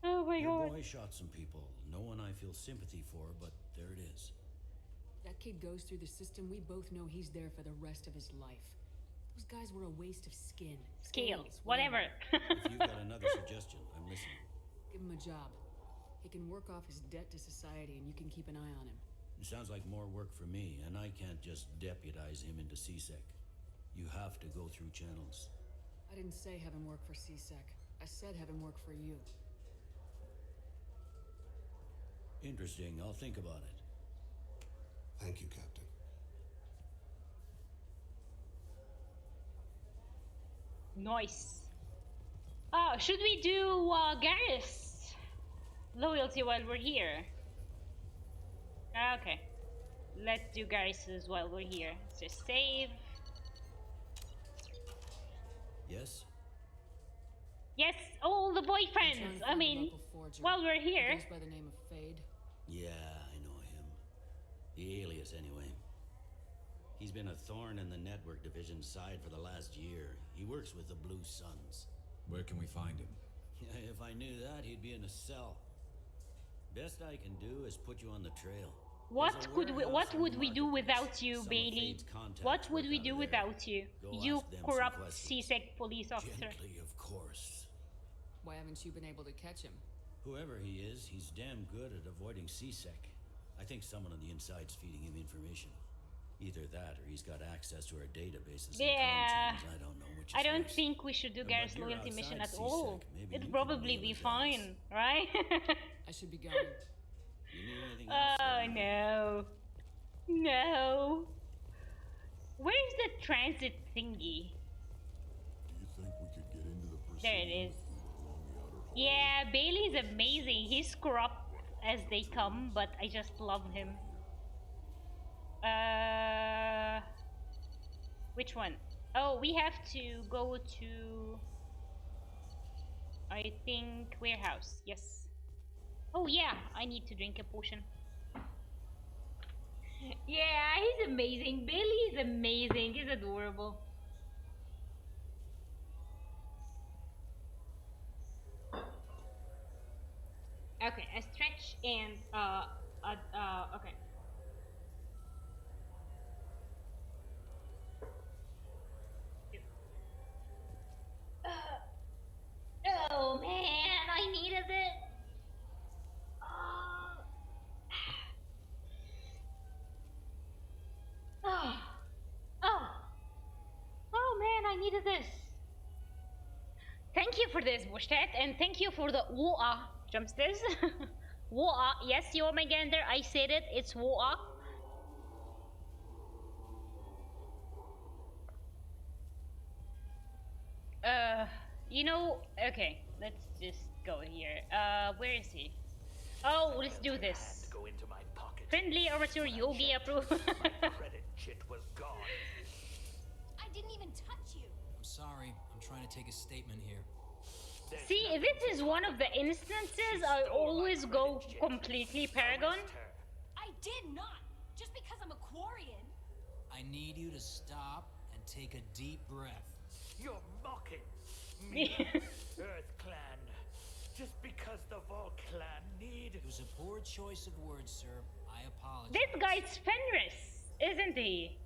Oh my Your god. boy shot some people. No one I feel sympathy for, but there it is. That kid goes through the system. We both know he's there for the rest of his life. Those guys were a waste of skin. Scales, whatever. If you've got another suggestion, I'm listening. Give him a job. He can work off his debt to society and you can keep an eye on him. It sounds like more work for me, and I can't just deputize him into CSEC. You have to go through channels. I didn't say have him work for CSEC. I said have him work for you. Interesting. I'll think about it. Thank you, Captain. Nice. Should we do Garrus loyalty while we're here? Okay. Let's do Garrus's while we're here. Let's just save. Yes? Yes, all the boyfriends. I mean, while we're here. He goes by the name of Fade. Yeah, I know him. The alias, anyway. He's been a thorn in the network division's side for the last year. He works with the Blue Suns. Where can we find him? If I knew that, he'd be in a cell. Best I can do is put you on the trail. What would we do without you, Bailey? What would we do without you? You corrupt CSEC police officer. Gently, of course. Why haven't you been able to catch him? Whoever he is, he's damn good at avoiding CSEC. I think someone on the inside's feeding him information. Either that or he's got access to our databases. Yeah. And I don't know which. I don't think we should do Garrus loyalty mission at all. It'd probably be fine, right? I should be going. You need anything else? Oh no. No. Where's the transit thingy? Do you think we could get into the There it is. Yeah, Bailey's amazing. He's corrupt as they come, but I just love him. Which one? Oh, we have to go to, I think, warehouse. Yes. Oh yeah, I need to drink a potion. Yeah, he's amazing. Bailey is amazing. He's adorable. Okay, a stretch and okay. Oh man, I needed it. Oh man, I needed this. Thank you for this, Bushtat, and thank you for the Woa jumpstairs. Woa, yes, you my gander, I said it, it's Woa. You know, okay, let's just go here. Where is he? Oh, let's do this. Go into my pocket. Friendly amateur yogi approved. Credit chit was gone. I didn't even touch you. I'm sorry. I'm trying to take a statement here. See, this is one of the instances I always go completely Paragon. I did not. Just because I'm a Quarian. I need you to stop and take a deep breath. You're mocking me, Earth Clan. Just because the Vol Clan need... It was a poor choice of words, sir. I apologize. This guy's Fenris, isn't he?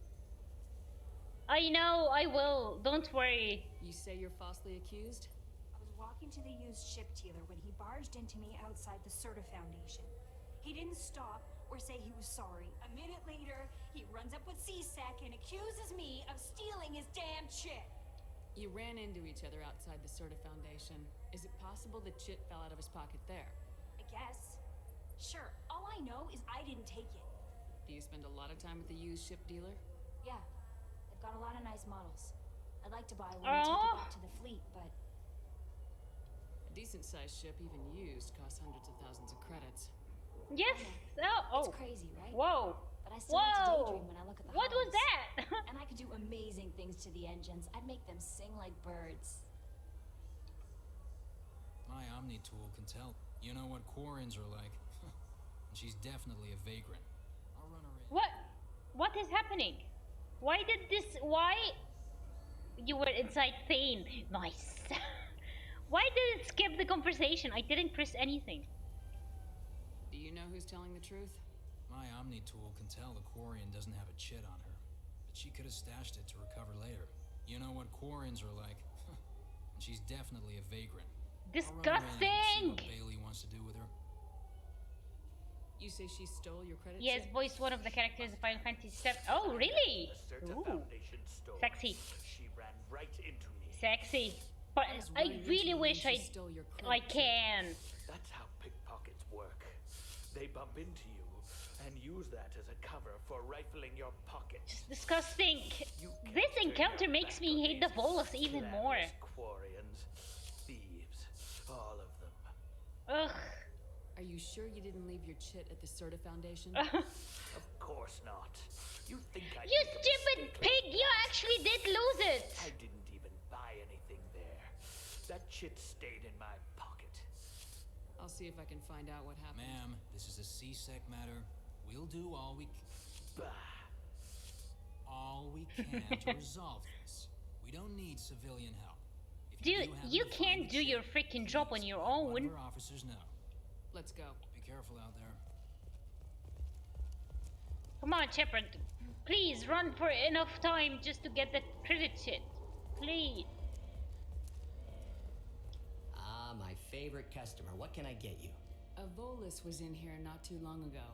I know, I will. Don't worry. You say you're falsely accused? I was walking to the used ship dealer when he barged into me outside the Serta Foundation. He didn't stop or say he was sorry. A minute later, he runs up with C-Sec and accuses me of stealing his damn chit. You ran into each other outside the Serta Foundation. Is it possible the chit fell out of his pocket there? I guess. Sure, all I know is I didn't take it. Do you spend a lot of time at the used ship dealer? Yeah, they've got a lot of nice models. I'd like to buy one and take it back to the fleet, but... A decent-sized ship, even used, costs hundreds of thousands of credits. Yes. Oh. It's crazy, right? Whoa. But I still like to daydream when I look at the What was hulls. that? And I could do amazing things to the engines. I'd make them sing like birds. My Omni tool can tell. You know what Quarians are like. And she's definitely a vagrant. I'll run her in. What is happening? Why did this... Why... You were inside Thane. Nice. Why did it skip the conversation? I didn't press anything. Do you know who's telling the truth? My Omni tool can tell the Quarian doesn't have a chit on her. But she could have stashed it to recover later. You know what Quarians are like. And she's definitely a vagrant. Disgusting! Bailey wants to do with her. You say she stole your credit? Yes, chip? voiced one of the characters of Final Fantasy VII. Oh, really? Ooh. Sexy. She ran right into me. Sexy. But I really wish I can. That's how pickpockets work. They bump into you and use that as a cover for rifling your pockets. Disgusting. This encounter makes me hate the Volus even more. Quarians, thieves, all of them. Ugh. Are you sure you didn't leave your chit at the Serta Foundation? Of course not. You think I... You stupid pig! You actually did lose it! I didn't even buy anything there. That chit stayed in my pocket. I'll see if I can find out what happened. Ma'am, this is a C-Sec matter. We'll do all we can to resolve this. We don't need civilian help. Dude, you can't do your freaking job on your own. One of our officers know. Let's go. Be careful out there. Come on, Shepard. Please run for enough time just to get the credit shit. Please. Ah, my favorite customer. What can I get you? A Volus was in here not too long ago.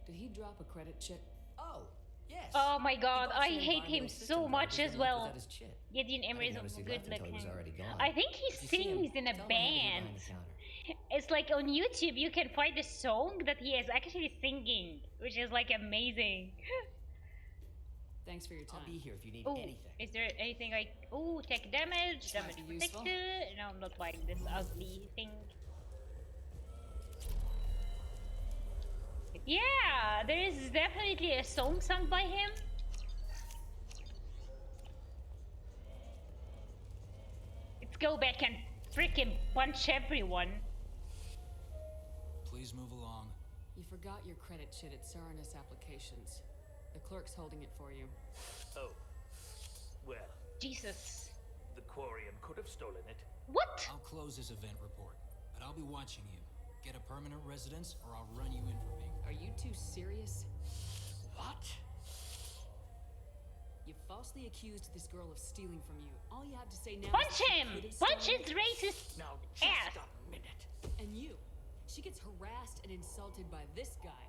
Did he drop a credit chit? Oh, yes. Oh my god, I hate him so much as well. Gideon Emery is notice a he good left until he was looking. already gone. I think he If you see him, sings in a tell him I had to get band. behind the counter. It's like on YouTube you can find a song that he is actually singing, which is like amazing. Thanks for your time. I'll be here if you need Ooh, anything. is there anything I... Ooh, take damage, damage Might be useful. protected. No, I'm not buying this ugly thing. Yeah, there is definitely a song sung by him. Let's go back and freaking punch everyone. Please move along. You forgot your credit chit at Saranus Applications. The clerk's holding it for you. Oh. Well, Jesus. the Quarian could have stolen it. What? I'll close this event report, but I'll be watching you. Get a permanent residence or I'll run you in for being... Are you two serious? What? You falsely accused this girl of stealing from you. All you have to say now Punch is that she him! could have Punch stolen his it. racist Now, ass! just a minute. And you. She gets harassed and insulted by this guy,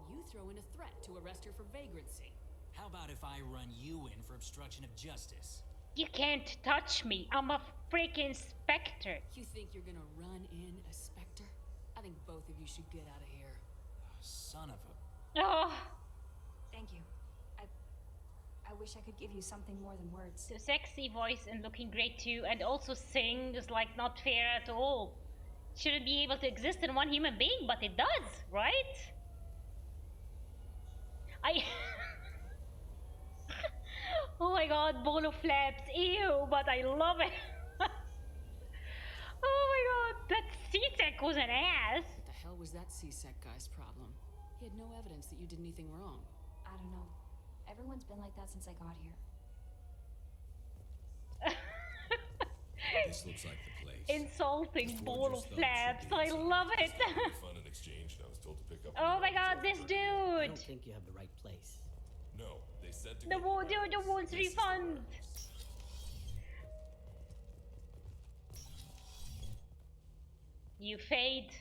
and you throw in a threat to arrest her for vagrancy. How about if I run you in for obstruction of justice? You can't touch me. I'm a freaking Spectre. You think you're gonna run in a Spectre? I think both of you should get out of here. Son of a... Oh. Thank you. I I wish I could give you something more than words. So sexy voice and looking great too, and also sing is like not fair at all. Shouldn't be able to exist in one human being, but it does, right? Oh my god, bolo flaps, ew, but I love it. Oh my god, that C-Tech was an ass. What the hell was that C-Sec guy's problem? He had no evidence that you did anything wrong. I don't know. Everyone's been like that since I got here. This looks like the place. Insulting bolo flaps, I love it. Fun in exchange, and I was told to pick up. Oh my god, this I dude. don't think you have the right place. No, they said to The dude wants refund. You fade.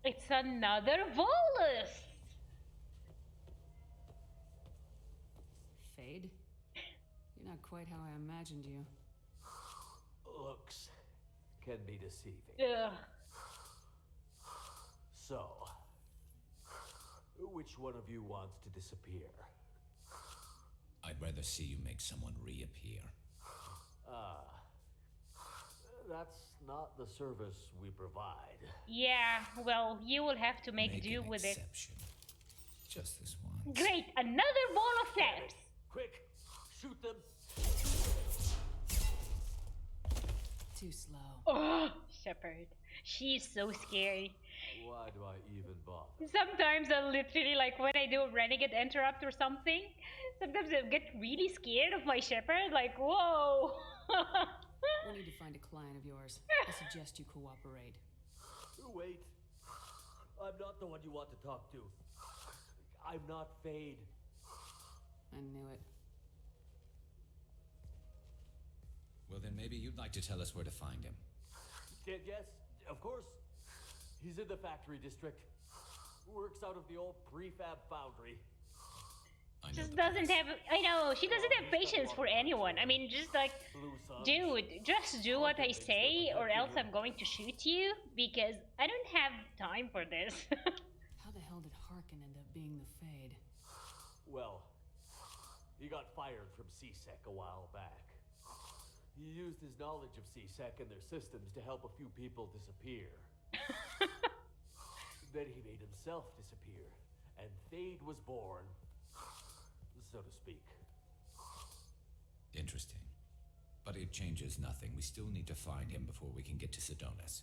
It's another Volus. Fade? You're not quite how I imagined you. Looks can be deceiving. Ugh. So, which one of you wants to disappear? I'd rather see you make someone reappear. That's not the service we provide. Yeah, well, you will have to make do with it. Just this one. Great, another ball of flaps. Quick, shoot them. Too slow. Oh, Shepard. She's so scary. Why do I even bother? Sometimes I literally, like, when I do a Renegade interrupt or something, sometimes I get really scared of my Shepard, like, whoa. We need to find a client of yours. I suggest you cooperate. Wait. I'm not the one you want to talk to. I'm not Fade. I knew it. Well, then maybe you'd like to tell us where to find him. Yes, of course. He's in the factory district. Works out of the old prefab foundry. Just doesn't have, I know, she doesn't have patience for anyone. I mean, just like, dude, just do what I say or else I'm going to shoot you because I don't have time for this. How the hell did Harkin end up being the Fade? Well, he got fired from C-Sec a while back. He used his knowledge of C-Sec and their systems to help a few people disappear. Then he made himself disappear, and Fade was born, so to speak. Interesting. But it changes nothing. We still need to find him before we can get to Sedonis.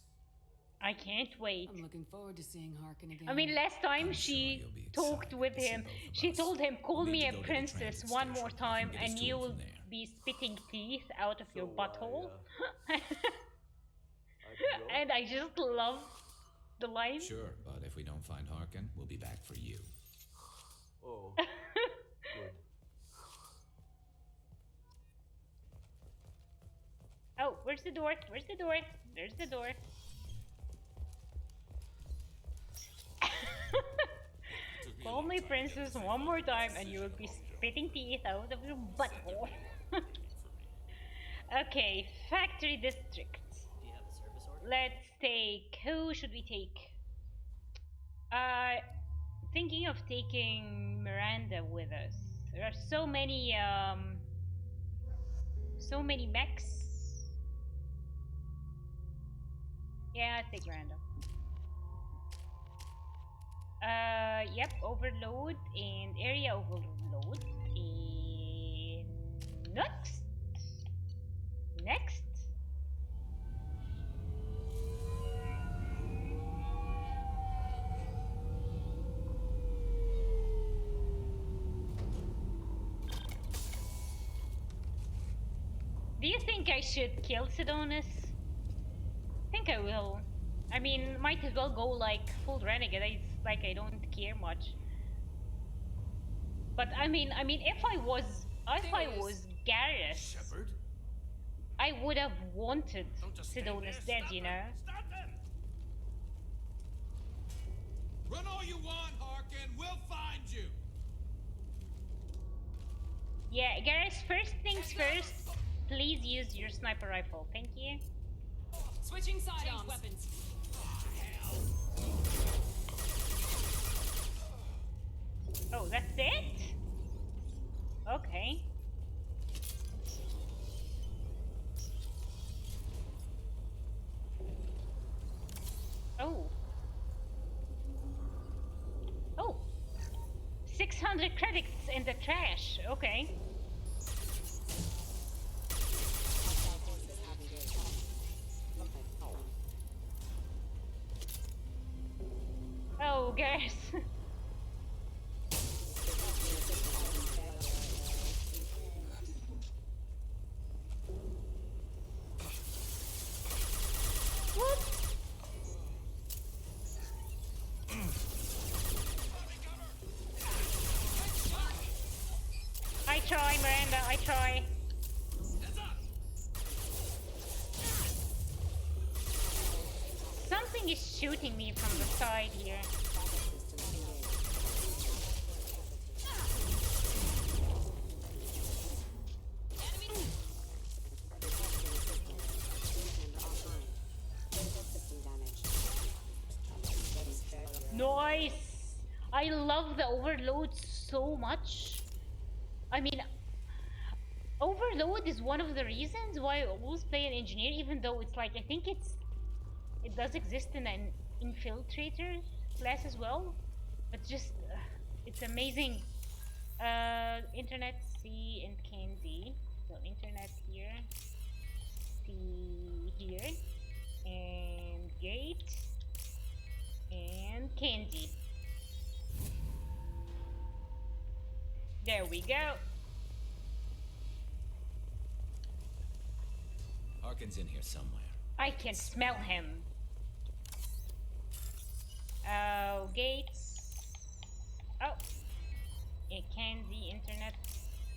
I can't wait. I'm looking forward to seeing Harkin again. I mean, last time she talked with him, she told him, call me a princess one more time and you will be spitting teeth out of your butthole. And I just love the line. Sure, but if we don't find Harkin, we'll be back for you. Oh, good. Oh, where's the door? Where's the door? There's the door. Call me princess one more time and you will be spitting teeth out of your butthole. Okay, factory district. Do you have a service order? Let's take, who should we take? Thinking of taking Miranda with us. There are so many mechs. Yeah, I'll take Miranda. Yep, overload and area overload. And next. Do you think I should kill Sedonis? I think I will. I mean, might as well go like full renegade. It's like I don't care much. But I mean, if I was Garrus, I would have wanted Sedonis dead, you know. Stop them! Run all you want, Harkin. We'll find you. Yeah, Garrus. First things first. Please use your sniper rifle. Thank you. Switching sidearms. Weapons. Oh, that's it? Okay. Oh. Oh. 600 credits in the trash. Okay. Oh, guys. What? I try, Miranda, I try. Something is shooting me from the side here. Nice! I love the overload so much. I mean, overload is one of the reasons why I always play an engineer, even though it's like, I think it does exist in an infiltrator class as well. But just, it's amazing. Internet, C, and Candy. So internet here, C here, and gate, and Candy. There we go. Harkin's in here somewhere. I can smell him. Oh, gates. Oh. It can be internet.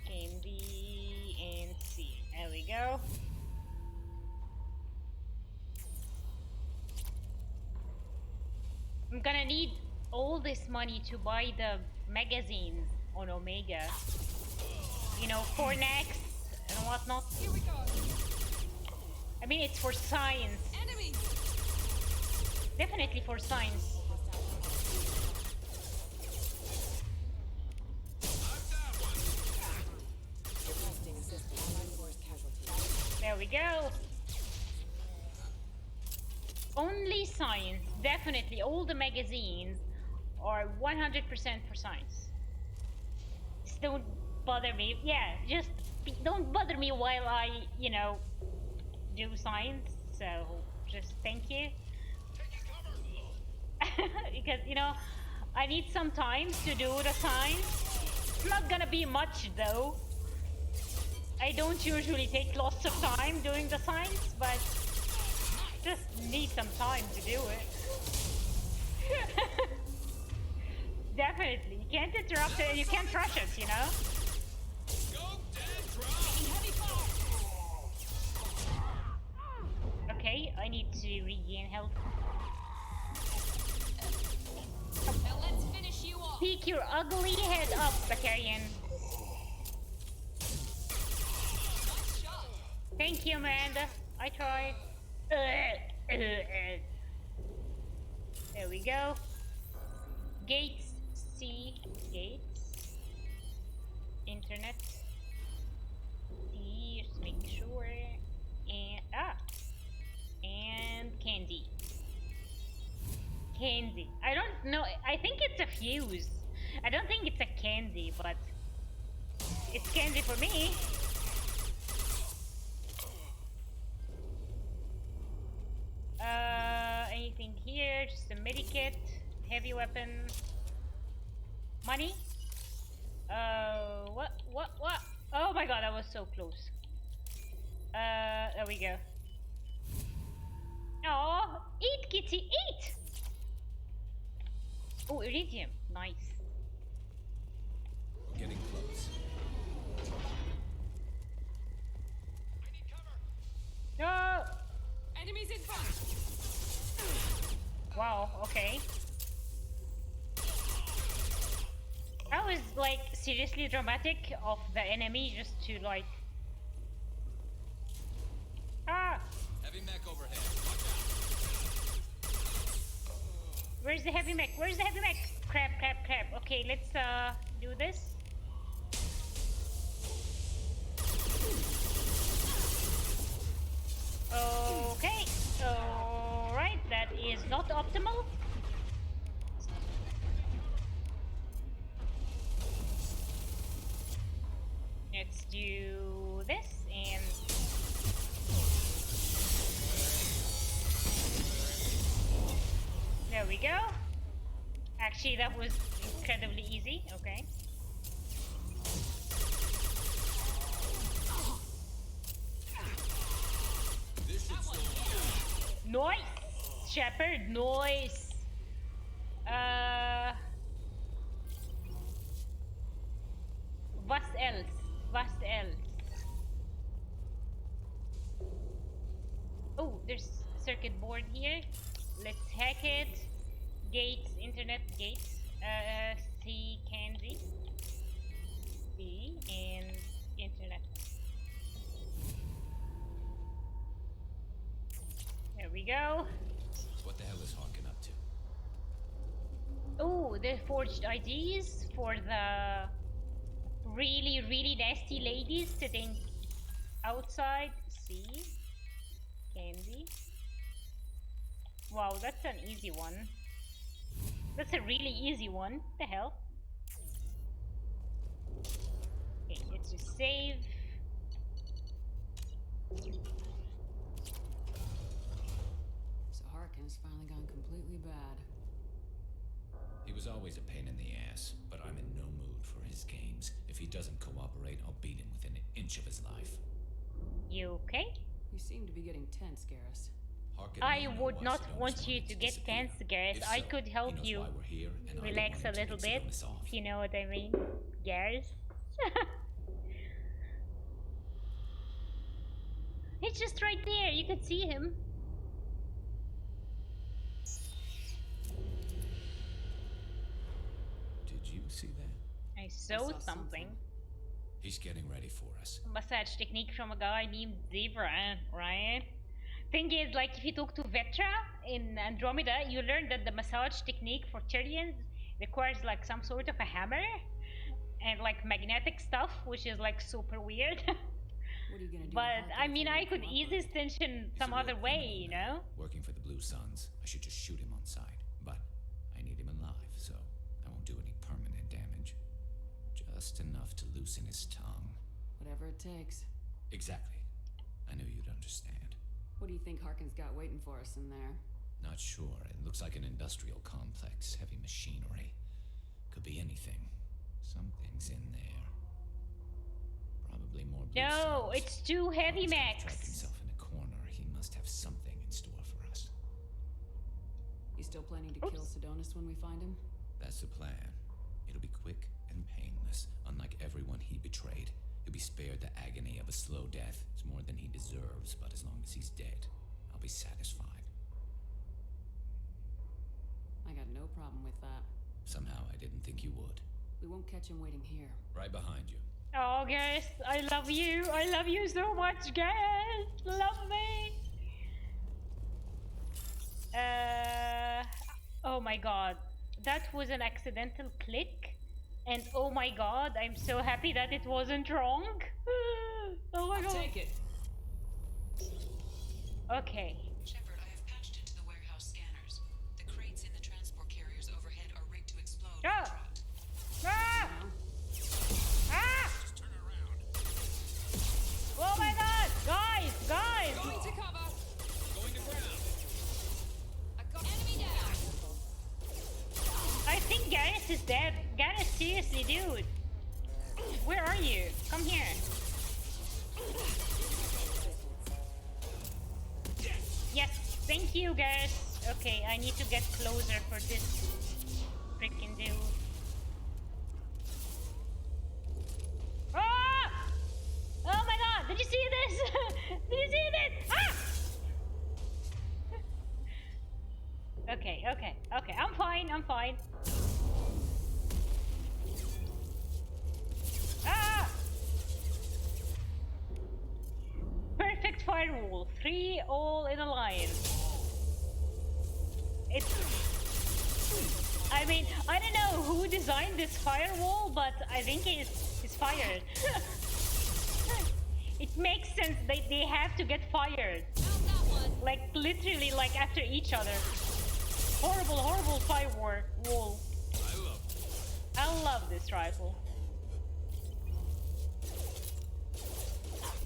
Can be and C. There we go. I'm gonna need all this money to buy the magazines on Omega. You know, for next and whatnot. Here we go. I mean, it's for science. Enemy. Definitely for science. There we go. Only science. Definitely. All the magazines are 100% for science. Just don't bother me. Yeah, just don't bother me while I, you know, do science. So, just thank you. Because, you know, I need some time to do the science. It's not gonna be much though. I don't usually take lots of time doing the science, but just need some time to do it. Definitely. You can't interrupt it and you can't rush it, you know? Okay, I need to regain health. Now let's finish you off. Peek your ugly head up, Bacarian. Thank you, Miranda. I tried. There we go. Gates, C, gates. Internet. C, just make sure. And, and candy. Candy. I don't know. I think it's a fuse. I don't think it's a candy, but it's candy for me. Anything here? Just a medikit, heavy weapon, money. What? Oh my god, that was so close. There we go. Oh, eat, kitty, eat! Oh, iridium, nice. Getting close. No! Enemies in front! Wow, okay. That was like seriously dramatic of the enemy just to like. Ah! Heavy mech overhead. Where's the heavy mech? Where's the heavy mech? Crap. Okay, let's do this. Okay. Alright, that is not optimal. Let's do this and there we go. Actually, that was incredibly easy. Okay. Nice, Shepherd. Nice. Was else? What else? Oh, there's a circuit board here. Let's hack it. Gates, internet gates. C Candy. C and internet. There we go. What the hell is Harkin up to? Oh, the forged IDs for the really nasty ladies sitting outside. See? Candy. Wow, that's an easy one. That's a really easy one. The hell? Okay, let's just save. So Harkin's finally gone completely bad. He was always a pain in the ass, but I'm in no mood for his games. If he doesn't cooperate, I'll beat him within an inch of his life. You okay? You seem to be getting tense, Garrus. Harkin I would not want you to get tense, Garrus. I could help you relax a little bit, if you know what I mean. Garrus. He's just right there. You could see him. Did you see that? I saw something. He's getting ready for us. Massage technique from a guy named Zebra, right? Thing is, like, if you talk to Vetra in Andromeda, you learn that the massage technique for Tyrians requires like some sort of a hammer and like magnetic stuff, which is like super weird. What are you gonna do? But I mean, I could ease this tension some other way, you know? Working for the Blue Suns. I should just shoot him on sight. But I need him alive, so I won't do any permanent damage. Just enough to loosen his tongue. Whatever it takes. Exactly. I knew you'd understand. What do you think Harkin's got waiting for us in there? Not sure. It looks like an industrial complex. Heavy machinery. Could be anything. Something's in there. Probably more Blue No, Suns. it's too heavy, Trapped Max. himself in a corner. He must have something in store for us. You still planning to kill Sidonis when we find him? That's the plan. It'll be quick and painless. Unlike everyone he betrayed, he'll be spared the agony of a slow death. It's more than he deserves, but as long as he's dead, I'll be satisfied. I got no problem with that. Somehow I didn't think you would. We won't catch him waiting here. Right behind you. Oh, guys, I love you. I love you so much, guys. Love me. Oh my god. That was an accidental click. And oh my god, I'm so happy that it wasn't wrong. Oh my god. Take it. Okay. Shepard, I have patched into the warehouse scanners. The crates in the transport carriers overhead are rigged to explode. Ah! Ah! Ah! Just turn around. Oh my god! Guys! Going to cover. Going to ground. I've got enemy down. I think Garrus is dead. Garrus, seriously, dude. Where are you? Come here. Yes, thank you, Garrus. Okay, I need to get closer for this freaking dude. Ah! Oh my god, did you see this? Did you see this? Ah! Okay, I'm fine. Ah! Perfect firewall. 3 all in a line. It's I mean, I don't know who designed this firewall, but I think he's fired. It makes sense that they have to get fired. Like, literally, like, after each other. Horrible, horrible firewall. I love this rifle.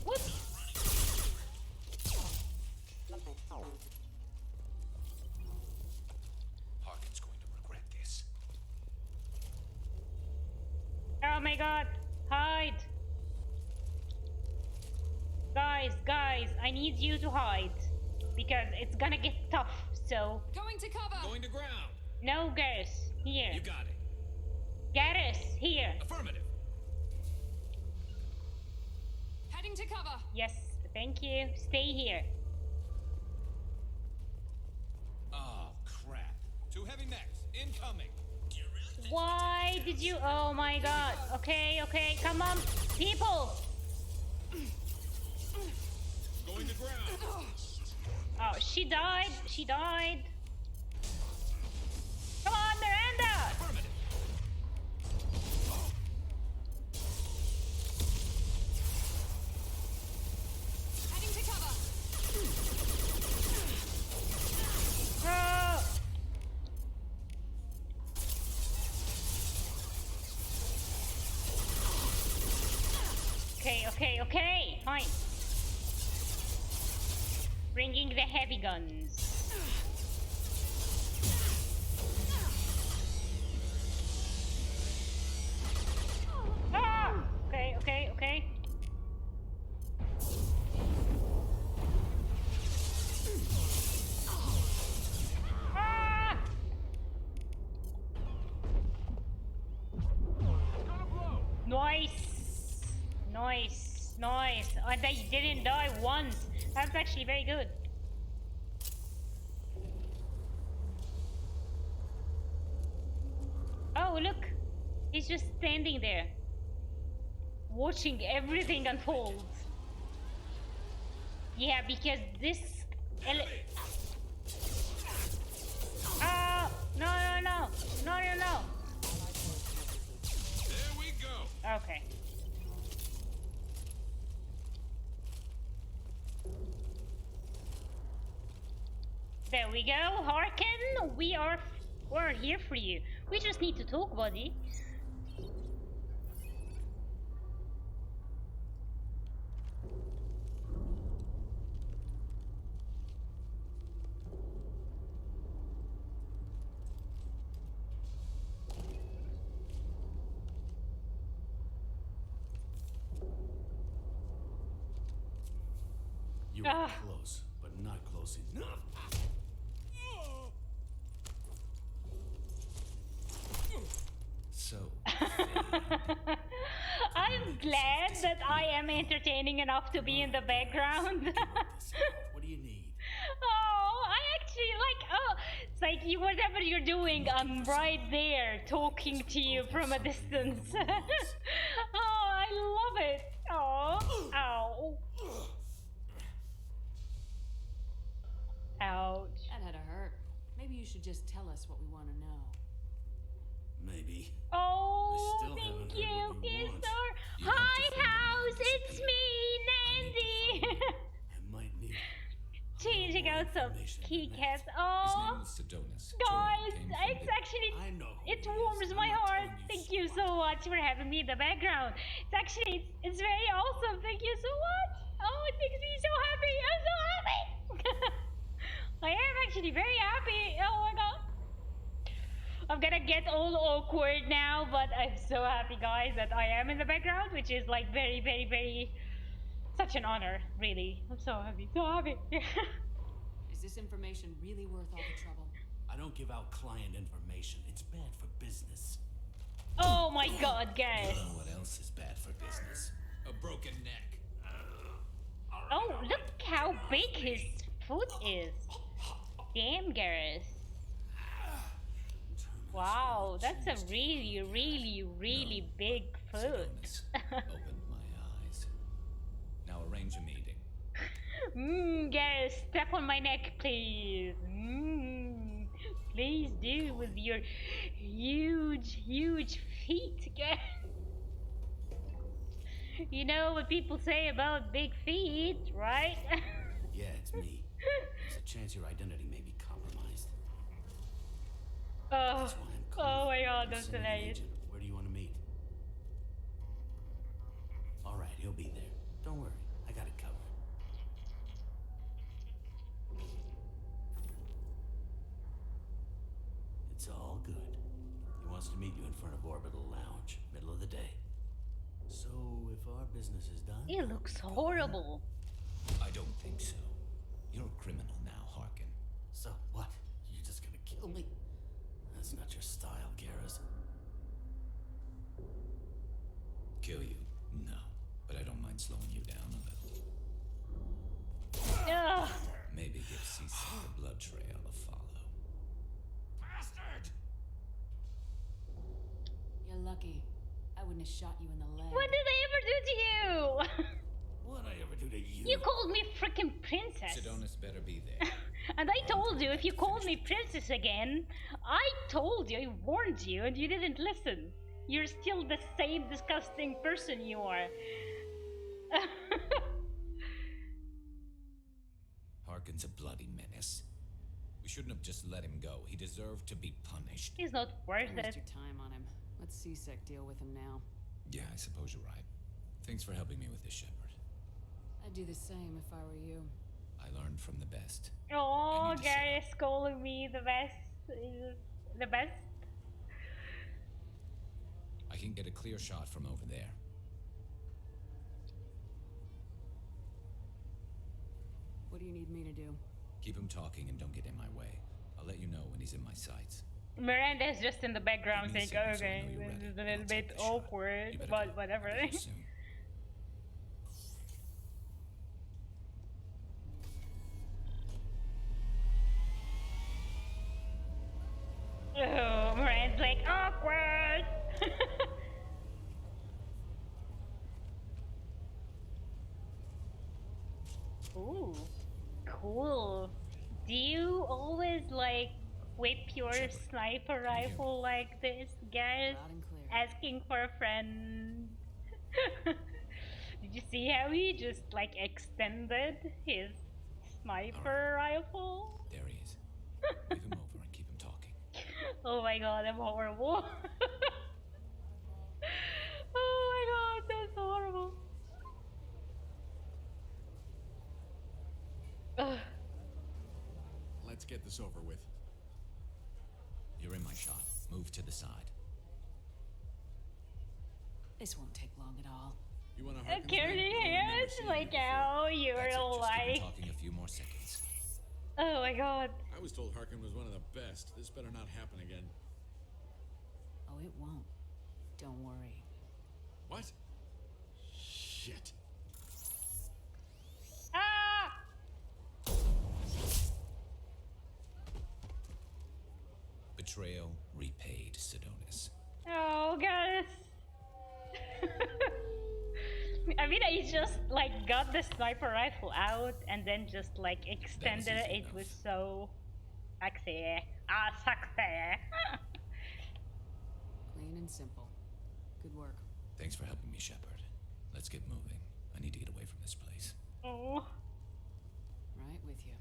Whoops. Harkin's going to regret this. Oh my god. Hide. Guys, I need you to hide. Because it's gonna get tough, so... Going to cover! Going to ground! No, Garrus. Here. You got it. Garrus, here. Affirmative. Heading to cover! Yes, thank you. Stay here. Oh, crap. Two heavy mechs. Incoming. Why did you... Oh my god. Okay, come on. People! Going to ground. Oh, she died. Come on, Miranda! Heading to cover! Oh. Okay, fine. Bringing the heavy guns. Ah! Okay. Ah! Nice. Oh, they didn't die once. That's actually very good. Oh, look. He's just standing there. Watching everything unfold. Yeah, because this... Oh, no. There we go. Okay. There we go, Harkin. We're here for you. We just need to talk, buddy. You were close, but not close enough. So, I'm glad that I am entertaining enough to be in the background. what do you need? Oh, I actually it's like whatever you're doing, I'm right there talking to you from a distance. Oh, I love it. Oh, ow. Ouch. That had to hurt. Maybe you should just tell us what we want to know. Maybe. Oh, thank you, Kisser. Hi, house. It's me, Nandy. I might need Changing out some key cats. Oh, guys, it's actually, it warms my heart. Thank you so much for having me in the background. It's actually, it's very awesome. Thank you so much. Oh, it makes me so happy. I'm so happy. I am actually very happy. Oh my god. I'm gonna get all awkward now, but I'm so happy, guys, that I am in the background, which is like very, very, very, such an honor, really. I'm so happy, so happy. Is this information really worth all the trouble? I don't give out client information. It's bad for business. Oh my god, guys. You know what else is bad for business? A broken neck. Oh, look how big his foot is. Damn, Garrus. Wow, that's a really, really, really big foot. Opened my eyes. Now arrange a meeting. Garrus, step on my neck, please. Please do with your huge feet, girl. You know what people say about big feet, right? Yeah, it's me. There's a chance your identity may be compromised. Oh, That's why I'm oh calling. my god, I'm that's sending an hilarious. agent. Where do you want to meet? All right, he'll be there. Don't worry, I got it covered. It's all good. He wants to meet you in front of Orbital Lounge, middle of the day. So, if our business is done, It looks horrible. I don't think so. You're a criminal now, Harkin. So what? You're just gonna kill me? That's not your style, Garrus. Kill you? No. But I don't mind slowing you down a little. Ugh. Maybe give C-Sec a blood trail to follow. Bastard! You're lucky. I wouldn't have shot you in the leg. What did I ever do to you? What'd I ever do to you? You called me freaking princess. Sidonis better be there. And I told you if you called me princess again, I told you, I warned you, and you didn't listen. You're still the same disgusting person you are. Harkin's a bloody menace. We shouldn't have just let him go. He deserved to be punished. He's not worth Don't waste it. your time on him. Let's C-Sec deal with him now. Yeah, I suppose you're right. Thanks for helping me with this, Shepard. I'd do the same if I were you. I learned from the best. Oh, Gary is calling me the best. The best? I can get a clear shot from over there. What do you need me to do? Keep him talking and don't get in my way. I'll let you know when he's in my sights. Miranda's just in the background saying, Give me a signal so I okay, know you're this is ready. a little bit awkward, but whatever. Soon. Oh, Miranda's like, awkward! Ooh, cool. Do you always like whip your sniper rifle like this, guys? Asking for a friend. Did you see how he just like extended his sniper rifle? There he is. Leave him over and keep him talking. Oh my god, I'm horrible. Oh my god, that's horrible. Ugh. Let's get this over with. You're in my shot. Move to the side. This won't take long at all. You want to Carrying hands like how you're Keep him like. talking a few more seconds. Oh my god. I was told Harkin was one of the best. This better not happen again. Oh, it won't. Don't worry. What? Shit. Ah! Betrayal repaid, Sidonis. Oh, guys. I mean, I just like got the sniper rifle out and then just like extended it. It was so sexy. Sexy. Clean and simple. Good work. Thanks for helping me, Shepard. Let's get moving. I need to get away from this place. Oh. Right with you.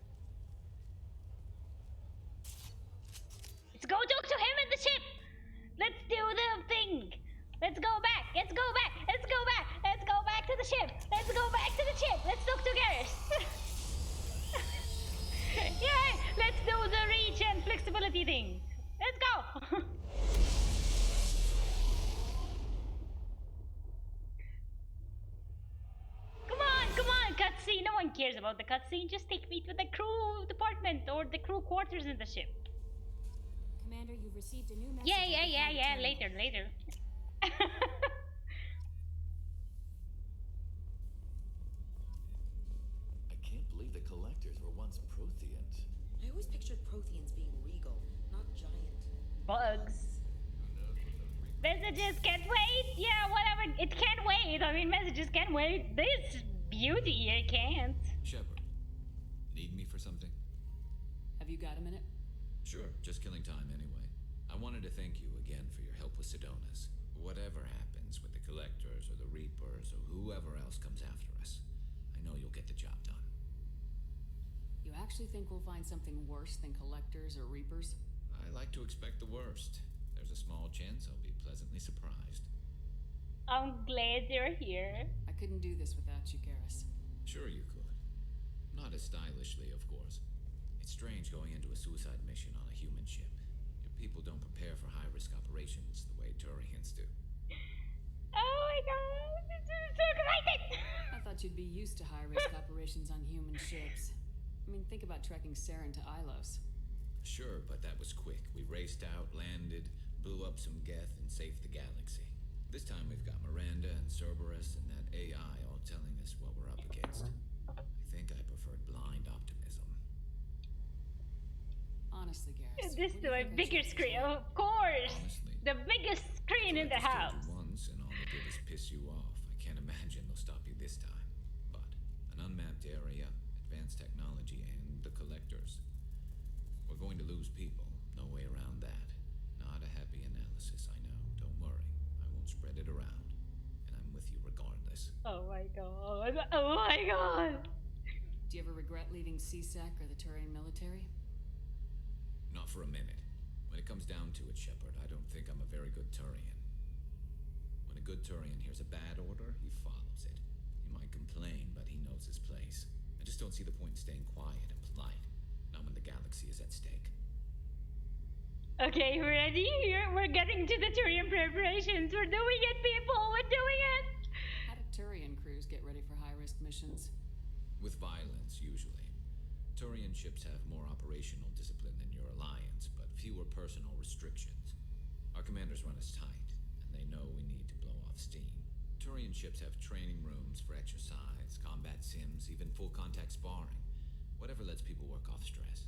Let's go talk to him in the ship. Let's do the thing. Let's go back. Let's go back. Let's go back. Let's go back to the ship. Let's go back to the ship. Let's talk to Garrus. Yay! Let's do the reach and flexibility thing. Let's go. Come on, cutscene. No one cares about the cutscene. Just take me to the crew department or the crew quarters in the ship. Commander, you've received a new message. Yeah. Later. I can't believe the collectors were once Protheans. I always pictured Protheans being regal, not giant. Bugs. Messages can't wait. Yeah, whatever. It can't wait. I mean, messages can't wait. This beauty here can't. Shepard, need me for something? Have you got a minute? Sure, just killing time anyway. I wanted to thank you again for your help with Sedona's. Whatever happens with the Collectors or the Reapers or whoever else comes after us, I know you'll get the job done. You actually think we'll find something worse than Collectors or Reapers? I like to expect the worst. There's a small chance I'll be pleasantly surprised. I'm glad you're here. I couldn't do this without you, Garrus. Sure you could. Not as stylishly, of course. It's strange going into a suicide mission on a human ship. Your people don't prepare for high-risk operations the way Turians do. Oh my god, this is so exciting! I thought you'd be used to high-risk operations on human ships. I mean, think about trekking Saren to Ilos. Sure, but that was quick. We raced out, landed, blew up some Geth, and saved the galaxy. This time we've got Miranda and Cerberus and that AI all telling us what we're up against. I think I preferred blind optimism. Honestly, Garrus. This is my bigger screen, of course! Honestly, the biggest screen in the house! Once and all it did is piss you off. I can't imagine they'll stop you this time. But an unmapped area, advanced technology, and the Collectors. We're going to lose people. No way around that. Not a happy analysis, I know. Don't worry. I won't spread it around. And I'm with you regardless. Oh my god. Oh my god. Do you ever regret leaving CSEC or the Turian military? Not for a minute. When it comes down to it, Shepard, I don't think I'm a very good Turian. When a good Turian hears a bad order, he follows it. He might complain, but he knows his place. I just don't see the point in staying quiet and polite. Not when the galaxy is at stake. Okay, ready? Here, we're getting to the Turian preparations. We're doing it, people! We're doing it! How do Turian crews get ready for high-risk missions? With violence, usually. Turian ships have more operational discipline than your alliance, but fewer personal restrictions. Our commanders run us tight, and they know we need to blow off steam. Turian ships have training rooms for exercise, combat sims, even full-contact sparring. Whatever lets people work off stress.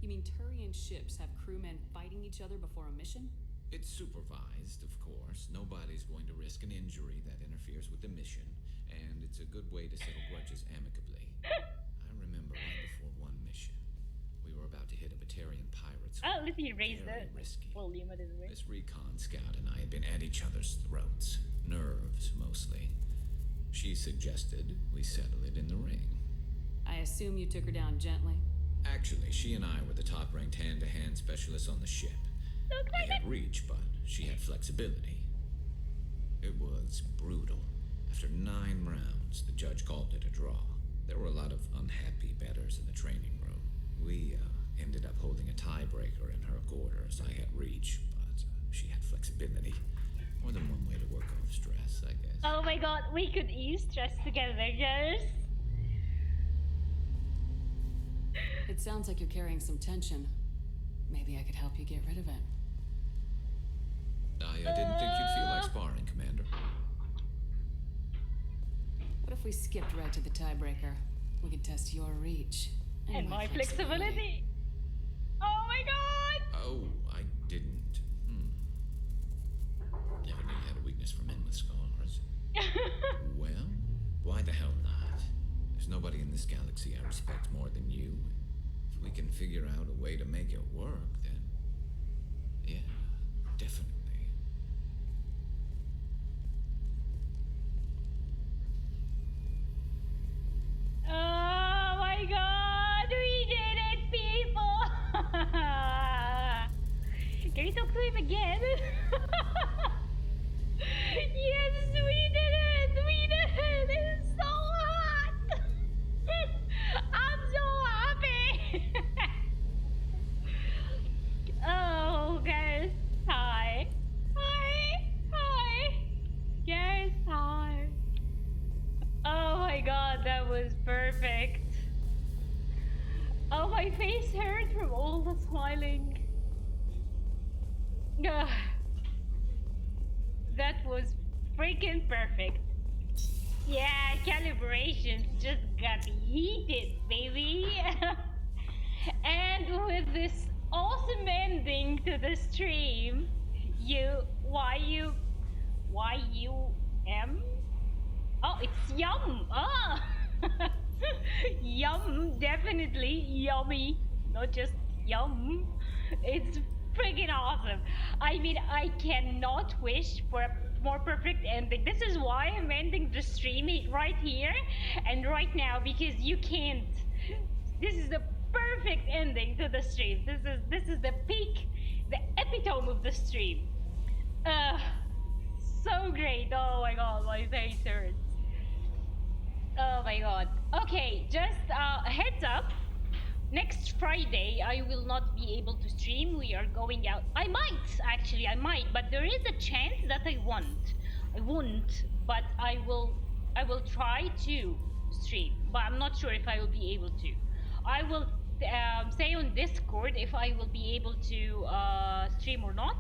You mean Turian ships have crewmen fighting each other before a mission? It's supervised, of course. Nobody's going to risk an injury that interferes with the mission, and it's a good way to settle grudges amicably. I remember right before one mission, we were about to hit a Batarian pirate squad. Oh, let me raise the risky. volume a little bit. This recon scout and I had been at each other's throats. Nerves, mostly. She suggested we settle it in the ring. I assume you took her down gently? Actually, she and I were the top-ranked hand-to-hand specialists on the ship. I had reach, but she had flexibility. It was brutal. After 9 rounds, the judge called it a draw. There were a lot of unhappy bettors in the training room. We ended up holding a tiebreaker in her quarters. I had reach, but she had flexibility. More than one way to work off stress, I guess. Oh my god, we could ease stress together, guys. It sounds like you're carrying some tension. Maybe I could help you get rid of it. I didn't think you'd feel like sparring, Commander. What if we skipped right to the tiebreaker? We could test your reach. And my flexibility. Oh my god! Oh, I didn't. Never knew you had a weakness for men with scars. Well, why the hell not? There's nobody in this galaxy I respect more than you. If we can figure out a way to make it work, then yeah, definitely. Oh my god, we did it, people! Can you talk to him again? Yes, we did it! We did it! It's so hot! I'm so happy! Oh, guys, hi. Hi! Hi! Guys, hi. Oh my god, that was perfect. Oh, my face hurt from all the smiling. Ugh. That was freaking perfect. Yeah, calibrations just got heated, baby. And with this awesome ending to the stream, Y-U-M? Oh, it's yum! Ah! Yum, definitely yummy. not just yum. It's freaking awesome. I mean, I cannot wish for a more perfect ending. This is why I'm ending the stream right here and right now, because you can't. This is the perfect ending to the stream. This is the peak, the epitome of the stream. So great. Oh my god, my face hurts. Oh my god. Okay, just a heads up. Next Friday, I will not be able to stream. We are going out. I might, but there is a chance that I won't. I won't, but I will try to stream, but I'm not sure if I will be able to. I will say on Discord if I will be able to stream or not.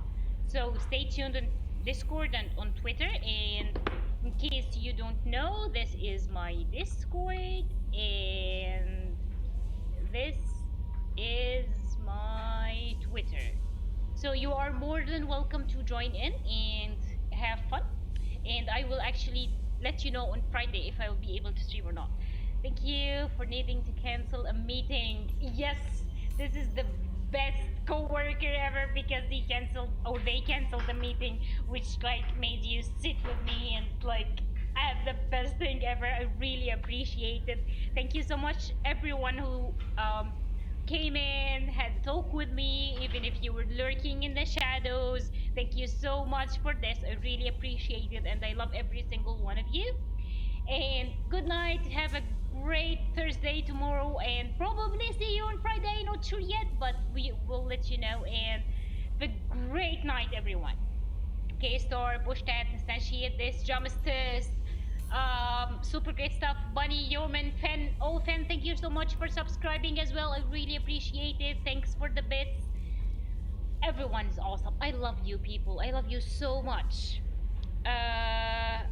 So stay tuned on Discord and on Twitter. And in case you don't know, this is my Discord, and this is my Twitter. So you are more than welcome to join in and have fun. And I will actually let you know on Friday if I will be able to stream or not. Thank you for needing to cancel a meeting. Yes, this is the best co-worker ever, because they canceled the meeting, which like made you sit with me and like have the best thing ever. I really appreciate it. Thank you so much everyone who came in, had a talk with me, even if you were lurking in the shadows. Thank you so much for this. I really appreciate it, and I love every single one of you. And good night. Have a great Thursday tomorrow, and probably see you on Friday. Not sure yet, but we will let you know. And have a great night, everyone. K-Star, Bushtat, Instantiate this, Justice, super great stuff. Bunny, Yeoman, Fen, Fen, thank you so much for subscribing as well. I really appreciate it. Thanks for the bits. Everyone is awesome. I love you people. I love you so much.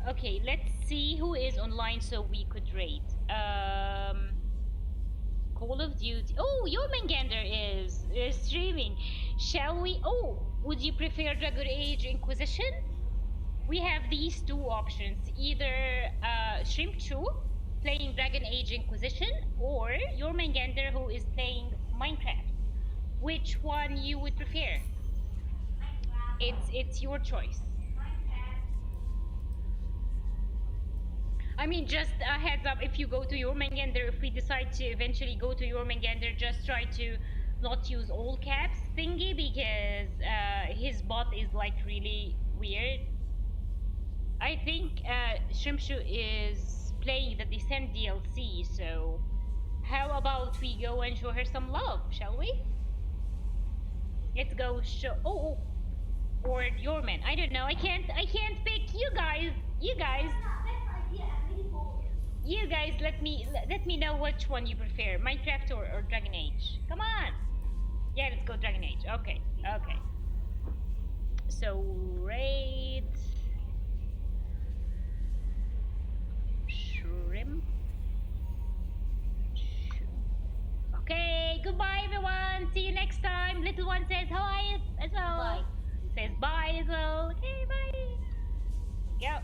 Okay, let's see who is online so we could rate. Call of Duty. Oh, Jormungandr is streaming. Shall we? Oh, would you prefer Dragon Age Inquisition? We have these two options. Either Shrimp Chu playing Dragon Age Inquisition, or Jormungandr who is playing Minecraft. Which one you would prefer? It's your choice. I mean, just a heads up, if you go to Jormungandr, if we decide to eventually go to Jormungandr, just try to not use all caps thingy, because his bot is like really weird. I think Shrimpshu is playing the Descent DLC, so how about we go and show her some love, shall we? Let's go show. Oh, or Jorman. I don't know. I can't pick. You guys. You guys, let me know which one you prefer, Minecraft or Dragon Age. Come on. Yeah, let's go Dragon Age. Okay. So raid shrimp. Okay, goodbye everyone. See you next time. Little one says hi as well. Bye. Says bye as well. Okay, bye. Go.